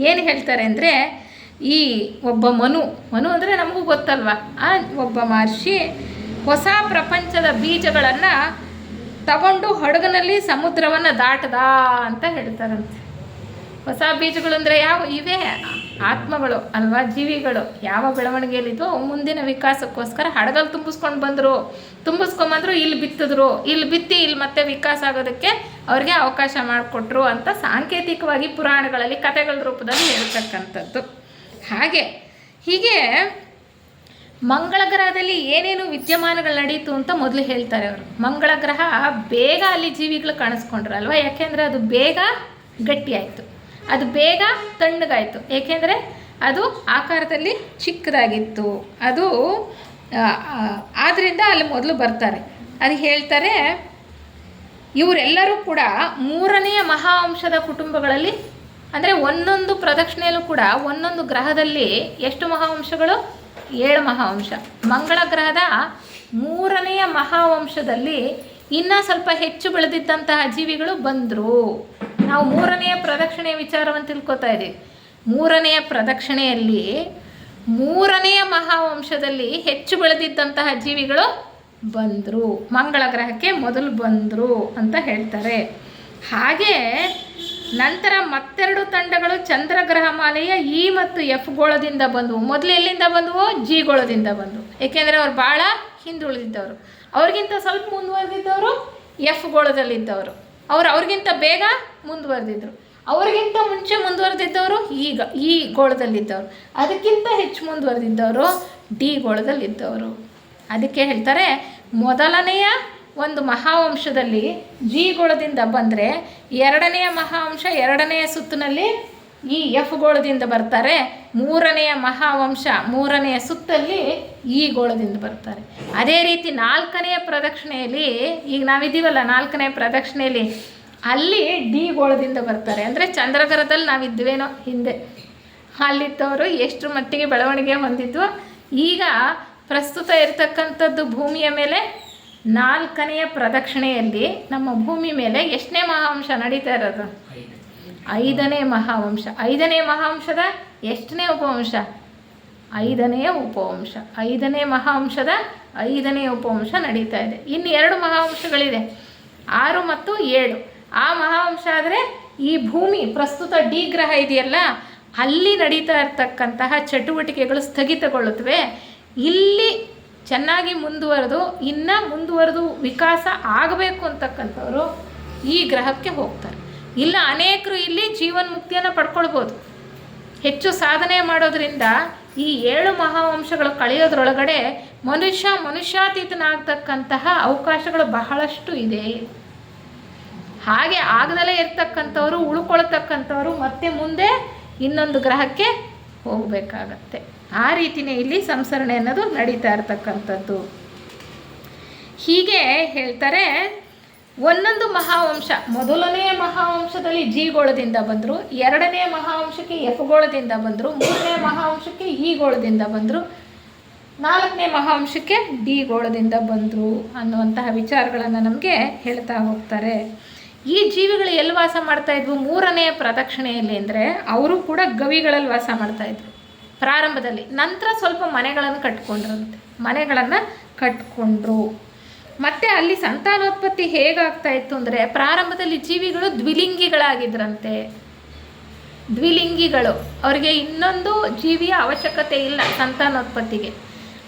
ಏನು ಹೇಳ್ತಾರೆ ಅಂದರೆ ಈ ಒಬ್ಬ ಮನು ಅಂದರೆ ನಮಗೂ ಗೊತ್ತಲ್ವ, ಆ ಒಬ್ಬ ಮಹರ್ಷಿ ಹೊಸ ಪ್ರಪಂಚದ ಬೀಜಗಳನ್ನು ತಗೊಂಡು ಹಡಗಿನಲ್ಲಿ ಸಮುದ್ರವನ್ನು ದಾಟದ ಅಂತ ಹೇಳ್ತಾರಂತೆ. ಹೊಸ ಬೀಜಗಳು ಅಂದರೆ ಯಾವ, ಇವೇ ಆತ್ಮಗಳು ಅಲ್ವಾ, ಜೀವಿಗಳು ಯಾವ ಬೆಳವಣಿಗೆಯಲ್ಲಿದ್ದೋ ಮುಂದಿನ ವಿಕಾಸಕ್ಕೋಸ್ಕರ ಹಡಗಲ್ಲಿ ತುಂಬಿಸ್ಕೊಂಬಂದ್ರು, ಇಲ್ಲಿ ಬಿತ್ತಿದ್ರು, ಇಲ್ಲಿ ಬಿತ್ತಿ ಇಲ್ಲಿ ಮತ್ತೆ ವಿಕಾಸ ಆಗೋದಕ್ಕೆ ಅವ್ರಿಗೆ ಅವಕಾಶ ಮಾಡಿಕೊಟ್ರು ಅಂತ ಸಾಂಕೇತಿಕವಾಗಿ ಪುರಾಣಗಳಲ್ಲಿ ಕಥೆಗಳ ರೂಪದಲ್ಲಿ ಹೇಳ್ತಕ್ಕಂಥದ್ದು. ಹೀಗೆ ಮಂಗಳ ಗ್ರಹದಲ್ಲಿ ಏನೇನು ವಿದ್ಯಮಾನಗಳು ನಡೀತು ಅಂತ ಮೊದಲು ಹೇಳ್ತಾರೆ ಅವರು. ಮಂಗಳ ಗ್ರಹ ಬೇಗ ಅಲ್ಲಿ ಜೀವಿಗಳು ಕಾಣಿಸ್ಕೊಂಡ್ರಲ್ವ, ಯಾಕೆಂದರೆ ಅದು ಬೇಗ ಗಟ್ಟಿಯಾಯಿತು, ಅದು ಬೇಗ ತಣ್ಣಗಾಯಿತು. ಏಕೆಂದರೆ ಅದು ಆಕಾರದಲ್ಲಿ ಚಿಕ್ಕದಾಗಿತ್ತು. ಅದು ಆದ್ದರಿಂದ ಅಲ್ಲಿ ಮೊದಲು ಬರ್ತಾರೆ. ಅದು ಹೇಳ್ತಾರೆ ಇವರೆಲ್ಲರೂ ಕೂಡ 3ನೇ ಮಹಾವಂಶದ ಕುಟುಂಬಗಳಲ್ಲಿ ಅಂದರೆ ಒಂದೊಂದು ಪ್ರದಕ್ಷಿಣೆಯಲ್ಲೂ ಕೂಡ ಒಂದೊಂದು ಗ್ರಹದಲ್ಲಿ ಎಷ್ಟು ಮಹಾವಂಶಗಳು? 7 ಮಹಾವಂಶ. ಮಂಗಳ ಗ್ರಹದ 3ನೆಯ ಮಹಾವಂಶದಲ್ಲಿ ಇನ್ನೂ ಸ್ವಲ್ಪ ಹೆಚ್ಚು ಬೆಳೆದಿದ್ದಂತಹ ಜೀವಿಗಳು ಬಂದರು. ನಾವು 3ನೆಯ ಪ್ರದಕ್ಷಿಣೆಯ ವಿಚಾರವನ್ನು ತಿಳ್ಕೊತಾ ಇದ್ದೀವಿ. 3ನೆಯ ಪ್ರದಕ್ಷಿಣೆಯಲ್ಲಿ 3ನೆಯ ಮಹಾವಂಶದಲ್ಲಿ ಹೆಚ್ಚು ಬೆಳೆದಿದ್ದಂತಹ ಜೀವಿಗಳು ಬಂದರು, ಮಂಗಳ ಗ್ರಹಕ್ಕೆ ಮೊದಲು ಬಂದರು ಅಂತ ಹೇಳ್ತಾರೆ. ಹಾಗೆ ನಂತರ ಮತ್ತೆರಡು ತಂಡಗಳು ಚಂದ್ರಗ್ರಹ ಮಾಲೆಯ ಇ ಮತ್ತು ಎಫ್ ಗೋಳದಿಂದ ಬಂದವು. ಮೊದಲು ಎಲ್ಲಿಂದ ಬಂದವು? ಜಿ ಗೋಳದಿಂದ ಬಂದವು. ಏಕೆಂದರೆ ಅವ್ರು ಭಾಳ ಹಿಂದುಳಿದಿದ್ದವರು. ಅವ್ರಿಗಿಂತ ಸ್ವಲ್ಪ ಮುಂದುವರೆದಿದ್ದವರು ಎಫ್ ಗೋಳದಲ್ಲಿದ್ದವರು. ಅವ್ರಿಗಿಂತ ಬೇಗ ಮುಂದುವರೆದಿದ್ದರು. ಅವ್ರಿಗಿಂತ ಮುಂಚೆ ಮುಂದುವರೆದಿದ್ದವರು ಈಗ ಈ ಗೋಳದಲ್ಲಿದ್ದವರು. ಅದಕ್ಕಿಂತ ಹೆಚ್ಚು ಮುಂದುವರೆದಿದ್ದವರು ಡಿ ಗೋಳದಲ್ಲಿದ್ದವರು. ಅದಕ್ಕೆ ಹೇಳ್ತಾರೆ, ಮೊದಲನೆಯ ಒಂದು ಮಹಾವಂಶದಲ್ಲಿ ಜಿ ಗೋಳದಿಂದ ಬಂದರೆ 2ನೆಯ ಮಹಾವಂಶ 2ನೆಯ ಸುತ್ತಿನಲ್ಲಿ ಈ ಎಫ್ ಗೋಳದಿಂದ ಬರ್ತಾರೆ. 3ನೆಯ ಮಹಾವಂಶ 3ನೆಯ ಸುತ್ತಲ್ಲಿ ಈ ಗೋಳದಿಂದ ಬರ್ತಾರೆ. ಅದೇ ರೀತಿ 4ನೆಯ ಪ್ರದಕ್ಷಿಣೆಯಲ್ಲಿ, ಈಗ ನಾವಿದ್ದೀವಲ್ಲ 4ನೆಯ ಪ್ರದಕ್ಷಿಣೆಯಲ್ಲಿ, ಅಲ್ಲಿ ಡಿ ಗೋಳದಿಂದ ಬರ್ತಾರೆ. ಅಂದರೆ ಚಂದ್ರಗ್ರಹದಲ್ಲಿ ನಾವಿದ್ವೇನೋ ಹಿಂದೆ, ಅಲ್ಲಿದ್ದವರು ಎಷ್ಟು ಮಟ್ಟಿಗೆ ಬೆಳವಣಿಗೆ ಹೊಂದಿದ್ವು. ಈಗ ಪ್ರಸ್ತುತ ಇರತಕ್ಕಂಥದ್ದು ಭೂಮಿಯ ಮೇಲೆ 4ನೆಯ ಪ್ರದಕ್ಷಿಣೆಯಲ್ಲಿ ನಮ್ಮ ಭೂಮಿ ಮೇಲೆ ಎಷ್ಟನೇ ಮಹಾವಂಶ ನಡೀತಾ ಇರೋದು? 5ನೇ ಮಹಾವಂಶ. 5ನೇ ಮಹಾವಂಶದ ಎಷ್ಟನೇ ಉಪವಂಶ? 5ನೆಯ ಉಪವಂಶ. 5ನೇ ಮಹಾವಂಶದ 5ನೇ ಉಪವಂಶ ನಡೀತಾ ಇದೆ. ಇನ್ನು 2 ಮಹಾವಂಶಗಳಿದೆ, 6 ಮತ್ತು 7. ಆ ಮಹಾವಂಶ ಆದರೆ ಈ ಭೂಮಿ ಪ್ರಸ್ತುತ ಡಿ ಗ್ರಹ ಇದೆಯಲ್ಲ, ಅಲ್ಲಿ ನಡೀತಾ ಇರ್ತಕ್ಕಂತಹ ಚಟುವಟಿಕೆಗಳು ಸ್ಥಗಿತಗೊಳ್ಳುತ್ತವೆ. ಇಲ್ಲಿ ಚೆನ್ನಾಗಿ ಮುಂದುವರೆದು ವಿಕಾಸ ಆಗಬೇಕು ಅಂತಕ್ಕಂಥವ್ರು ಈ ಗ್ರಹಕ್ಕೆ ಹೋಗ್ತಾರೆ. ಇಲ್ಲ ಅನೇಕರು ಇಲ್ಲಿ ಜೀವನ್ಮುಕ್ತಿಯನ್ನು ಪಡ್ಕೊಳ್ಬೋದು. ಹೆಚ್ಚು ಸಾಧನೆ ಮಾಡೋದ್ರಿಂದ ಈ 7 ಮಹಾವಂಶಗಳು ಕಳೆಯೋದ್ರೊಳಗಡೆ ಮನುಷ್ಯಾತೀತನಾಗ್ತಕ್ಕಂತಹ ಅವಕಾಶಗಳು ಬಹಳಷ್ಟು ಇದೆ. ಹಾಗೆ ಆಗದಲ್ಲೇ ಇರ್ತಕ್ಕಂಥವ್ರು, ಉಳ್ಕೊಳ್ತಕ್ಕಂಥವ್ರು ಮತ್ತೆ ಮುಂದೆ ಇನ್ನೊಂದು ಗ್ರಹಕ್ಕೆ ಹೋಗಬೇಕಾಗತ್ತೆ. ಆ ರೀತಿಯೇ ಇಲ್ಲಿ ಸಂಸರಣೆ ಅನ್ನೋದು ನಡೀತಾ ಇರ್ತಕ್ಕಂಥದ್ದು. ಹೀಗೆ ಹೇಳ್ತಾರೆ, ಒಂದೊಂದು ಮಹಾವಂಶ, ಮೊದಲನೆಯ ಮಹಾವಂಶದಲ್ಲಿ ಜಿ ಗೋಳದಿಂದ ಬಂದರು, 2ನೇ ಮಹಾವಂಶಕ್ಕೆ ಎಫ್ ಗೋಳದಿಂದ ಬಂದರು, 3ನೇ ಮಹಾವಂಶಕ್ಕೆ ಇ ಗೋಳದಿಂದ ಬಂದರು, 4ನೇ ಮಹಾವಂಶಕ್ಕೆ ಡಿ ಗೋಳದಿಂದ ಬಂದರು ಅನ್ನುವಂತಹ ವಿಚಾರಗಳನ್ನು ನಮಗೆ ಹೇಳ್ತಾ ಹೋಗ್ತಾರೆ. ಈ ಜೀವಿಗಳು ಎಲ್ಲಿ ವಾಸ ಮಾಡ್ತಾಯಿದ್ವು? 3ನೇ ಪ್ರದಕ್ಷಿಣೆಯಲ್ಲಿ. ಅಂದರೆ ಅವರು ಕೂಡ ಗವಿಗಳಲ್ಲಿ ವಾಸ ಮಾಡ್ತಾಯಿದ್ರು ಪ್ರಾರಂಭದಲ್ಲಿ. ನಂತರ ಸ್ವಲ್ಪ ಮನೆಗಳನ್ನು ಕಟ್ಕೊಂಡ್ರು. ಮತ್ತು ಅಲ್ಲಿ ಸಂತಾನೋತ್ಪತ್ತಿ ಹೇಗಾಗ್ತಾ ಇತ್ತು ಅಂದರೆ, ಪ್ರಾರಂಭದಲ್ಲಿ ಜೀವಿಗಳು ದ್ವಿಲಿಂಗಿಗಳಾಗಿದ್ರಂತೆ. ದ್ವಿಲಿಂಗಿಗಳು, ಅವರಿಗೆ ಇನ್ನೊಂದು ಜೀವಿಯ ಅವಶ್ಯಕತೆ ಇಲ್ಲ ಸಂತಾನೋತ್ಪತ್ತಿಗೆ.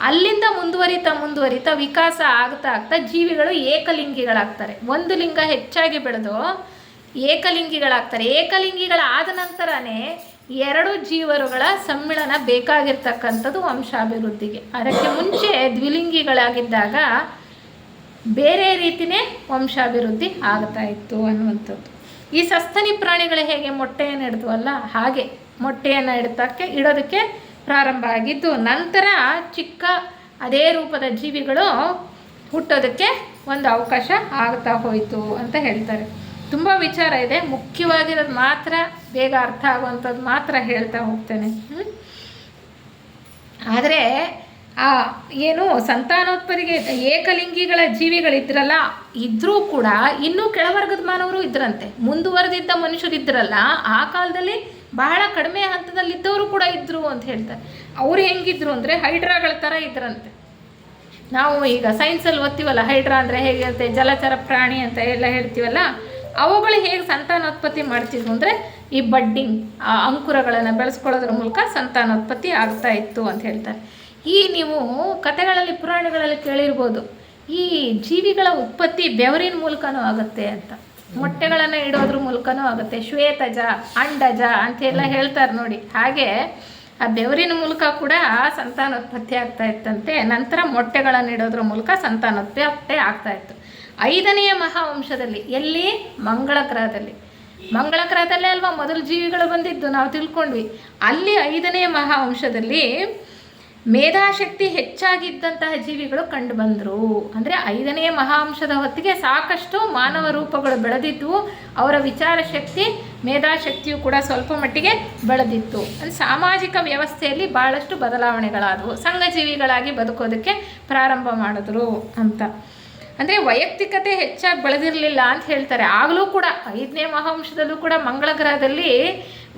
ಅಲ್ಲಿಂದ ಮುಂದುವರಿತಾ ವಿಕಾಸ ಆಗ್ತಾ ಜೀವಿಗಳು ಏಕಲಿಂಗಿಗಳಾಗ್ತಾರೆ. ಒಂದು ಲಿಂಗ ಹೆಚ್ಚಾಗಿ ಬೆಳೆದು ಏಕಲಿಂಗಿಗಳಾಗ್ತಾರೆ. ಏಕಲಿಂಗಿಗಳಾದ ನಂತರನೇ 2 ಜೀವರುಗಳ ಸಮ್ಮಿಳನ ಬೇಕಾಗಿರ್ತಕ್ಕಂಥದ್ದು ವಂಶಾಭಿವೃದ್ಧಿಗೆ. ಅದಕ್ಕೆ ಮುಂಚೆ ದ್ವಿಲಿಂಗಿಗಳಾಗಿದ್ದಾಗ ಬೇರೆ ರೀತಿಯೇ ವಂಶಾಭಿವೃದ್ಧಿ ಆಗ್ತಾ ಇತ್ತು ಅನ್ನುವಂಥದ್ದು. ಈ ಸಸ್ತನಿ ಪ್ರಾಣಿಗಳು ಹೇಗೆ ಮೊಟ್ಟೆಯನ್ನು ಇಡ್ತವಲ್ಲ, ಹಾಗೆ ಮೊಟ್ಟೆಯನ್ನು ಇಡೋದಕ್ಕೆ ಪ್ರಾರಂಭ ಆಗಿದ್ದು, ನಂತರ ಚಿಕ್ಕ ಅದೇ ರೂಪದ ಜೀವಿಗಳು ಹುಟ್ಟೋದಕ್ಕೆ ಒಂದು ಅವಕಾಶ ಆಗ್ತಾ ಹೋಯಿತು ಅಂತ ಹೇಳ್ತಾರೆ. ತುಂಬ ವಿಚಾರ ಇದೆ, ಮುಖ್ಯವಾಗಿರೋದು ಮಾತ್ರ ಬೇಗ ಅರ್ಥ ಆಗುವಂಥದ್ದು ಮಾತ್ರ ಹೇಳ್ತಾ ಹೋಗ್ತೇನೆ. ಆದರೆ ಏನು ಸಂತಾನೋತ್ಪತ್ತಿಗೆ ಏಕಲಿಂಗಿಗಳ ಜೀವಿಗಳಿದ್ರಲ್ಲ, ಇದ್ದರೂ ಕೂಡ ಇನ್ನೂ ಕೆಳವರ್ಗದ ಮಾನವರು ಇದ್ರಂತೆ. ಮುಂದುವರೆದಿದ್ದ ಮನುಷ್ಯರಿದ್ರಲ್ಲ, ಆ ಕಾಲದಲ್ಲಿ ಬಹಳ ಕಡಿಮೆ ಹಂತದಲ್ಲಿದ್ದವರು ಕೂಡ ಇದ್ದರು ಅಂತ ಹೇಳ್ತಾರೆ. ಅವರು ಹೆಂಗಿದ್ರು ಅಂದರೆ ಹೈಡ್ರಾಗಳ ಥರ ಇದ್ರಂತೆ. ನಾವು ಈಗ ಸೈನ್ಸಲ್ಲಿ ಓದ್ತೀವಲ್ಲ, ಹೈಡ್ರಾ ಅಂದರೆ ಹೇಗಿರುತ್ತೆ, ಜಲಚರ ಪ್ರಾಣಿ ಅಂತ ಎಲ್ಲ ಹೇಳ್ತೀವಲ್ಲ, ಅವುಗಳು ಹೇಗೆ ಸಂತಾನೋತ್ಪತ್ತಿ ಮಾಡ್ತಿದ್ವು ಅಂದರೆ ಈ ಬಡ್ಡಿಂಗ್, ಅಂಕುರಗಳನ್ನು ಬೆಳೆಸ್ಕೊಳ್ಳೋದ್ರ ಮೂಲಕ ಸಂತಾನೋತ್ಪತ್ತಿ ಆಗ್ತಾ ಇತ್ತು ಅಂತ ಹೇಳ್ತಾರೆ. ಈ ನೀವು ಕಥೆಗಳಲ್ಲಿ ಪುರಾಣಗಳಲ್ಲಿ ಕೇಳಿರ್ಬೋದು, ಈ ಜೀವಿಗಳ ಉತ್ಪತ್ತಿ ಬೆವರಿನ ಮೂಲಕನೂ ಆಗುತ್ತೆ ಅಂತ. ಮೊಟ್ಟೆಗಳನ್ನು ಇಡೋದ್ರ ಮೂಲಕನೂ ಆಗುತ್ತೆ. ಶ್ವೇತಜ, ಅಂಡಜ ಅಂತೆಲ್ಲ ಹೇಳ್ತಾರೆ ನೋಡಿ. ಹಾಗೆ ಆ ಬೆವರಿನ ಮೂಲಕ ಕೂಡ ಸಂತಾನೋತ್ಪತ್ತಿ ಆಗ್ತಾ ಇತ್ತಂತೆ. ನಂತರ ಮೊಟ್ಟೆಗಳನ್ನು ಇಡೋದ್ರ ಮೂಲಕ ಸಂತಾನೋತ್ಪತ್ತಿ ಆಗ್ತಾ ಇತ್ತು. 5ನೆಯ ಮಹಾವಂಶದಲ್ಲಿ, ಎಲ್ಲಿ? ಮಂಗಳ ಗ್ರಹದಲ್ಲೇ ಅಲ್ವಾ ಮೊದಲು ಜೀವಿಗಳು ಬಂದಿದ್ದು, ನಾವು ತಿಳ್ಕೊಂಡ್ವಿ. ಅಲ್ಲಿ 5ನೇ ಮಹಾವಂಶದಲ್ಲಿ ಮೇಧಾಶಕ್ತಿ ಹೆಚ್ಚಾಗಿದ್ದಂತಹ ಜೀವಿಗಳು ಕಂಡು ಬಂದರು. ಅಂದರೆ 5ನೇ ಮಹಾಂಶದ ಹೊತ್ತಿಗೆ ಸಾಕಷ್ಟು ಮಾನವ ರೂಪಗಳು ಬೆಳೆದಿದ್ವು. ಅವರ ವಿಚಾರ ಶಕ್ತಿ, ಮೇಧಾಶಕ್ತಿಯು ಕೂಡ ಸ್ವಲ್ಪ ಮಟ್ಟಿಗೆ ಬೆಳೆದಿತ್ತು. ಅಂದರೆ ಸಾಮಾಜಿಕ ವ್ಯವಸ್ಥೆಯಲ್ಲಿ ಭಾಳಷ್ಟು ಬದಲಾವಣೆಗಳಾದವು. ಸಂಘಜೀವಿಗಳಾಗಿ ಬದುಕೋದಕ್ಕೆ ಪ್ರಾರಂಭ ಮಾಡಿದ್ರು ಅಂತ. ಅಂದರೆ ವೈಯಕ್ತಿಕತೆ ಹೆಚ್ಚಾಗಿ ಬೆಳೆದಿರಲಿಲ್ಲ ಅಂತ ಹೇಳ್ತಾರೆ. ಆಗಲೂ ಕೂಡ 5ನೇ ಮಹಾಂಶದಲ್ಲೂ ಕೂಡ ಮಂಗಳ ಗ್ರಹದಲ್ಲಿ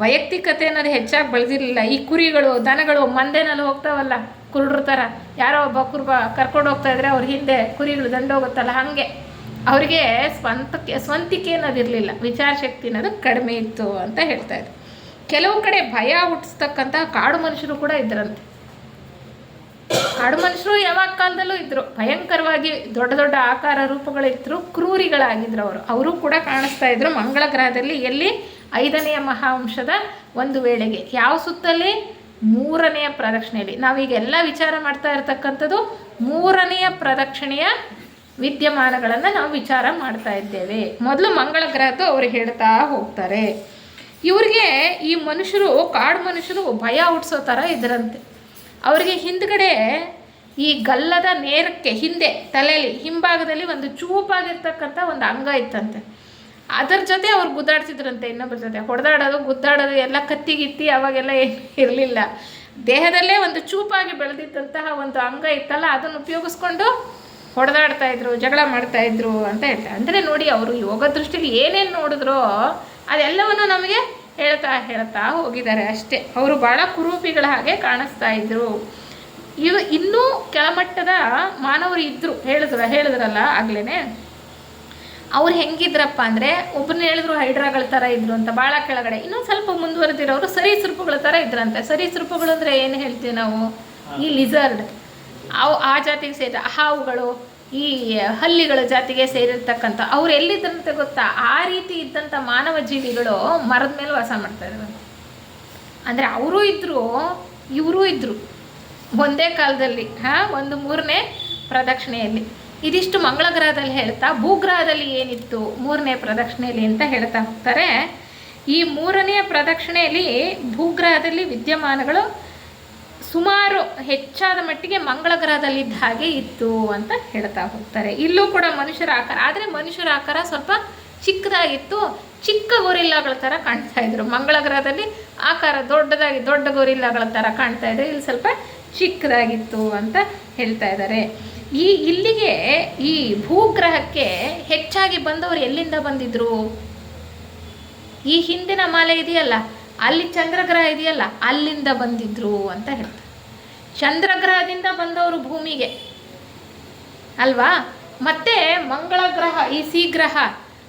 ವೈಯಕ್ತಿಕತೆ ಅನ್ನೋದು ಹೆಚ್ಚಾಗಿ ಬೆಳೆದಿರಲಿಲ್ಲ. ಈ ಕುರಿಗಳು, ದನಗಳು ಮಂದೆನಲ್ಲಿ ಹೋಗ್ತಾವಲ್ಲ ಕುರುಡ್ರ ಥರ, ಯಾರೋ ಒಬ್ಬ ಕುರುಬ ಕರ್ಕೊಂಡು ಹೋಗ್ತಾ ಇದ್ರೆ ಅವ್ರ ಹಿಂದೆ ಕುರಿಗಳು ದಂಡೋಗುತ್ತಲ್ಲ, ಹಾಗೆ ಅವರಿಗೆ ಸ್ವಂತಿಕೆ ಅನ್ನೋದಿರಲಿಲ್ಲ, ವಿಚಾರ ಶಕ್ತಿ ಅನ್ನೋದು ಕಡಿಮೆ ಇತ್ತು ಅಂತ ಹೇಳ್ತಾ ಇದ್ರು. ಕೆಲವು ಕಡೆ ಭಯ ಹುಟ್ಟಿಸ್ತಕ್ಕಂಥ ಕಾಡು ಮನುಷ್ಯರು ಕೂಡ ಇದ್ರಂತೆ. ಕಾಡು ಮನುಷ್ಯರು ಯಾವಾಗ ಕಾಲದಲ್ಲೂ ಇದ್ದರು, ಭಯಂಕರವಾಗಿ ದೊಡ್ಡ ದೊಡ್ಡ ಆಕಾರ ರೂಪಗಳಿದ್ರು, ಕ್ರೂರಿಗಳಾಗಿದ್ರು. ಅವರು ಕೂಡ ಕಾಣಿಸ್ತಾ ಇದ್ರು ಮಂಗಳ ಗ್ರಹದಲ್ಲಿ. ಎಲ್ಲಿ? 5ನೇ ಮಹಾಂಶದ ಒಂದು ವೇಳೆಗೆ. ಯಾವ ಸುತ್ತಲ್ಲಿ? 3ನೇ ಪ್ರದಕ್ಷಿಣೆಯಲ್ಲಿ. ನಾವೀಗೆಲ್ಲ ವಿಚಾರ ಮಾಡ್ತಾ ಇರ್ತಕ್ಕಂಥದ್ದು 3ನೇ ಪ್ರದಕ್ಷಿಣೆಯ ವಿದ್ಯಮಾನಗಳನ್ನು ನಾವು ವಿಚಾರ ಮಾಡ್ತಾ ಇದ್ದೇವೆ. ಮೊದಲು ಮಂಗಳ ಗ್ರಹದ್ದು ಅವರು ಹೇಳ್ತಾ ಹೋಗ್ತಾರೆ. ಇವ್ರಿಗೆ ಈ ಮನುಷ್ಯರು, ಕಾಡು ಮನುಷ್ಯರು ಭಯ ಹುಟ್ಟಿಸೋ ಥರ ಇದ್ರಂತೆ. ಅವರಿಗೆ ಹಿಂದ್ಗಡೆ ಈ ಗಲ್ಲದ ನೇರಕ್ಕೆ ಹಿಂದೆ ತಲೆಯಲ್ಲಿ ಹಿಂಭಾಗದಲ್ಲಿ ಒಂದು ಚೂಪಾಗಿರ್ತಕ್ಕಂಥ ಒಂದು ಅಂಗ ಇತ್ತಂತೆ. ಅದರ ಜೊತೆ ಅವ್ರು ಗುದ್ದಾಡ್ತಿದ್ರಂತೆ, ಇನ್ನೊಬ್ಬರ ಜೊತೆ ಹೊಡೆದಾಡೋದು ಗುದ್ದಾಡೋದು ಎಲ್ಲ ಕತ್ತಿಗಿತ್ತಿ ಅವಾಗೆಲ್ಲ ಏನು ಇರಲಿಲ್ಲ. ದೇಹದಲ್ಲೇ ಒಂದು ಚೂಪಾಗಿ ಬೆಳೆದಿದ್ದಂತಹ ಒಂದು ಅಂಗ ಇತ್ತಲ್ಲ, ಅದನ್ನು ಉಪಯೋಗಿಸ್ಕೊಂಡು ಹೊಡೆದಾಡ್ತಾಯಿದ್ರು, ಜಗಳ ಮಾಡ್ತಾಯಿದ್ರು ಅಂತ ಹೇಳ್ತಾರೆ. ಅಂದರೆ ನೋಡಿ, ಅವರು ಯೋಗ ದೃಷ್ಟಿಲಿ ಏನೇನು ನೋಡಿದ್ರೋ ಅದೆಲ್ಲವನ್ನು ನಮಗೆ ಹೇಳ್ತಾ ಹೋಗಿದ್ದಾರೆ ಅಷ್ಟೇ. ಅವರು ಭಾಳ ಕುರೂಪಿಗಳ ಹಾಗೆ ಕಾಣಿಸ್ತಾ ಇದ್ರು. ಇನ್ನೂ ಕೆಳಮಟ್ಟದ ಮಾನವರು ಇದ್ದರು, ಹೇಳಿದ್ರಲ್ಲ ಆಗಲೇ. ಅವ್ರು ಹೆಂಗಿದ್ರಪ್ಪ ಅಂದರೆ, ಒಬ್ಬರನ್ನ ಹೇಳಿದ್ರು ಹೈಡ್ರಾಗಳ ಥರ ಇದ್ರು ಅಂತ, ಭಾಳ ಕೆಳಗಡೆ. ಇನ್ನೊಂದು ಸ್ವಲ್ಪ ಮುಂದುವರೆದಿರೋರು ಸರೀಸೃಪಗಳ ಥರ ಇದ್ರಂತೆ. ಸರೀಸೃಪಗಳು ಅಂದರೆ ಏನು ಹೇಳ್ತೀವಿ ನಾವು? ಈ ಲಿಸರ್ಡ್, ಆ ಜಾತಿಗೆ ಸೇರಿದ ಹಾವುಗಳು, ಈ ಹಲ್ಲಿಗಳ ಜಾತಿಗೆ ಸೇರಿರ್ತಕ್ಕಂಥ ಅವ್ರು ಎಲ್ಲಿದ್ದಂತೆ ಗೊತ್ತಾ? ಆ ರೀತಿ ಇದ್ದಂಥ ಮಾನವ ಜೀವಿಗಳು ಮರದ ಮೇಲೆ ವಾಸ ಮಾಡ್ತಾಯಿದ್ರು. ಅಂದರೆ ಅವರೂ ಇದ್ದರು, ಇವರೂ ಇದ್ದರು ಒಂದೇ ಕಾಲದಲ್ಲಿ. ಒಂದು 3ನೇ ಪ್ರದಕ್ಷಿಣೆಯಲ್ಲಿ. ಇದಿಷ್ಟು ಮಂಗಳ ಗ್ರಹದಲ್ಲಿ ಹೇಳ್ತಾ, ಭೂಗ್ರಹದಲ್ಲಿ ಏನಿತ್ತು 3ನೇ ಪ್ರದಕ್ಷಿಣೆಯಲ್ಲಿ ಅಂತ ಹೇಳ್ತಾ ಹೋಗ್ತಾರೆ. ಈ 3ನೇ ಪ್ರದಕ್ಷಿಣೆಯಲ್ಲಿ ಭೂಗ್ರಹದಲ್ಲಿ ವಿದ್ಯಮಾನಗಳು ಸುಮಾರು ಹೆಚ್ಚಾದ ಮಟ್ಟಿಗೆ ಮಂಗಳ ಗ್ರಹದಲ್ಲಿದ್ದ ಹಾಗೆ ಇತ್ತು ಅಂತ ಹೇಳ್ತಾ ಹೋಗ್ತಾರೆ. ಇಲ್ಲೂ ಕೂಡ ಮನುಷ್ಯರ ಆಕಾರ, ಆದರೆ ಮನುಷ್ಯರ ಆಕಾರ ಸ್ವಲ್ಪ ಚಿಕ್ಕದಾಗಿತ್ತು, ಚಿಕ್ಕ ಗೊರಿಲ್ಲಾಗಳ ಥರ ಕಾಣ್ತಾ ಇದ್ರು. ಮಂಗಳ ಗ್ರಹದಲ್ಲಿ ಆಕಾರ ದೊಡ್ಡದಾಗಿ ದೊಡ್ಡ ಗೊರಿಲ್ಲಾಗಳ ಥರ ಕಾಣ್ತಾ ಇದ್ರು, ಇಲ್ಲಿ ಸ್ವಲ್ಪ ಚಿಕ್ಕದಾಗಿತ್ತು ಅಂತ ಹೇಳ್ತಾ ಇದ್ದಾರೆ. ಇಲ್ಲಿಗೆ ಈ ಭೂಗ್ರಹಕ್ಕೆ ಹೆಚ್ಚಾಗಿ ಬಂದವರು ಎಲ್ಲಿಂದ ಬಂದಿದ್ರು? ಈ ಹಿಂದಿನ ಮಾಲೆ ಇದೆಯಲ್ಲ, ಅಲ್ಲಿ ಚಂದ್ರಗ್ರಹ ಇದೆಯಲ್ಲ, ಅಲ್ಲಿಂದ ಬಂದಿದ್ರು ಅಂತ ಹೇಳ್ತಾರೆ. ಚಂದ್ರಗ್ರಹದಿಂದ ಬಂದವರು ಭೂಮಿಗೆ ಅಲ್ವಾ? ಮತ್ತೆ ಮಂಗಳ ಗ್ರಹ, ಈ ಸಿ ಗ್ರಹ,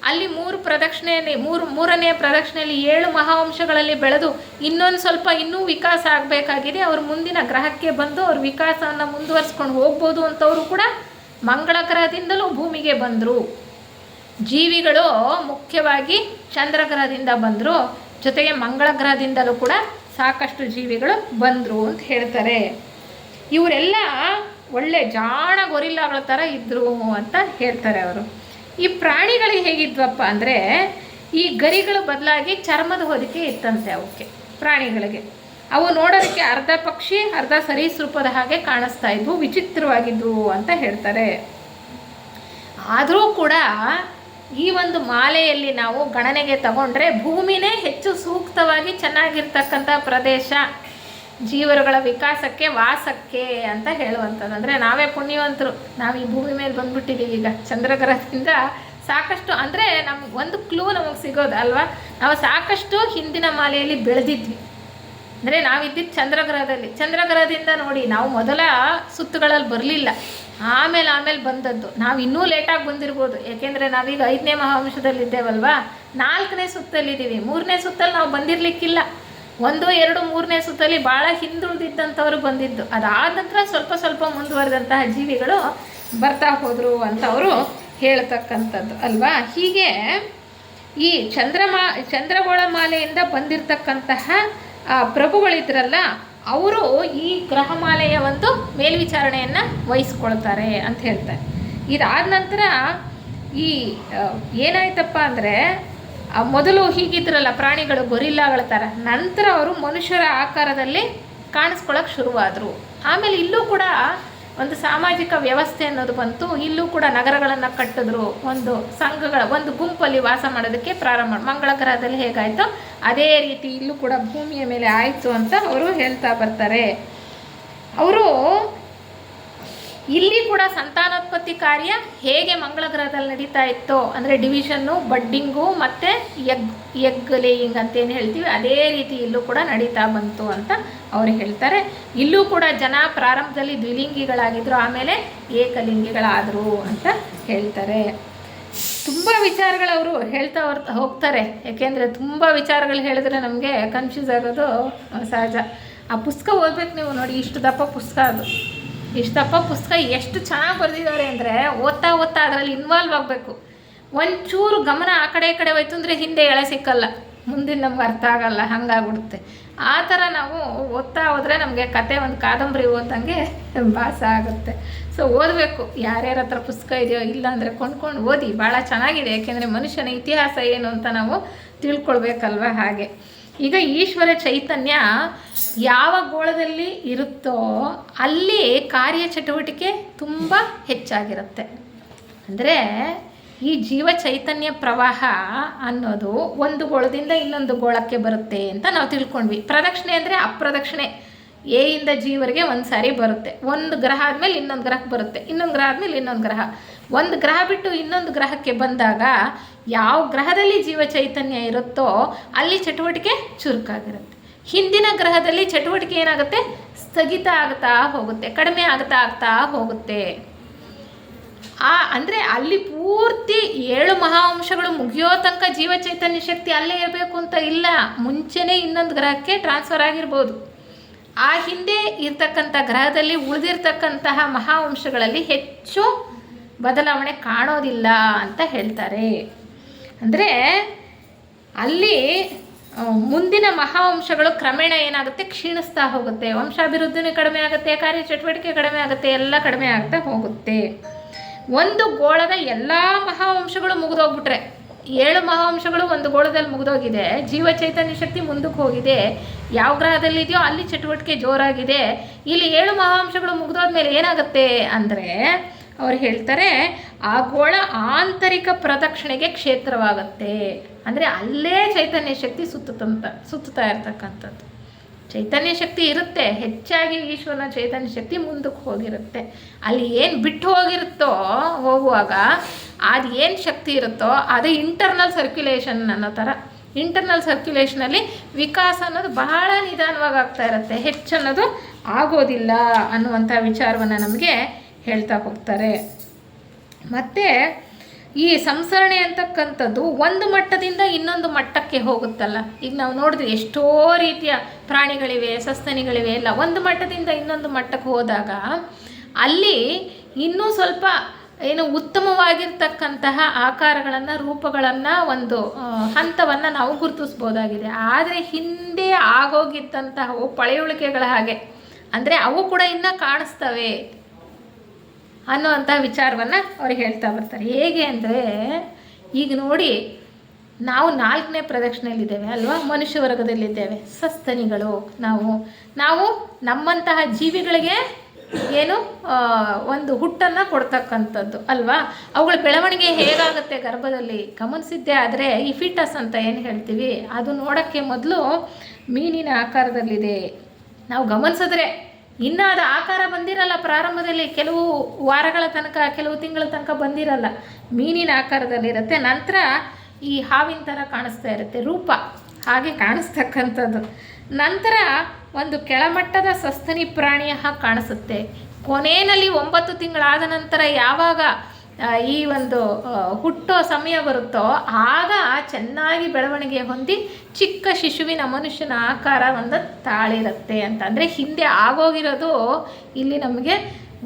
ಅಲ್ಲಿ 3 ಪ್ರದಕ್ಷಿಣೆಯಲ್ಲಿ 3ನೇ ಪ್ರದಕ್ಷಿಣೆಯಲ್ಲಿ 7 ಮಹಾವಂಶಗಳಲ್ಲಿ ಬೆಳೆದು ಇನ್ನೊಂದು ಸ್ವಲ್ಪ ಇನ್ನೂ ವಿಕಾಸ ಆಗಬೇಕಾಗಿದೆ. ಅವರು ಮುಂದಿನ ಗ್ರಹಕ್ಕೆ ಬಂದು ಅವ್ರ ವಿಕಾಸವನ್ನು ಮುಂದುವರಿಸ್ಕೊಂಡು ಹೋಗ್ಬೋದು ಅಂತವರು ಕೂಡ ಮಂಗಳ ಗ್ರಹದಿಂದಲೂ ಭೂಮಿಗೆ ಬಂದರು. ಜೀವಿಗಳು ಮುಖ್ಯವಾಗಿ ಚಂದ್ರಗ್ರಹದಿಂದ ಬಂದರು, ಜೊತೆಗೆ ಮಂಗಳ ಗ್ರಹದಿಂದಲೂ ಕೂಡ ಸಾಕಷ್ಟು ಜೀವಿಗಳು ಬಂದರು ಅಂತ ಹೇಳ್ತಾರೆ. ಇವರೆಲ್ಲ ಒಳ್ಳೆ ಜಾಣ ಗೊರಿಲ್ಲಾಗಳ ಥರ ಇದ್ದರು ಅಂತ ಹೇಳ್ತಾರೆ ಅವರು. ಈ ಪ್ರಾಣಿಗಳಿಗೆ ಹೇಗಿದ್ವಪ್ಪ ಅಂದರೆ, ಈ ಗರಿಗಳು ಬದಲಾಗಿ ಚರ್ಮದ ಹೊದಿಕೆ ಇತ್ತಂತೆ ಅವಕ್ಕೆ, ಪ್ರಾಣಿಗಳಿಗೆ. ಅವು ನೋಡೋದಕ್ಕೆ ಅರ್ಧ ಪಕ್ಷಿ ಅರ್ಧ ಸರೀಸೃಪದ ಹಾಗೆ ಕಾಣಿಸ್ತಾ ಇದ್ವು, ವಿಚಿತ್ರವಾಗಿದ್ವು ಅಂತ ಹೇಳ್ತಾರೆ. ಆದರೂ ಕೂಡ ಈ ಒಂದು ಮಾಲೆಯಲ್ಲಿ ನಾವು ಗಣನೆಗೆ ತಗೊಂಡ್ರೆ ಭೂಮಿನೇ ಹೆಚ್ಚು ಸೂಕ್ತವಾಗಿ ಚೆನ್ನಾಗಿರ್ತಕ್ಕಂಥ ಪ್ರದೇಶ ಜೀವರುಗಳ ವಿಕಾಸಕ್ಕೆ, ವಾಸಕ್ಕೆ ಅಂತ ಹೇಳುವಂಥದ್ದು. ಅಂದರೆ ನಾವೇ ಪುಣ್ಯವಂತರು, ನಾವು ಈ ಭೂಮಿ ಮೇಲೆ ಬಂದ್ಬಿಟ್ಟಿದ್ದೀವಿ ಈಗ ಚಂದ್ರಗ್ರಹದಿಂದ. ಸಾಕಷ್ಟು ಅಂದರೆ ನಮ್ಗೆ ಒಂದು ಕ್ಲೂ ನಮಗೆ ಸಿಗೋದು ಅಲ್ವಾ, ನಾವು ಸಾಕಷ್ಟು ಹಿಂದಿನ ಮಾಲೆಯಲ್ಲಿ ಬೆಳೆದಿದ್ವಿ. ಅಂದರೆ ನಾವಿದ್ದಿದ್ದು ಚಂದ್ರಗ್ರಹದಿಂದ ನೋಡಿ, ನಾವು ಮೊದಲ ಸುತ್ತುಗಳಲ್ಲಿ ಬರಲಿಲ್ಲ, ಆಮೇಲೆ ಬಂದದ್ದು. ನಾವು ಇನ್ನೂ ಲೇಟಾಗಿ ಬಂದಿರ್ಬೋದು, ಯಾಕೆಂದರೆ ನಾವೀಗ 5ನೇ ಮಹಾವಂಶದಲ್ಲಿದ್ದೇವಲ್ವಾ, 4ನೇ ಸುತ್ತಲ್ಲಿದ್ದೀವಿ. 3ನೇ ಸುತ್ತಲ್ಲಿ ನಾವು ಬಂದಿರಲಿಕ್ಕಿಲ್ಲ. 1, 2, 3ನೇ ಸುತ್ತಲ್ಲಿ ಭಾಳ ಹಿಂದುಳಿದಿದ್ದಂಥವ್ರು ಬಂದಿದ್ದು. ಅದಾದ ನಂತರ ಸ್ವಲ್ಪ ಮುಂದುವರೆದಂತಹ ಜೀವಿಗಳು ಬರ್ತಾ ಹೋದರು ಅಂತ ಅವರು ಹೇಳ್ತಕ್ಕಂಥದ್ದು ಅಲ್ವಾ. ಹೀಗೆ ಈ ಚಂದ್ರಗೋಳ ಮಾಲೆಯಿಂದ ಬಂದಿರತಕ್ಕಂತಹ ಪ್ರಭುಗಳಿದ್ರಲ್ಲ, ಅವರು ಈ ಗ್ರಹಮಾಲೆಯ ಒಂದು ಮೇಲ್ವಿಚಾರಣೆಯನ್ನು ವಹಿಸ್ಕೊಳ್ತಾರೆ ಅಂತ ಹೇಳ್ತಾರೆ. ಇದಾದ ನಂತರ ಈ ಏನಾಯ್ತಪ್ಪ ಅಂದರೆ, ಮೊದಲು ಹೀಗಿದ್ರಲ್ಲ ಪ್ರಾಣಿಗಳು ಗೊರಿಲ್ಲಾಗಳ ಥರ, ನಂತರ ಅವರು ಮನುಷ್ಯರ ಆಕಾರದಲ್ಲಿ ಕಾಣಿಸ್ಕೊಳ್ಳೋಕೆ ಶುರುವಾದರು. ಆಮೇಲೆ ಇಲ್ಲೂ ಕೂಡ ಒಂದು ಸಾಮಾಜಿಕ ವ್ಯವಸ್ಥೆ ಅನ್ನೋದು ಬಂತು. ಇಲ್ಲೂ ಕೂಡ ನಗರಗಳನ್ನು ಕಟ್ಟಿದ್ರು, ಒಂದು ಸಂಘಗಳ ಒಂದು ಗುಂಪಲ್ಲಿ ವಾಸ ಮಾಡೋದಕ್ಕೆ ಪ್ರಾರಂಭ. ಮಂಗಳ ಗ್ರಹದಲ್ಲಿ ಹೇಗಾಯಿತೋ ಅದೇ ರೀತಿ ಇಲ್ಲೂ ಕೂಡ ಭೂಮಿಯ ಮೇಲೆ ಆಯಿತು ಅಂತ ಅವರು ಹೇಳ್ತಾ ಬರ್ತಾರೆ. ಅವರು ಇಲ್ಲಿ ಕೂಡ ಸಂತಾನೋತ್ಪತ್ತಿ ಕಾರ್ಯ ಹೇಗೆ ಮಂಗಳ ಗ್ರಹದಲ್ಲಿ ನಡೀತಾ ಇತ್ತೋ, ಅಂದರೆ ಡಿವಿಷನ್ನು, ಬಡ್ಡಿಂಗು ಮತ್ತು ಎಗ್ ಲೇಯಿಂಗ್ ಅಂತೇನು ಹೇಳ್ತೀವಿ, ಅದೇ ರೀತಿ ಇಲ್ಲೂ ಕೂಡ ನಡೀತಾ ಬಂತು ಅಂತ ಅವರು ಹೇಳ್ತಾರೆ. ಇಲ್ಲೂ ಕೂಡ ಜನ ಪ್ರಾರಂಭದಲ್ಲಿ ದ್ವಿಲಿಂಗಿಗಳಾಗಿದ್ದರು, ಆಮೇಲೆ ಏಕಲಿಂಗಿಗಳಾದರು ಅಂತ ಹೇಳ್ತಾರೆ. ತುಂಬ ವಿಚಾರಗಳು ಅವರು ಹೇಳ್ತಾ ಹೋಗ್ತಾರೆ. ಯಾಕೆಂದರೆ ತುಂಬ ವಿಚಾರಗಳು ಹೇಳಿದ್ರೆ ನಮಗೆ ಕನ್ಫ್ಯೂಸ್ ಆಗೋದು ಸಹಜ. ಆ ಪುಸ್ತಕ ಓದ್ಬೇಕು ನೀವು. ನೋಡಿ, ಇಷ್ಟು ದಪ್ಪ ಪುಸ್ತಕ ಅದು. ಇಷ್ಟು ದಪ್ಪ ಪುಸ್ತಕ ಎಷ್ಟು ಚೆನ್ನಾಗಿ ಬರೆದಿದ್ದಾರೆ ಅಂದರೆ ಓದ್ತಾ ಅದರಲ್ಲಿ ಇನ್ವಾಲ್ವ್ ಆಗಬೇಕು. ಒಂಚೂರು ಗಮನ ಆ ಕಡೆ ಈ ಕಡೆ ಹೋಯ್ತು ಅಂದರೆ ಹಿಂದೆ ಎಳೆ ಸಿಕ್ಕಲ್ಲ, ಮುಂದಿನ ನಮ್ಗೆ ಅರ್ಥ ಆಗಲ್ಲ, ಹಾಗಾಗ್ಬಿಡುತ್ತೆ. ಆ ಥರ ನಾವು ಓದ್ತಾ ಹೋದರೆ ನಮಗೆ ಕತೆ ಒಂದು ಕಾದಂಬರಿ ಓದಂಗೆ ಭಾಸ ಆಗುತ್ತೆ. ಸೊ ಓದಬೇಕು. ಯಾರ್ಯಾರ ಹತ್ರ ಪುಸ್ತಕ ಇದೆಯೋ ಇಲ್ಲ ಅಂದರೆ ಕೊಂಡ್ಕೊಂಡು ಓದಿ, ಭಾಳ ಚೆನ್ನಾಗಿದೆ. ಯಾಕೆಂದರೆ ಮನುಷ್ಯನ ಇತಿಹಾಸ ಏನು ಅಂತ ನಾವು ತಿಳ್ಕೊಳ್ಬೇಕಲ್ವ. ಹಾಗೆ ಈಗ ಈಶ್ವರ ಚೈತನ್ಯ ಯಾವ ಗೋಳದಲ್ಲಿ ಇರುತ್ತೋ ಅಲ್ಲಿ ಕಾರ್ಯಚಟುವಟಿಕೆ ತುಂಬ ಹೆಚ್ಚಾಗಿರುತ್ತೆ. ಅಂದರೆ ಈ ಜೀವ ಚೈತನ್ಯ ಪ್ರವಾಹ ಅನ್ನೋದು ಒಂದು ಗೋಳದಿಂದ ಇನ್ನೊಂದು ಗೋಳಕ್ಕೆ ಬರುತ್ತೆ ಅಂತ ನಾವು ತಿಳ್ಕೊಂಡ್ವಿ. ಪ್ರದಕ್ಷಿಣೆ ಅಂದರೆ ಅಪ್ರದಕ್ಷಿಣೆ, ಎಯಿಂದ ಜೀವರಿಗೆ ಒಂದು ಸಾರಿ ಬರುತ್ತೆ. ಒಂದು ಗ್ರಹ ಆದಮೇಲೆ ಇನ್ನೊಂದು ಗ್ರಹಕ್ಕೆ ಬರುತ್ತೆ, ಇನ್ನೊಂದು ಗ್ರಹ ಆದಮೇಲೆ ಇನ್ನೊಂದು ಗ್ರಹ. ಒಂದು ಗ್ರಹ ಬಿಟ್ಟು ಇನ್ನೊಂದು ಗ್ರಹಕ್ಕೆ ಬಂದಾಗ ಯಾವ ಗ್ರಹದಲ್ಲಿ ಜೀವ ಚೈತನ್ಯ ಇರುತ್ತೋ ಅಲ್ಲಿ ಚಟುವಟಿಕೆ ಚುರುಕಾಗಿರುತ್ತೆ. ಹಿಂದಿನ ಗ್ರಹದಲ್ಲಿ ಚಟುವಟಿಕೆ ಏನಾಗುತ್ತೆ, ಸ್ಥಗಿತ ಆಗ್ತಾ ಹೋಗುತ್ತೆ, ಕಡಿಮೆ ಆಗ್ತಾ ಹೋಗುತ್ತೆ. ಅಂದರೆ ಅಲ್ಲಿ ಪೂರ್ತಿ 7 ಮಹಾವಂಶಗಳು ಮುಗಿಯೋ ತನಕ ಜೀವ ಚೈತನ್ಯ ಶಕ್ತಿ ಅಲ್ಲೇ ಇರಬೇಕು ಅಂತ ಇಲ್ಲ. ಮುಂಚೆನೇ ಇನ್ನೊಂದು ಗ್ರಹಕ್ಕೆ ಟ್ರಾನ್ಸ್ಫರ್ ಆಗಿರ್ಬೋದು. ಆ ಹಿಂದೆ ಇರ್ತಕ್ಕಂಥ ಗ್ರಹದಲ್ಲಿ ಉಳಿದಿರ್ತಕ್ಕಂತಹ ಮಹಾವಂಶಗಳಲ್ಲಿ ಹೆಚ್ಚು ಬದಲಾವಣೆ ಕಾಣೋದಿಲ್ಲ ಅಂತ ಹೇಳ್ತಾರೆ. ಅಂದರೆ ಅಲ್ಲಿ ಮುಂದಿನ ಮಹಾವಂಶಗಳು ಕ್ರಮೇಣ ಏನಾಗುತ್ತೆ, ಕ್ಷೀಣಿಸ್ತಾ ಹೋಗುತ್ತೆ. ವಂಶಾಭಿವೃದ್ಧಿನೂ ಕಡಿಮೆ ಆಗುತ್ತೆ, ಕಾರ್ಯಚಟುವಟಿಕೆ ಕಡಿಮೆ ಆಗುತ್ತೆ, ಎಲ್ಲ ಕಡಿಮೆ ಆಗ್ತಾ ಹೋಗುತ್ತೆ. ಒಂದು ಗೋಳದ ಎಲ್ಲ ಮಹಾವಂಶಗಳು ಮುಗಿದೋಗ್ಬಿಟ್ರೆ, 7 ಮಹಾವಂಶಗಳು ಒಂದು ಗೋಳದಲ್ಲಿ ಮುಗಿದೋಗಿದೆ, ಜೀವ ಚೈತನ್ಯ ಶಕ್ತಿ ಮುಂದಕ್ಕೆ ಹೋಗಿದೆ, ಯಾವ ಗ್ರಹದಲ್ಲಿದೆಯೋ ಅಲ್ಲಿ ಚಟುವಟಿಕೆ ಜೋರಾಗಿದೆ. ಇಲ್ಲಿ 7 ಮಹಾವಂಶಗಳು ಮುಗಿದೋದ್ಮೇಲೆ ಏನಾಗುತ್ತೆ ಅಂದರೆ ಅವ್ರು ಹೇಳ್ತಾರೆ, ಆ ಗೋಳ ಆಂತರಿಕ ಪ್ರದಕ್ಷಿಣೆಗೆ ಕ್ಷೇತ್ರವಾಗುತ್ತೆ. ಅಂದರೆ ಅಲ್ಲೇ ಚೈತನ್ಯ ಶಕ್ತಿ ಸುತ್ತುತ್ತಾ ಇರ್ತಕ್ಕಂಥದ್ದು. ಚೈತನ್ಯ ಶಕ್ತಿ ಇರುತ್ತೆ, ಹೆಚ್ಚಾಗಿ ಈಶ್ವರನ ಚೈತನ್ಯ ಶಕ್ತಿ ಮುಂದಕ್ಕೆ ಹೋಗಿರುತ್ತೆ. ಅಲ್ಲಿ ಏನು ಬಿಟ್ಟು ಹೋಗಿರುತ್ತೋ ಹೋಗುವಾಗ ಅದು ಏನು ಶಕ್ತಿ ಇರುತ್ತೋ ಅದು ಇಂಟರ್ನಲ್ ಸರ್ಕ್ಯುಲೇಷನ್ ಅನ್ನೋ ಥರ. ಇಂಟರ್ನಲ್ ಸರ್ಕ್ಯುಲೇಷನಲ್ಲಿ ವಿಕಾಸ ಅನ್ನೋದು ಬಹಳ ನಿಧಾನವಾಗಿ ಆಗ್ತಾ ಇರುತ್ತೆ, ಹೆಚ್ಚನ್ನೋದು ಆಗೋದಿಲ್ಲ ಅನ್ನುವಂಥ ವಿಚಾರವನ್ನು ನಮಗೆ ಹೇಳ್ತಾ ಹೋಗ್ತಾರೆ. ಮತ್ತು ಈ ಸಂಸರಣೆ ಅಂತಕ್ಕಂಥದ್ದು ಒಂದು ಮಟ್ಟದಿಂದ ಇನ್ನೊಂದು ಮಟ್ಟಕ್ಕೆ ಹೋಗುತ್ತಲ್ಲ. ಈಗ ನಾವು ನೋಡಿದ್ರೆ ಎಷ್ಟೋ ರೀತಿಯ ಪ್ರಾಣಿಗಳಿವೆ, ಸಸ್ತನಿಗಳಿವೆ, ಎಲ್ಲ ಒಂದು ಮಟ್ಟದಿಂದ ಇನ್ನೊಂದು ಮಟ್ಟಕ್ಕೆ ಹೋದಾಗ ಅಲ್ಲಿ ಇನ್ನೂ ಸ್ವಲ್ಪ ಏನು ಉತ್ತಮವಾಗಿರ್ತಕ್ಕಂತಹ ಆಕಾರಗಳನ್ನು, ರೂಪಗಳನ್ನು, ಒಂದು ಹಂತವನ್ನು ನಾವು ಗುರುತಿಸ್ಬೋದಾಗಿದೆ. ಆದರೆ ಹಿಂದೆ ಆಗೋಗಿದ್ದಂತಹ ಪಳೆಯುಳಿಕೆಗಳ ಹಾಗೆ, ಅಂದರೆ ಅವು ಕೂಡ ಇನ್ನೂ ಕಾಣಿಸ್ತವೆ ಅನ್ನುವಂಥ ವಿಚಾರವನ್ನು ಅವ್ರು ಹೇಳ್ತಾ ಬರ್ತಾರೆ. ಹೇಗೆ ಅಂದರೆ ಈಗ ನೋಡಿ, ನಾವು 4ನೇ ಪ್ರದಕ್ಷಿಣೆಯಲ್ಲಿದ್ದೇವೆ ಅಲ್ವಾ, ಮನುಷ್ಯ ವರ್ಗದಲ್ಲಿದ್ದೇವೆ, ಸಸ್ತನಿಗಳು. ನಾವು ನಮ್ಮಂತಹ ಜೀವಿಗಳಿಗೆ ಏನು ಒಂದು ಹುಟ್ಟನ್ನು ಕೊಡ್ತಕ್ಕಂಥದ್ದು ಅಲ್ವಾ. ಅವುಗಳ ಬೆಳವಣಿಗೆ ಹೇಗಾಗುತ್ತೆ ಗರ್ಭದಲ್ಲಿ ಗಮನಿಸಿದ್ದೆ ಆದರೆ ಈ ಫೀಟಸ್ ಅಂತ ಏನು ಹೇಳ್ತೀವಿ ಅದು ನೋಡೋಕ್ಕೆ ಮೊದಲು ಮೀನಿನ ಆಕಾರದಲ್ಲಿದೆ. ನಾವು ಗಮನಿಸಿದ್ರೆ ಇನ್ನೂ ಅದು ಆಕಾರ ಬಂದಿರಲ್ಲ, ಪ್ರಾರಂಭದಲ್ಲಿ ಕೆಲವು ವಾರಗಳ ತನಕ, ಕೆಲವು ತಿಂಗಳ ತನಕ ಬಂದಿರಲ್ಲ, ಮೀನಿನ ಆಕಾರದಲ್ಲಿರುತ್ತೆ. ನಂತರ ಈ ಹಾವಿನ ಥರ ಕಾಣಿಸ್ತಾ ಇರುತ್ತೆ, ರೂಪ ಹಾಗೆ ಕಾಣಿಸ್ತಕ್ಕಂಥದ್ದು. ನಂತರ ಒಂದು ಕೆಳಮಟ್ಟದ ಸಸ್ತನಿ ಪ್ರಾಣಿಯ ಹಾಗೆ ಕಾಣಿಸುತ್ತೆ. ಕೊನೆಯಲ್ಲಿ 9 ತಿಂಗಳಾದ ನಂತರ ಯಾವಾಗ ಈ ಒಂದು ಹುಟ್ಟೋ ಸಮಯ ಬರುತ್ತೋ ಆಗ ಚೆನ್ನಾಗಿ ಬೆಳವಣಿಗೆ ಹೊಂದಿ ಚಿಕ್ಕ ಶಿಶುವಿನ ಮನುಷ್ಯನ ಆಕಾರ ಒಂದು ತಾಳಿರುತ್ತೆ ಅಂತ. ಅಂದರೆ ಹಿಂದೆ ಆಗೋಗಿರೋದು ಇಲ್ಲಿ ನಮಗೆ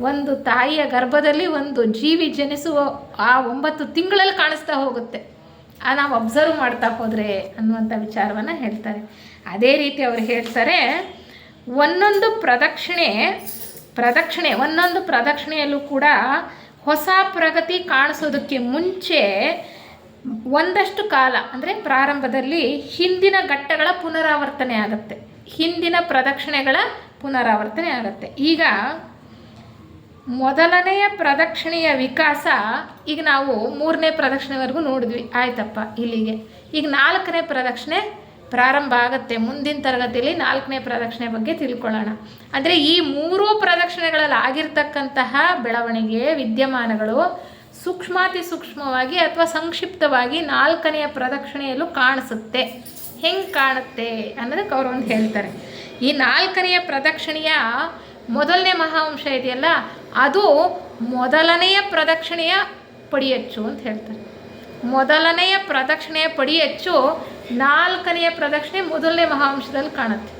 ಒಂದು ತಾಯಿಯ ಗರ್ಭದಲ್ಲಿ ಒಂದು ಜೀವಿ ಜನಿಸುವ ಆ 9 ತಿಂಗಳಲ್ಲಿ ಕಾಣಿಸ್ತಾ ಹೋಗುತ್ತೆ, ನಾವು ಅಬ್ಸರ್ವ್ ಮಾಡ್ತಾ ಹೋದರೆ ಅನ್ನುವಂಥ ವಿಚಾರವನ್ನು ಹೇಳ್ತಾರೆ. ಅದೇ ರೀತಿ ಅವರು ಹೇಳ್ತಾರೆ, ಒಂದೊಂದು ಪ್ರದಕ್ಷಿಣೆಯಲ್ಲೂ ಕೂಡ ಹೊಸ ಪ್ರಗತಿ ಕಾಣಿಸೋದಕ್ಕೆ ಮುಂಚೆ ಒಂದಷ್ಟು ಕಾಲ, ಅಂದರೆ ಪ್ರಾರಂಭದಲ್ಲಿ ಹಿಂದಿನ ಘಟ್ಟಗಳ ಪುನರಾವರ್ತನೆ ಆಗುತ್ತೆ, ಹಿಂದಿನ ಪ್ರದಕ್ಷಿಣೆಗಳ ಪುನರಾವರ್ತನೆ ಆಗುತ್ತೆ. ಈಗ ಮೊದಲನೆಯ ಪ್ರದಕ್ಷಿಣೆಯ ವಿಕಾಸ ಈಗ ನಾವು 3ನೇ ಪ್ರದಕ್ಷಿಣೆವರೆಗೂ ನೋಡಿದ್ವಿ, ಆಯ್ತಪ್ಪ ಇಲ್ಲಿಗೆ. ಈಗ 4ನೇ ಪ್ರದಕ್ಷಿಣೆ ಪ್ರಾರಂಭ ಆಗುತ್ತೆ. ಮುಂದಿನ ತರಗತಿಯಲ್ಲಿ 4ನೇ ಪ್ರದಕ್ಷಿಣೆ ಬಗ್ಗೆ ತಿಳ್ಕೊಳ್ಳೋಣ. ಅಂದರೆ ಈ 3 ಪ್ರದಕ್ಷಿಣೆಗಳಲ್ಲಿ ಆಗಿರ್ತಕ್ಕಂತಹ ಬೆಳವಣಿಗೆ ವಿದ್ಯಮಾನಗಳು ಸೂಕ್ಷ್ಮಾತಿ ಸೂಕ್ಷ್ಮವಾಗಿ ಅಥವಾ ಸಂಕ್ಷಿಪ್ತವಾಗಿ 4ನೆಯ ಪ್ರದಕ್ಷಿಣೆಯಲ್ಲೂ ಕಾಣಿಸುತ್ತೆ. ಹೆಂಗೆ ಕಾಣುತ್ತೆ ಅನ್ನೋದಕ್ಕೆ ಅವರು ಒಂದು ಹೇಳ್ತಾರೆ. ಈ 4ನೆಯ ಪ್ರದಕ್ಷಿಣೆಯ ಮೊದಲನೇ ಮಹಾವಂಶ ಇದೆಯಲ್ಲ, ಅದು ಮೊದಲನೆಯ ಪ್ರದಕ್ಷಿಣೆಯ ಪಡಿಯಚ್ಚು ಅಂತ ಹೇಳ್ತಾರೆ. ಮೊದಲನೆಯ ಪ್ರದಕ್ಷಿಣೆಯ ಪಡಿಯಚ್ಚು 4ನೆಯ ಪ್ರದಕ್ಷಿಣೆ ಮೊದಲನೇ ಮಹಾವಂಶದಲ್ಲಿ ಕಾಣುತ್ತೆ.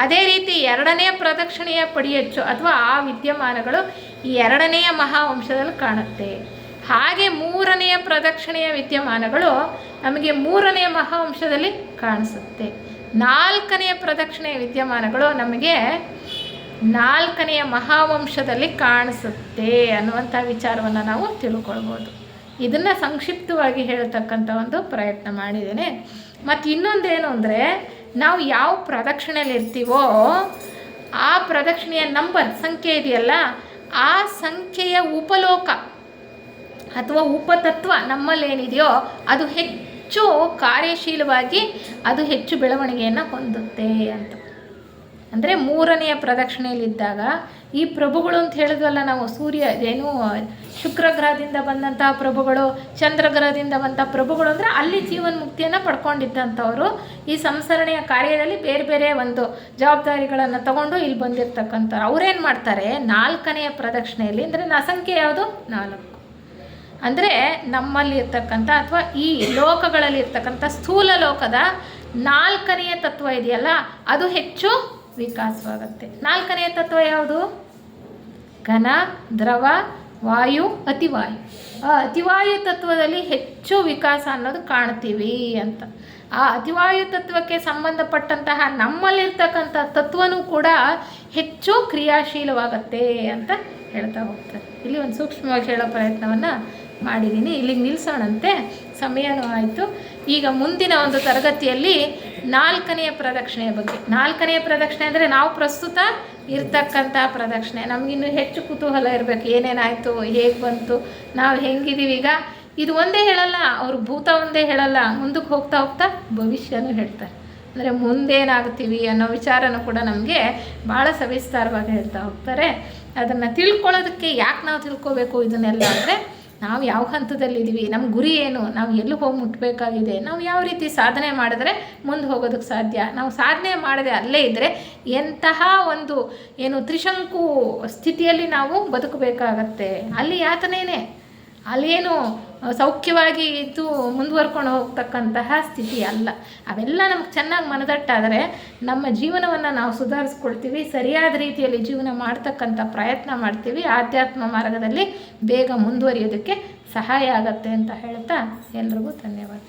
ಅದೇ ರೀತಿ 2ನೇ ಪ್ರದಕ್ಷಿಣೆಯ ಪಡಿಯಚ್ಚು ಅಥವಾ ಆ ವಿದ್ಯಮಾನಗಳು 2ನೆಯ ಮಹಾವಂಶದಲ್ಲಿ ಕಾಣುತ್ತೆ. ಹಾಗೆ 3ನೆಯ ಪ್ರದಕ್ಷಿಣೆಯ ವಿದ್ಯಮಾನಗಳು ನಮಗೆ 3ನೆಯ ಮಹಾವಂಶದಲ್ಲಿ ಕಾಣಿಸುತ್ತೆ. 4ನೆಯ ಪ್ರದಕ್ಷಿಣೆಯ ವಿದ್ಯಮಾನಗಳು ನಮಗೆ 4ನೆಯ ಮಹಾವಂಶದಲ್ಲಿ ಕಾಣಿಸುತ್ತೆ ಅನ್ನುವಂಥ ವಿಚಾರವನ್ನು ನಾವು ತಿಳ್ಕೊಳ್ಬೋದು. ಇದನ್ನು ಸಂಕ್ಷಿಪ್ತವಾಗಿ ಹೇಳ್ತಕ್ಕಂಥ ಒಂದು ಪ್ರಯತ್ನ ಮಾಡಿದ್ದೇನೆ. ಮತ್ತು ಇನ್ನೊಂದೇನು ಅಂದರೆ, ನಾವು ಯಾವ ಪ್ರದಕ್ಷಿಣೆಯಲ್ಲಿ ಇರ್ತೀವೋ ಆ ಪ್ರದಕ್ಷಿಣೆಯ ನಂಬರ್ ಸಂಖ್ಯೆ ಇದೆಯಲ್ಲ, ಆ ಸಂಖ್ಯೆಯ ಉಪಲೋಕ ಅಥವಾ ಉಪತತ್ವ ನಮ್ಮಲ್ಲೇನಿದೆಯೋ ಅದು ಹೆಚ್ಚು ಕಾರ್ಯಶೀಲವಾಗಿ ಅದು ಹೆಚ್ಚು ಬೆಳವಣಿಗೆಯನ್ನು ಹೊಂದುತ್ತೆ ಅಂತ. ಅಂದರೆ 3ನೆಯ ಪ್ರದಕ್ಷಿಣೆಯಲ್ಲಿದ್ದಾಗ ಈ ಪ್ರಭುಗಳು ಅಂತ ಹೇಳಿದ್ವಲ್ಲ ನಾವು, ಸೂರ್ಯ ಏನು ಶುಕ್ರ ಗ್ರಹದಿಂದ ಬಂದಂತಹ ಪ್ರಭುಗಳು, ಚಂದ್ರಗ್ರಹದಿಂದ ಬಂದ ಪ್ರಭುಗಳು ಅಂದರೆ ಅಲ್ಲಿ ಜೀವನ್ಮುಕ್ತಿಯನ್ನು ಪಡ್ಕೊಂಡಿದ್ದಂಥವರು ಈ ಸಂಸರಣೆಯ ಕಾರ್ಯದಲ್ಲಿ ಬೇರೆ ಬೇರೆ ಒಂದು ಜವಾಬ್ದಾರಿಗಳನ್ನು ತಗೊಂಡು ಇಲ್ಲಿ ಬಂದಿರತಕ್ಕಂಥವ್ರು. ಅವರೇನು ಮಾಡ್ತಾರೆ, 4ನೆಯ ಪ್ರದಕ್ಷಿಣೆಯಲ್ಲಿ ಅಂದರೆ ಸಂಖ್ಯೆ ಯಾವುದು 4, ಅಂದರೆ ನಮ್ಮಲ್ಲಿ ಇರ್ತಕ್ಕಂಥ ಅಥವಾ ಈ ಲೋಕಗಳಲ್ಲಿ ಇರ್ತಕ್ಕಂಥ ಸ್ಥೂಲ ಲೋಕದ 4ನೆಯ ತತ್ವ ಇದೆಯಲ್ಲ, ಅದು ಹೆಚ್ಚು ವಿಕಾಸವಾಗುತ್ತೆ. 4ನೆಯ ತತ್ವ ಯಾವುದು? ಘನ, ದ್ರವ, ವಾಯು, ಅತಿವಾಯು. ಆ ಅತಿವಾಯು ತತ್ವದಲ್ಲಿ ಹೆಚ್ಚು ವಿಕಾಸ ಅನ್ನೋದು ಕಾಣ್ತೀವಿ ಅಂತ. ಆ ಅತಿವಾಯು ತತ್ವಕ್ಕೆ ಸಂಬಂಧಪಟ್ಟಂತಹ ನಮ್ಮಲ್ಲಿರ್ತಕ್ಕಂಥ ತತ್ವನೂ ಕೂಡ ಹೆಚ್ಚು ಕ್ರಿಯಾಶೀಲವಾಗತ್ತೆ ಅಂತ ಹೇಳ್ತಾ ಹೋಗ್ತಾರೆ. ಇಲ್ಲಿ ಒಂದು ಸೂಕ್ಷ್ಮವಾಗಿ ಹೇಳೋ ಪ್ರಯತ್ನವನ್ನು ಮಾಡಿದ್ದೀನಿ. ಇಲ್ಲಿಗೆ ನಿಲ್ಲಿಸೋಣಂತೆ, ಸಮಯನೂ ಆಯಿತು. ಈಗ ಮುಂದಿನ ಒಂದು ತರಗತಿಯಲ್ಲಿ 4ನೆಯ ಪ್ರದಕ್ಷಿಣೆಯ ಬಗ್ಗೆ. 4ನೆಯ ಪ್ರದಕ್ಷಿಣೆ ಅಂದರೆ ನಾವು ಪ್ರಸ್ತುತ ಇರ್ತಕ್ಕಂಥ ಪ್ರದಕ್ಷಿಣೆ. ನಮಗಿನ್ನೂ ಹೆಚ್ಚು ಕುತೂಹಲ ಇರಬೇಕು, ಏನೇನಾಯಿತು, ಹೇಗೆ ಬಂತು, ನಾವು ಹೆಂಗಿದ್ದೀವಿ. ಈಗ ಇದು ಒಂದೇ ಹೇಳಲ್ಲ ಅವರು, ಭೂತ ಒಂದೇ ಹೇಳಲ್ಲ, ಮುಂದಕ್ಕೆ ಹೋಗ್ತಾ ಹೋಗ್ತಾ ಭವಿಷ್ಯನೂ ಹೇಳ್ತಾರೆ. ಅಂದರೆ ಮುಂದೇನಾಗ್ತೀವಿ ಅನ್ನೋ ವಿಚಾರನೂ ಕೂಡ ನಮಗೆ ಭಾಳ ಸವಿಸ್ತಾರವಾಗಿ ಹೇಳ್ತಾ ಹೋಗ್ತಾರೆ. ಅದನ್ನು ತಿಳ್ಕೊಳ್ಳೋದಕ್ಕೆ ಯಾಕೆ ನಾವು ತಿಳ್ಕೊಬೇಕು ಇದನ್ನೆಲ್ಲ ಅಂದರೆ, ನಾವು ಯಾವ ಹಂತದಲ್ಲಿದ್ದೀವಿ, ನಮ್ಮ ಗುರಿ ಏನು, ನಾವು ಎಲ್ಲಿ ಹೋಗಿ ಮುಟ್ಟಬೇಕಾಗಿದೆ, ನಾವು ಯಾವ ರೀತಿ ಸಾಧನೆ ಮಾಡಿದ್ರೆ ಮುಂದೆ ಹೋಗೋದಕ್ಕೆ ಸಾಧ್ಯ, ನಾವು ಸಾಧನೆ ಮಾಡದೆ ಅಲ್ಲೇ ಇದ್ದರೆ ಎಂತಹ ಒಂದು ಏನು ತ್ರಿಶಂಕು ಸ್ಥಿತಿಯಲ್ಲಿ ನಾವು ಬದುಕಬೇಕಾಗತ್ತೆ. ಅಲ್ಲಿ ಯಾತನೇನೆ, ಅಲ್ಲೇನು ಸೌಖ್ಯವಾಗಿ ಇದ್ದು ಮುಂದುವರ್ಕೊಂಡು ಹೋಗ್ತಕ್ಕಂತಹ ಸ್ಥಿತಿ ಅಲ್ಲ. ಅವೆಲ್ಲ ನಮ್ಗೆ ಚೆನ್ನಾಗಿ ಮನದಟ್ಟಾದರೆ ನಮ್ಮ ಜೀವನವನ್ನು ನಾವು ಸುಧಾರಿಸ್ಕೊಳ್ತೀವಿ, ಸರಿಯಾದ ರೀತಿಯಲ್ಲಿ ಜೀವನ ಮಾಡ್ತಕ್ಕಂಥ ಪ್ರಯತ್ನ ಮಾಡ್ತೀವಿ, ಆಧ್ಯಾತ್ಮ ಮಾರ್ಗದಲ್ಲಿ ಬೇಗ ಮುಂದುವರಿಯೋದಕ್ಕೆ ಸಹಾಯ ಆಗತ್ತೆ ಅಂತ ಹೇಳ್ತಾ ಎಲ್ರಿಗೂ ಧನ್ಯವಾದ.